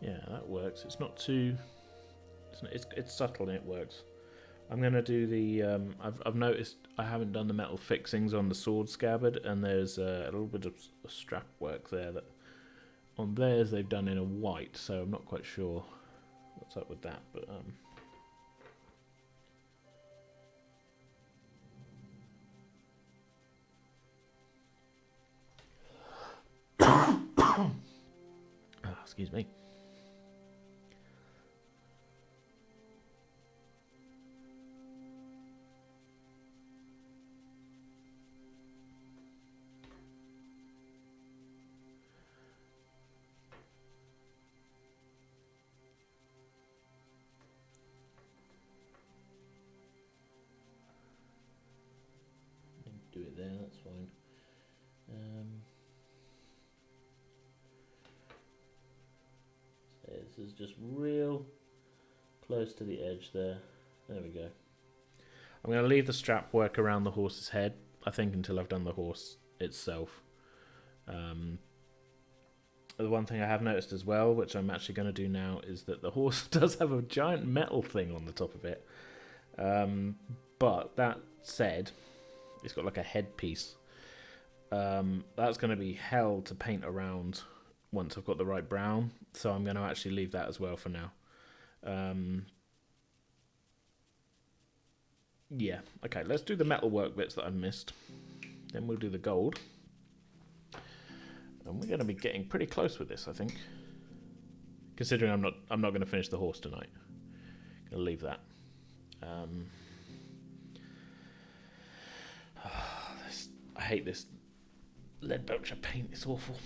Yeah, that works. It's not too. It's subtle and it works. I'm gonna do the. I've noticed I haven't done the metal fixings on the sword scabbard, and there's a little bit of strap work there that on theirs they've done in a white. So I'm not quite sure what's up with that, but excuse me. Do it there, that's fine. So this is just real close to the edge there. There we go. I'm going to leave the strap work around the horse's head, I think, until I've done the horse itself. The one thing I have noticed as well, which I'm actually going to do now, is that the horse does have a giant metal thing on the top of it. But that said, it's got like a headpiece. That's going to be hell to paint around once I've got the right brown, so I'm going to actually leave that as well for now. Yeah, okay, let's do the metalwork bits that I've missed. Then we'll do the gold. And we're going to be getting pretty close with this, I think. Considering I'm not going to finish the horse tonight. Going to leave that. I hate this lead belcher paint. It's awful.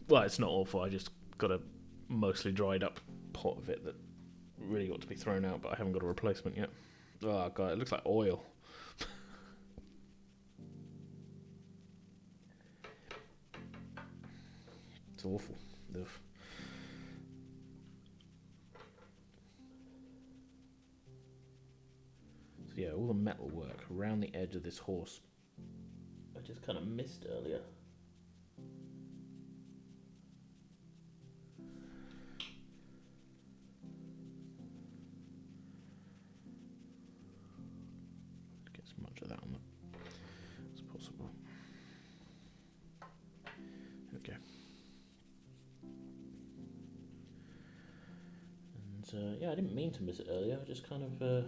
Well, it's not awful. I just got a mostly dried up pot of it that really ought to be thrown out, but I haven't got a replacement yet. Oh god, it looks like oil. It's awful. Ugh. So yeah, all the metal work around the edge of this horse I just kind of missed earlier. Get as much of that on as possible. Okay. And yeah, I didn't mean to miss it earlier. I just kind of,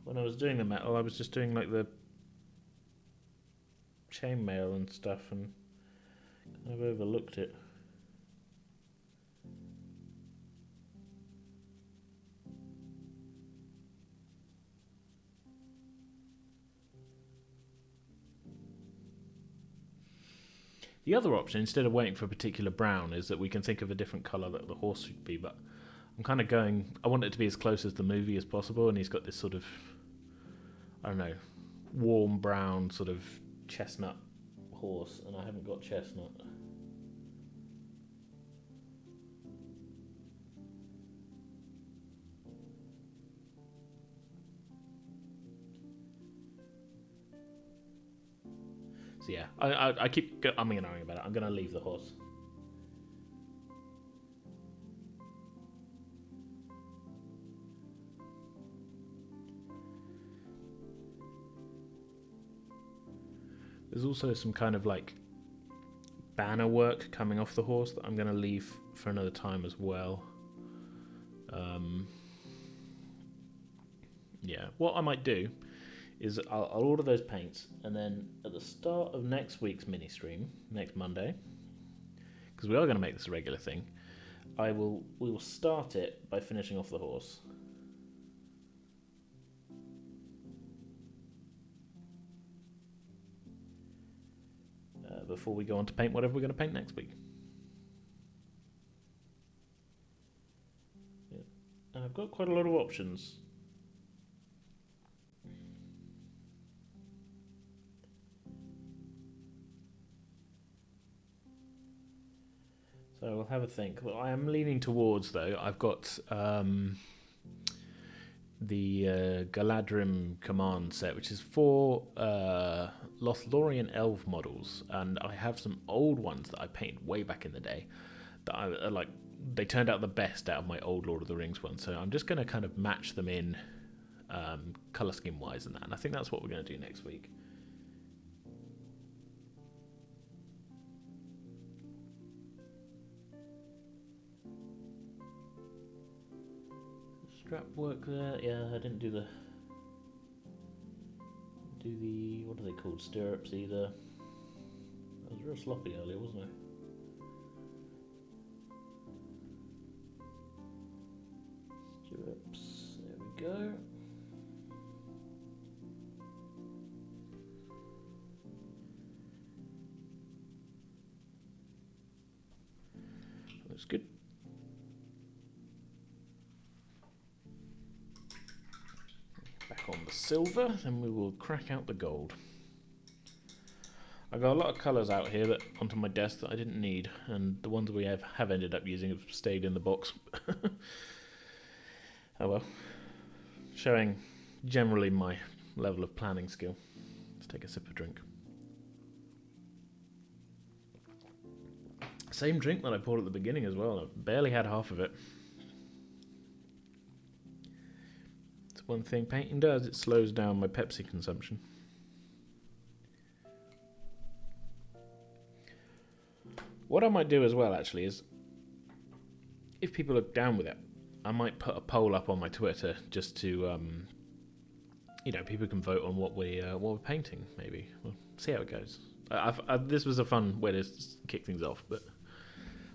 when I was doing the metal, I was just doing like the chainmail and stuff, and kind of overlooked it. The other option, instead of waiting for a particular brown, is that we can think of a different colour that the horse should be, but I'm kind of going, I want it to be as close as the movie as possible, and he's got this sort of, I don't know, warm brown sort of chestnut horse, and I haven't got chestnut. So yeah, I keep umming and ahhing about it. I'm going to leave the horse. There's also some kind of like banner work coming off the horse that I'm going to leave for another time as well. Yeah, what I might do is I'll order those paints, and then at the start of next week's mini stream, next Monday, because we are going to make this a regular thing, we will start it by finishing off the horse. Before we go on to paint whatever we're going to paint next week. Yeah. And I've got quite a lot of options. So we'll have a think. Well, I am leaning towards, though, I've got the Galadrim command set, which is 4 Lothlorien elf models, and I have some old ones that I painted way back in the day that I like. They turned out the best out of my old Lord of the Rings ones, so I'm just going to kind of match them in colour scheme wise and that, and I think that's what we're going to do next week. Strap work there, yeah, I didn't do the what are they called, stirrups either. I was real sloppy earlier, wasn't I? Stirrups, there we go. That's good. Back on the silver, then we will crack out the gold. I got a lot of colours out here that onto my desk that I didn't need, and the ones we have ended up using have stayed in the box. Oh well. Showing generally my level of planning skill. Let's take a sip of drink. Same drink that I poured at the beginning as well. I barely had half of it. It's one thing painting does, it slows down my Pepsi consumption. What I might do as well, actually, is if people are down with it, I might put a poll up on my Twitter just to, people can vote on what we're painting. Maybe we'll see how it goes. This was a fun way to kick things off, but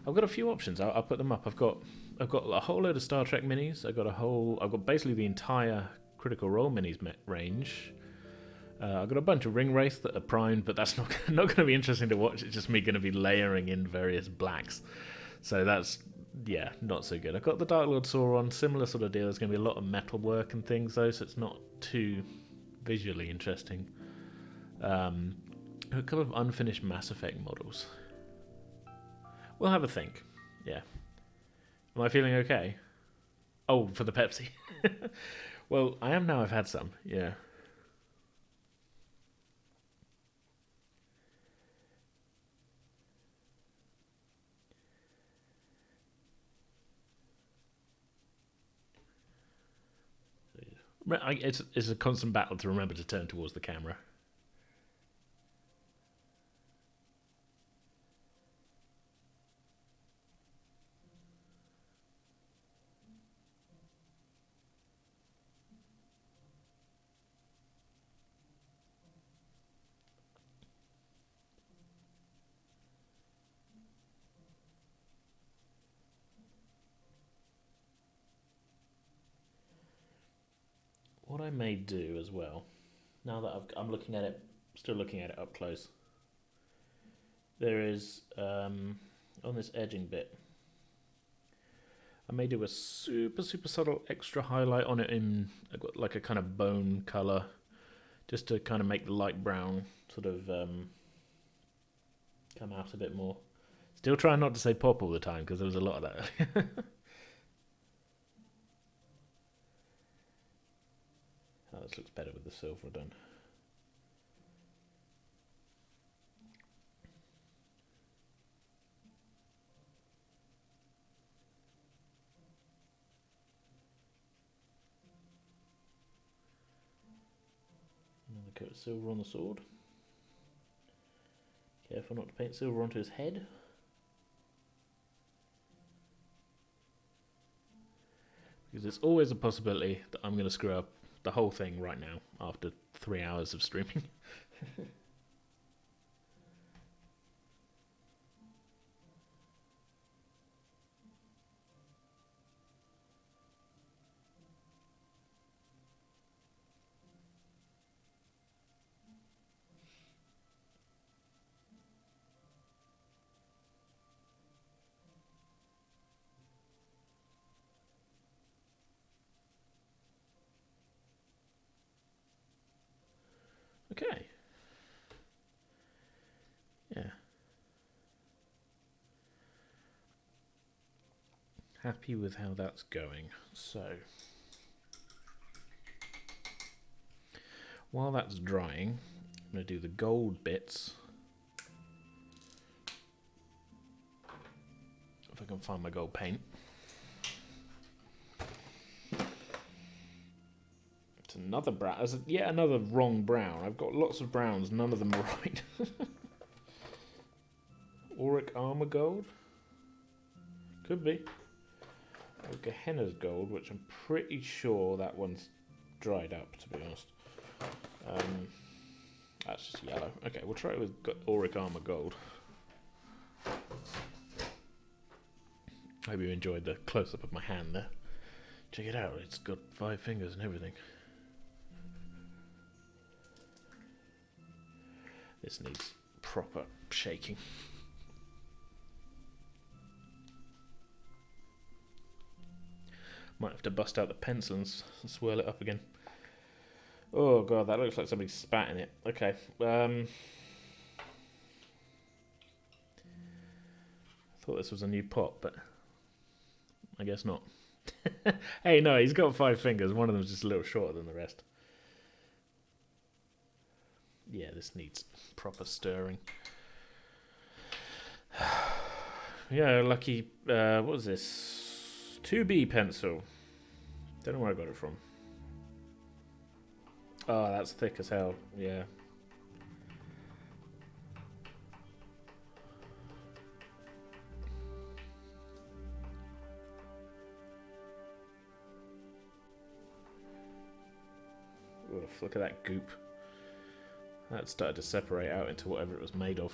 I've got a few options. I'll put them up. I've got a whole load of Star Trek minis. I've got basically the entire Critical Role minis range. I've got a bunch of Ring Wraith that are primed, but that's not going to be interesting to watch. It's just me going to be layering in various blacks. So that's, yeah, not so good. I've got the Dark Lord Sauron, similar sort of deal. There's going to be a lot of metal work and things, though, so it's not too visually interesting. A couple of unfinished Mass Effect models. We'll have a think. Yeah. Am I feeling okay? Oh, for the Pepsi. Well, I am now. I've had some. Yeah. It's a constant battle to remember to turn towards the camera. What I may do as well, now that I'm looking at it, still looking at it up close, there is, on this edging bit, I may do a super subtle extra highlight on it in like a kind of bone colour, just to kind of make the light brown sort of come out a bit more. Still trying not to say pop all the time, because there was a lot of that earlier. Oh, this looks better with the silver done. Another coat of silver on the sword. Careful not to paint silver onto his head. Because there's always a possibility that I'm going to screw up the whole thing right now after 3 hours of streaming. Okay. Yeah. Happy with how that's going. So, while that's drying, I'm going to do the gold bits. If I can find my gold paint. It's another brown. There's yet another wrong brown. I've got lots of browns. None of them are right. Auric Armor Gold? Could be. Gehenna's Gold, which I'm pretty sure that one's dried up, to be honest. That's just yellow. Okay, we'll try it with Auric Armor Gold. Hope you enjoyed the close-up of my hand there. Check it out, it's got 5 fingers and everything. This needs proper shaking. Might have to bust out the pencil and swirl it up again. Oh god, that looks like somebody spat in it. Okay. I thought this was a new pot, but I guess not. Hey, no, he's got 5 fingers. One of them's just a little shorter than the rest. Yeah, this needs proper stirring. Yeah, lucky. What was this? 2B pencil. Don't know where I got it from. Oh, that's thick as hell. Yeah. Oof, look at that goop. That started to separate out into whatever it was made of.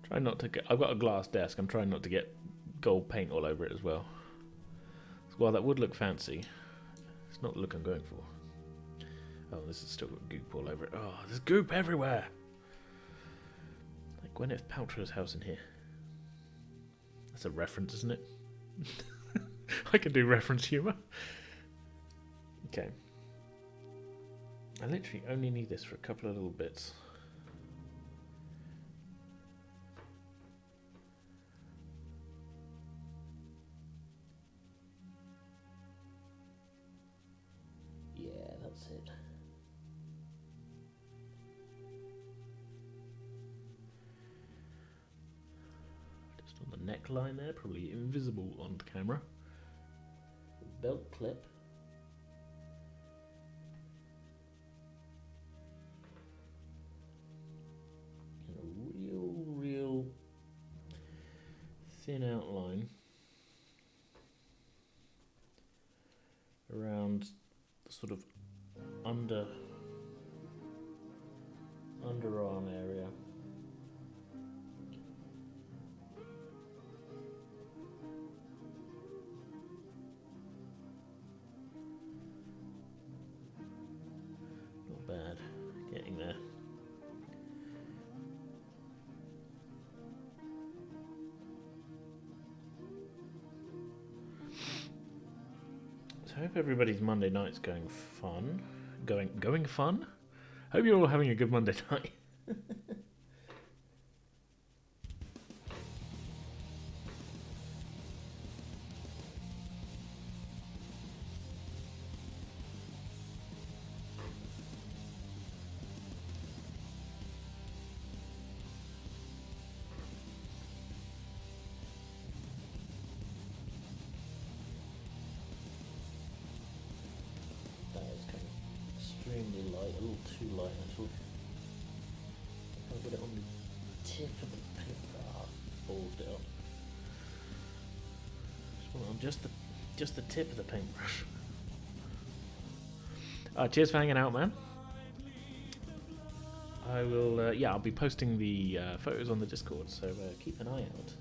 Try not to get... I've got a glass desk. I'm trying not to get gold paint all over it as well. While that would look fancy, it's not the look I'm going for. Oh, this has still got goop all over it. Oh, there's goop everywhere! Like Gwyneth Paltrow's house in here. That's a reference, isn't it? I can do reference humour. Okay. I literally only need this for a couple of little bits. Yeah, that's it. Just on the neckline there, probably invisible on the camera. Belt clip. And a real thin outline around the sort of underarm area. Not bad, getting there. So I hope everybody's Monday night's going fun. Going fun? Hope you're all having a good Monday night. Extremely light, a little too light actually. I'll get it on the tip of the paint. Ah, ballsed it up. Just want it on just the tip of the paintbrush. Cheers for hanging out, man. I will. Yeah, I'll be posting the photos on the Discord, so keep an eye out.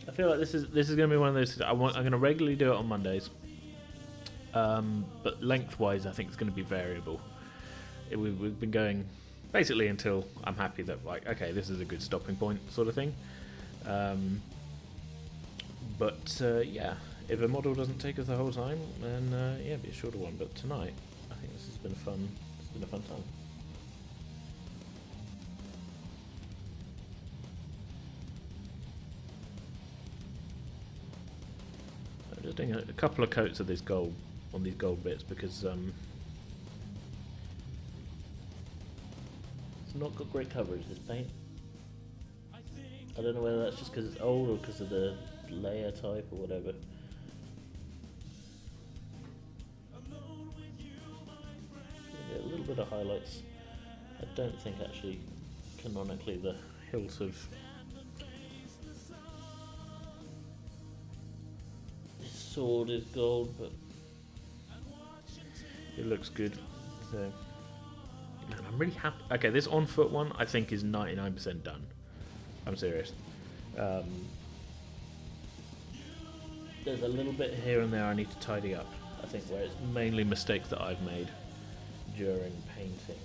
I feel like this is going to be one of those. I'm going to regularly do it on Mondays, but lengthwise, I think it's going to be variable. We've been going basically until I'm happy that like, okay, this is a good stopping point, sort of thing. Yeah, if a model doesn't take us the whole time, then yeah, it'll be a shorter one. But tonight, I think this has been fun. It's been a fun time. Just doing a couple of coats of this gold on these gold bits because it's not got great coverage, this paint. I don't know whether that's just because it's old or because of the layer type or whatever. Yeah, a little bit of highlights. I don't think actually canonically the hilt of sword is gold, but it looks good. So, man, I'm really happy. Okay, this on foot one I think is 99% done. I'm serious. There's a little bit here and there I need to tidy up. I think where it's mainly mistakes that I've made during painting.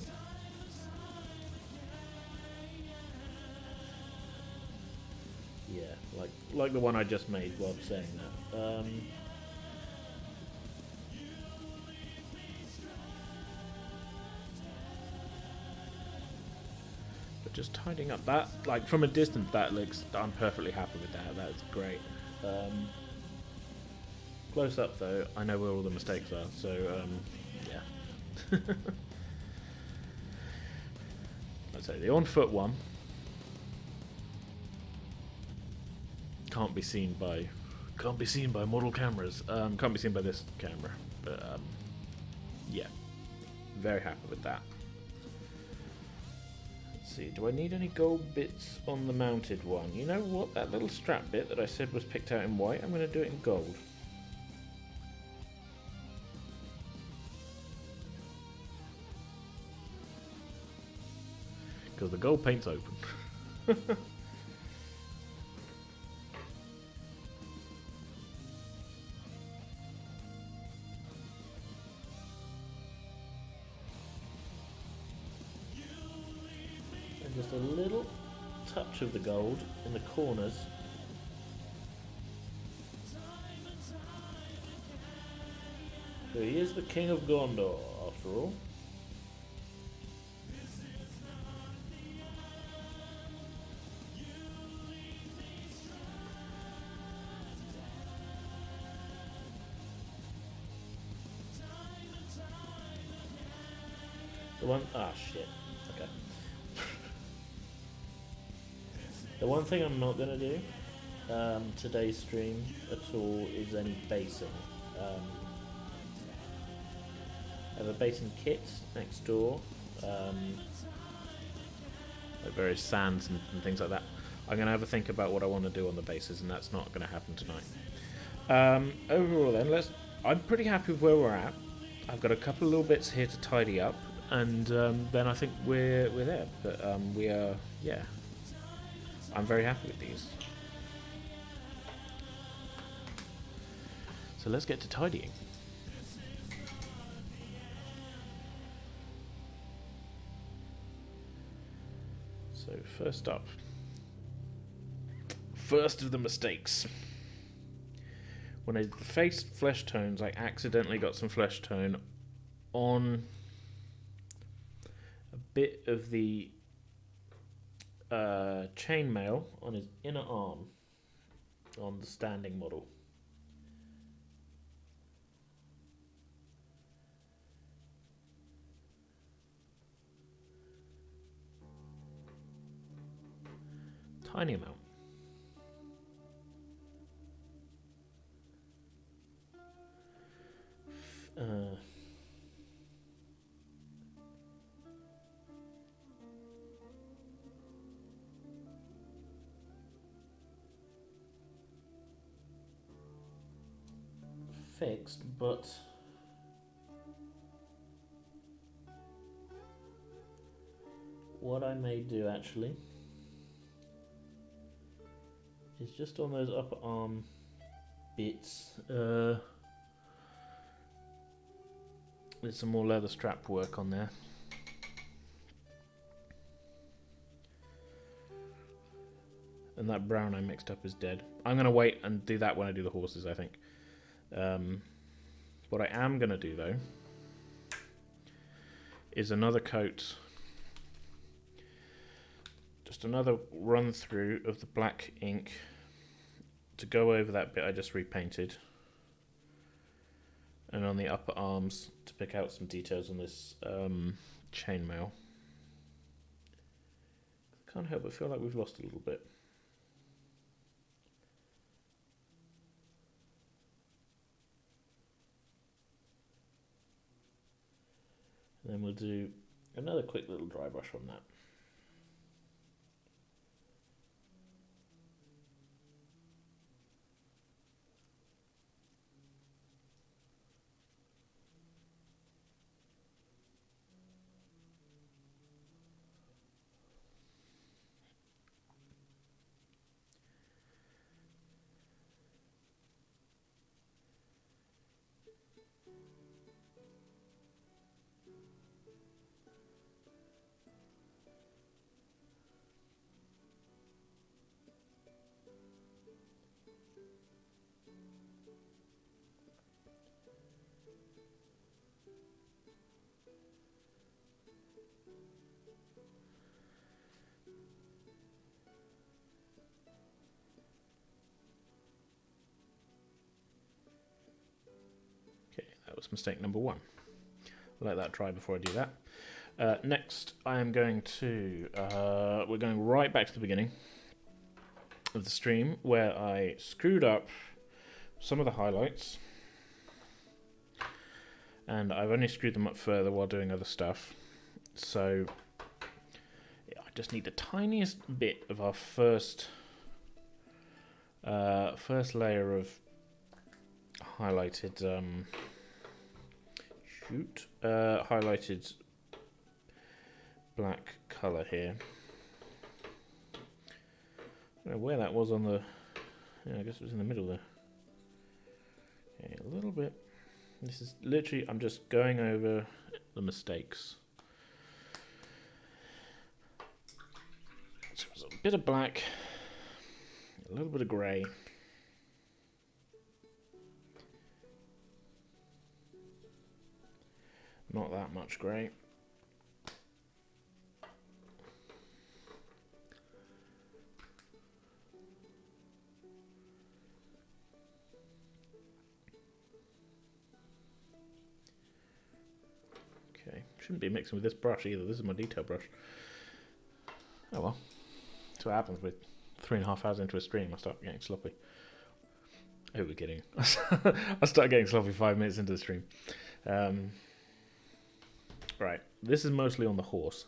Yeah, like the one I just made while saying that. But just tidying up that, like from a distance, that looks. I'm perfectly happy with that. That's great. Close up though, I know where all the mistakes are. So yeah. Let's say the on foot one can't be seen by Can't be seen by model cameras. Can't be seen by this camera. But, yeah. Very happy with that. Let's see, do I need any gold bits on the mounted one? You know what? That little strap bit that I said was picked out in white, I'm going to do it in gold. Because the gold paint's open. And just a little touch of the gold in the corners. So he is the King of Gondor, after all. The one, shit. Okay. The one thing I'm not gonna do today's stream at all is any basing. I have a basing kit next door, like various sands and things like that. I'm gonna have a think about what I want to do on the bases, and that's not gonna happen tonight. Overall, then, I'm pretty happy with where we're at. I've got a couple of little bits here to tidy up. And then I think we're there, but we are, yeah. I'm very happy with these. So let's get to tidying. So first up, first of the mistakes. When I did the face flesh tones, I accidentally got some flesh tone on a bit of the chainmail on his inner arm on the standing model. Tiny amount. Fixed, but what I may do actually is just on those upper arm bits, there's some more leather strap work on there. And that brown I mixed up is dead. I'm going to wait and do that when I do the horses, I think. What I am going to do, though, is another coat. Just another run through of the black ink to go over that bit I just repainted. And on the upper arms to pick out some details on this chainmail. Can't help but feel like we've lost a little bit. And then we'll do another quick little dry brush on that. That was mistake number one. I'll let that dry before I do that. Next, I am going to... we're going right back to the beginning of the stream, where I screwed up some of the highlights, and I've only screwed them up further while doing other stuff. So I just need the tiniest bit of our first layer of highlighted highlighted black colour here. I don't know where that was on the... Yeah, I guess it was in the middle there. Okay, a little bit. This is literally... I'm just going over the mistakes. So it's a bit of black, a little bit of grey. Not that much grey. Okay, shouldn't be mixing with this brush either. This is my detail brush. Oh well. That's what happens with 3.5 hours into a stream. I start getting sloppy. Who are we kidding? I start getting sloppy 5 minutes into the stream. Right, this is mostly on the horse.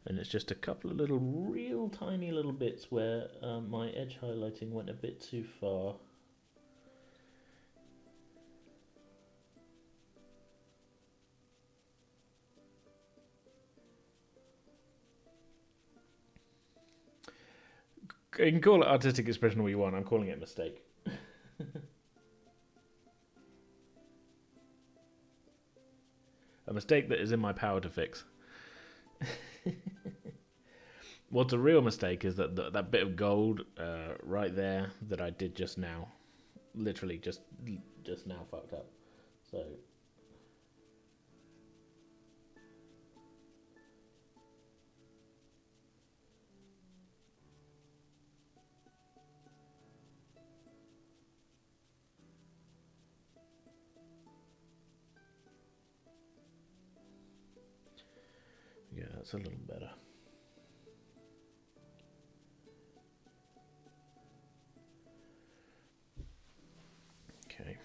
And it's just a couple of little, real tiny little bits where my edge highlighting went a bit too far. You can call it artistic expression all you want. I'm calling it a mistake. A mistake that is in my power to fix. What's a real mistake is that that bit of gold right there that I did just now, literally just now fucked up. So yeah, that's a little better. Okay.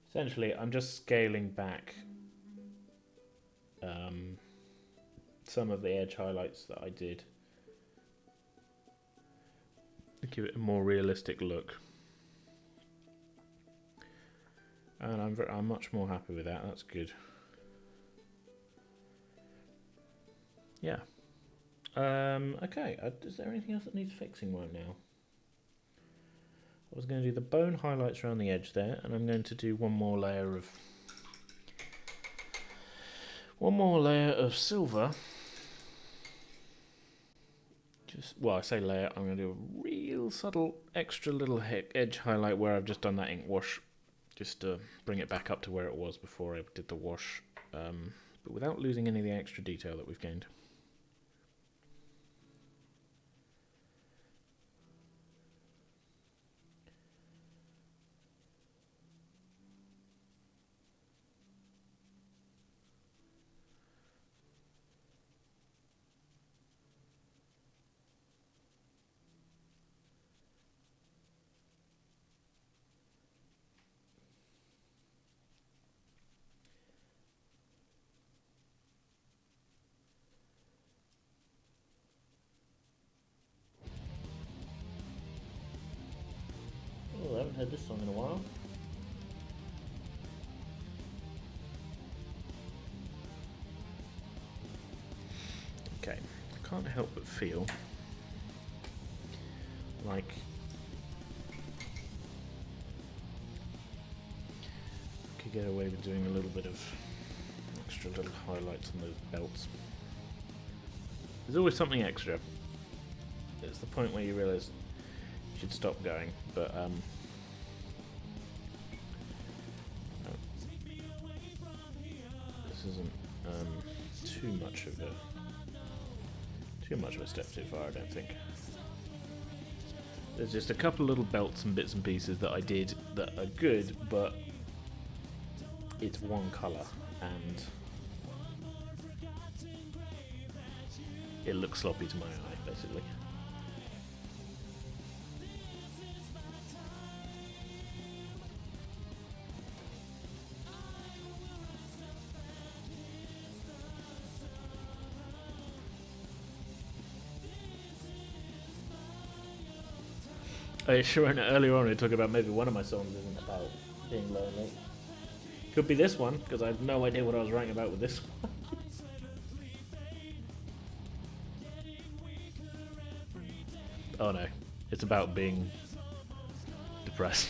Essentially, I'm just scaling back some of the edge highlights that I did to give it a more realistic look. And I'm much more happy with that. That's good. Yeah. Okay. Is there anything else that needs fixing right now? I was going to do the bone highlights around the edge there, and I'm going to do one more layer of silver. Well, I say layer. I'm going to do a real subtle, extra little edge highlight where I've just done that ink wash, just to bring it back up to where it was before I did the wash, but without losing any of the extra detail that we've gained. Oh, I haven't heard this song in a while. Okay, I can't help but feel like get away with doing a little bit of extra little highlights on those belts. There's always something extra. It's the point where you realise you should stop going, but no. This isn't too much of a step too far, I don't think. There's just a couple little belts and bits and pieces that I did that are good, but it's one colour and it looks sloppy to my eye, basically. Sure, and earlier on I talked about maybe one of my songs isn't about being lonely. Could be this one, because I have no idea what I was writing about with this one. Oh no, it's about being depressed.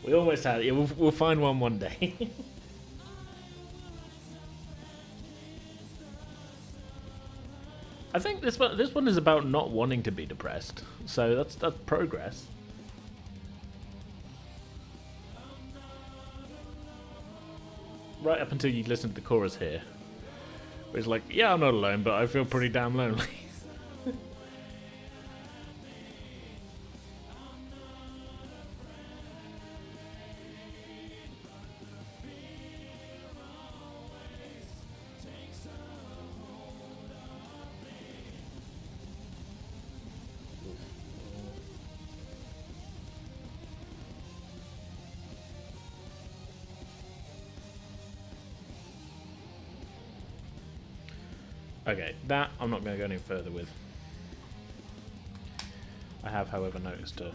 We almost had it. Yeah, we'll find one day. I think this one is about not wanting to be depressed, so that's progress. Right up until you listen to the chorus here, where it's like, yeah, I'm not alone, but I feel pretty damn lonely. Okay, that I'm not going to go any further with. I have, however, noticed a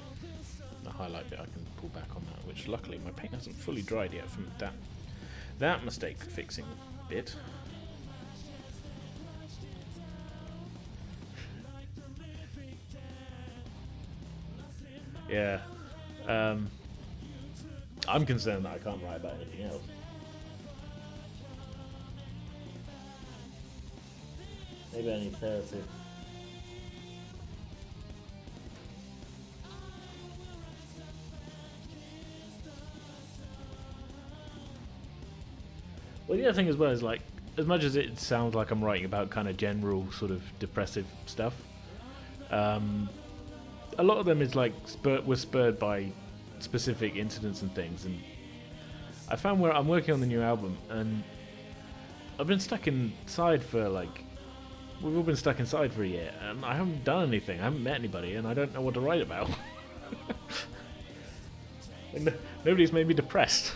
highlight bit I can pull back on that, which luckily my paint hasn't fully dried yet from that mistake fixing bit. Yeah, I'm concerned that I can't write about anything else. Maybe I need therapy. Well, the other thing as well is, like, as much as it sounds like I'm writing about kind of general sort of depressive stuff, a lot of them is like was spurred by specific incidents and things. And I found where I'm working on the new album, and I've been stuck inside for like. We've all been stuck inside for a year, and I haven't done anything. I haven't met anybody, and I don't know what to write about. And nobody's made me depressed.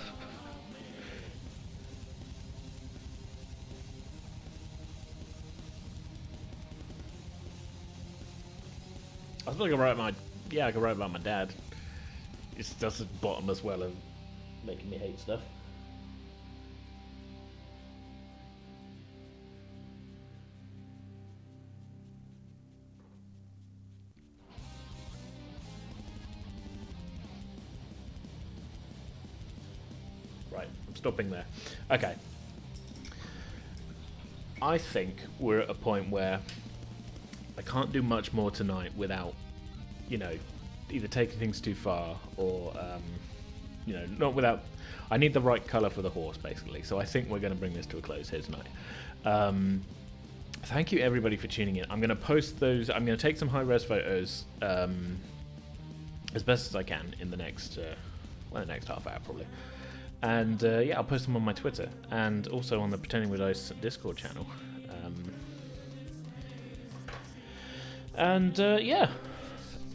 I feel like I could write about my dad. It's just a bottomless well of making me hate stuff. Stopping there. Okay. I think we're at a point where I can't do much more tonight without, either taking things too far or, not without... I need the right colour for the horse, basically. So I think we're going to bring this to a close here tonight. Thank you, everybody, for tuning in. I'm going to post those... I'm going to take some high-res photos as best as I can in the next half hour, probably. And I'll post them on my Twitter and also on the Pretending with Ice Discord channel.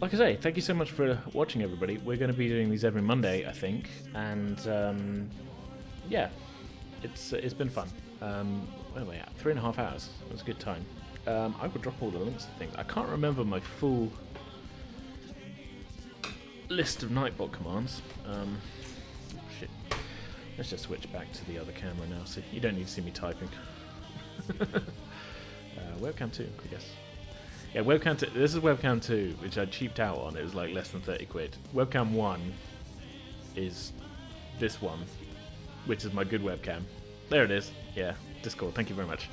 Like I say, thank you so much for watching, everybody. We're going to be doing these every Monday, I think, and it's been fun. Where are we at? 3.5 hours. It was a good time. I will drop all the links to things. I can't remember my full list of Nightbot commands. Shit. Let's just switch back to the other camera now. So you don't need to see me typing. Webcam 2, I guess. Yeah, webcam 2. This is webcam 2, which I cheaped out on. It was like less than 30 quid. Webcam 1 is this one, which is my good webcam. There it is. Yeah, Discord. Thank you very much.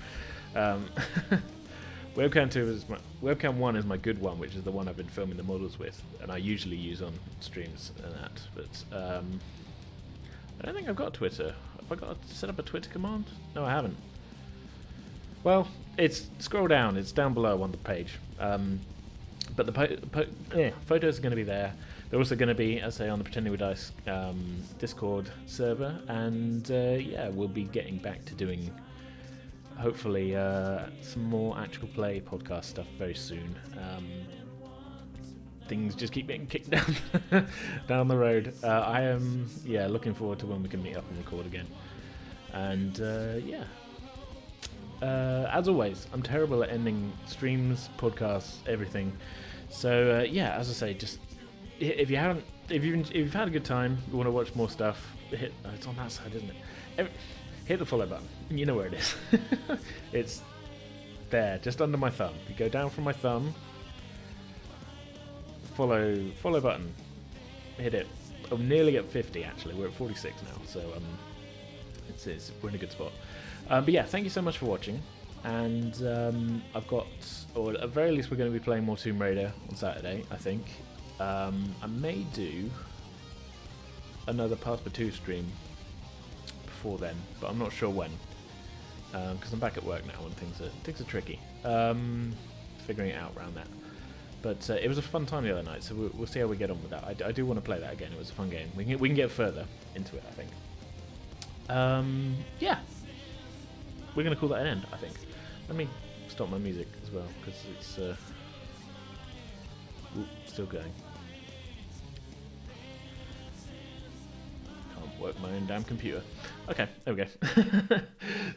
Webcam 1 is my good one, which is the one I've been filming the models with, and I usually use on streams and that. But I don't think I've got Twitter. Have I got to set up a Twitter command? No, I haven't. Well, scroll down. It's down below on the page. But the photos are going to be there. They're also going to be, as I say, on the Pretending We Dice Discord server, and yeah, we'll be getting back to doing, hopefully, some more actual play podcast stuff very soon. Things just keep getting kicked down the road. I am, looking forward to when we can meet up and record again. And yeah. As always, I'm terrible at ending streams, podcasts, everything. So yeah, as I say, just if you've had a good time, you want to watch more stuff, it's on that side, isn't it? Hit the follow button. You know where it is. It's there, just under my thumb. You go down from my thumb, follow button, hit it. I'm nearly at 50 actually. We're at 46 now, so we're in a good spot. But yeah, thank you so much for watching, and I've got, or at the very least we're going to be playing more Tomb Raider on Saturday, I think. I may do another Path 2 stream before then, but I'm not sure when, because I'm back at work now and things are tricky, figuring it out around that. But it was a fun time the other night, so we'll see how we get on with that. I do want to play that again. It was a fun game. We can get further into it, I think. Yeah. We're going to call that an end, I think. Let me stop my music as well, because it's still going. Can't work my own damn computer. Okay, there we go.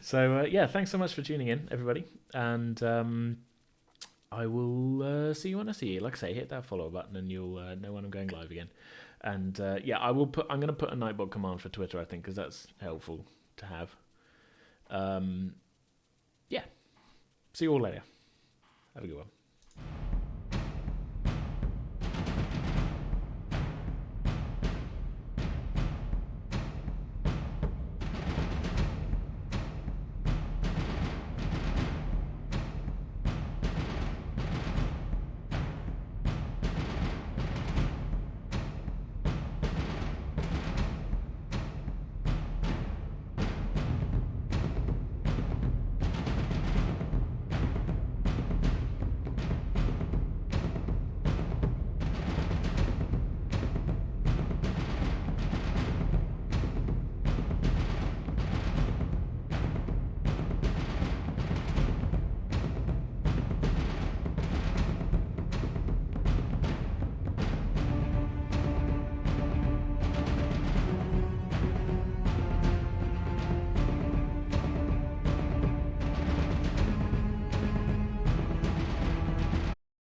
So, yeah, thanks so much for tuning in, everybody. And I will see you when I see you. Like I say, hit that follow button and you'll know when I'm going live again. And yeah, I'm going to put a Nightbot command for Twitter, I think, because that's helpful to have. Yeah. See you all later. Have a good one.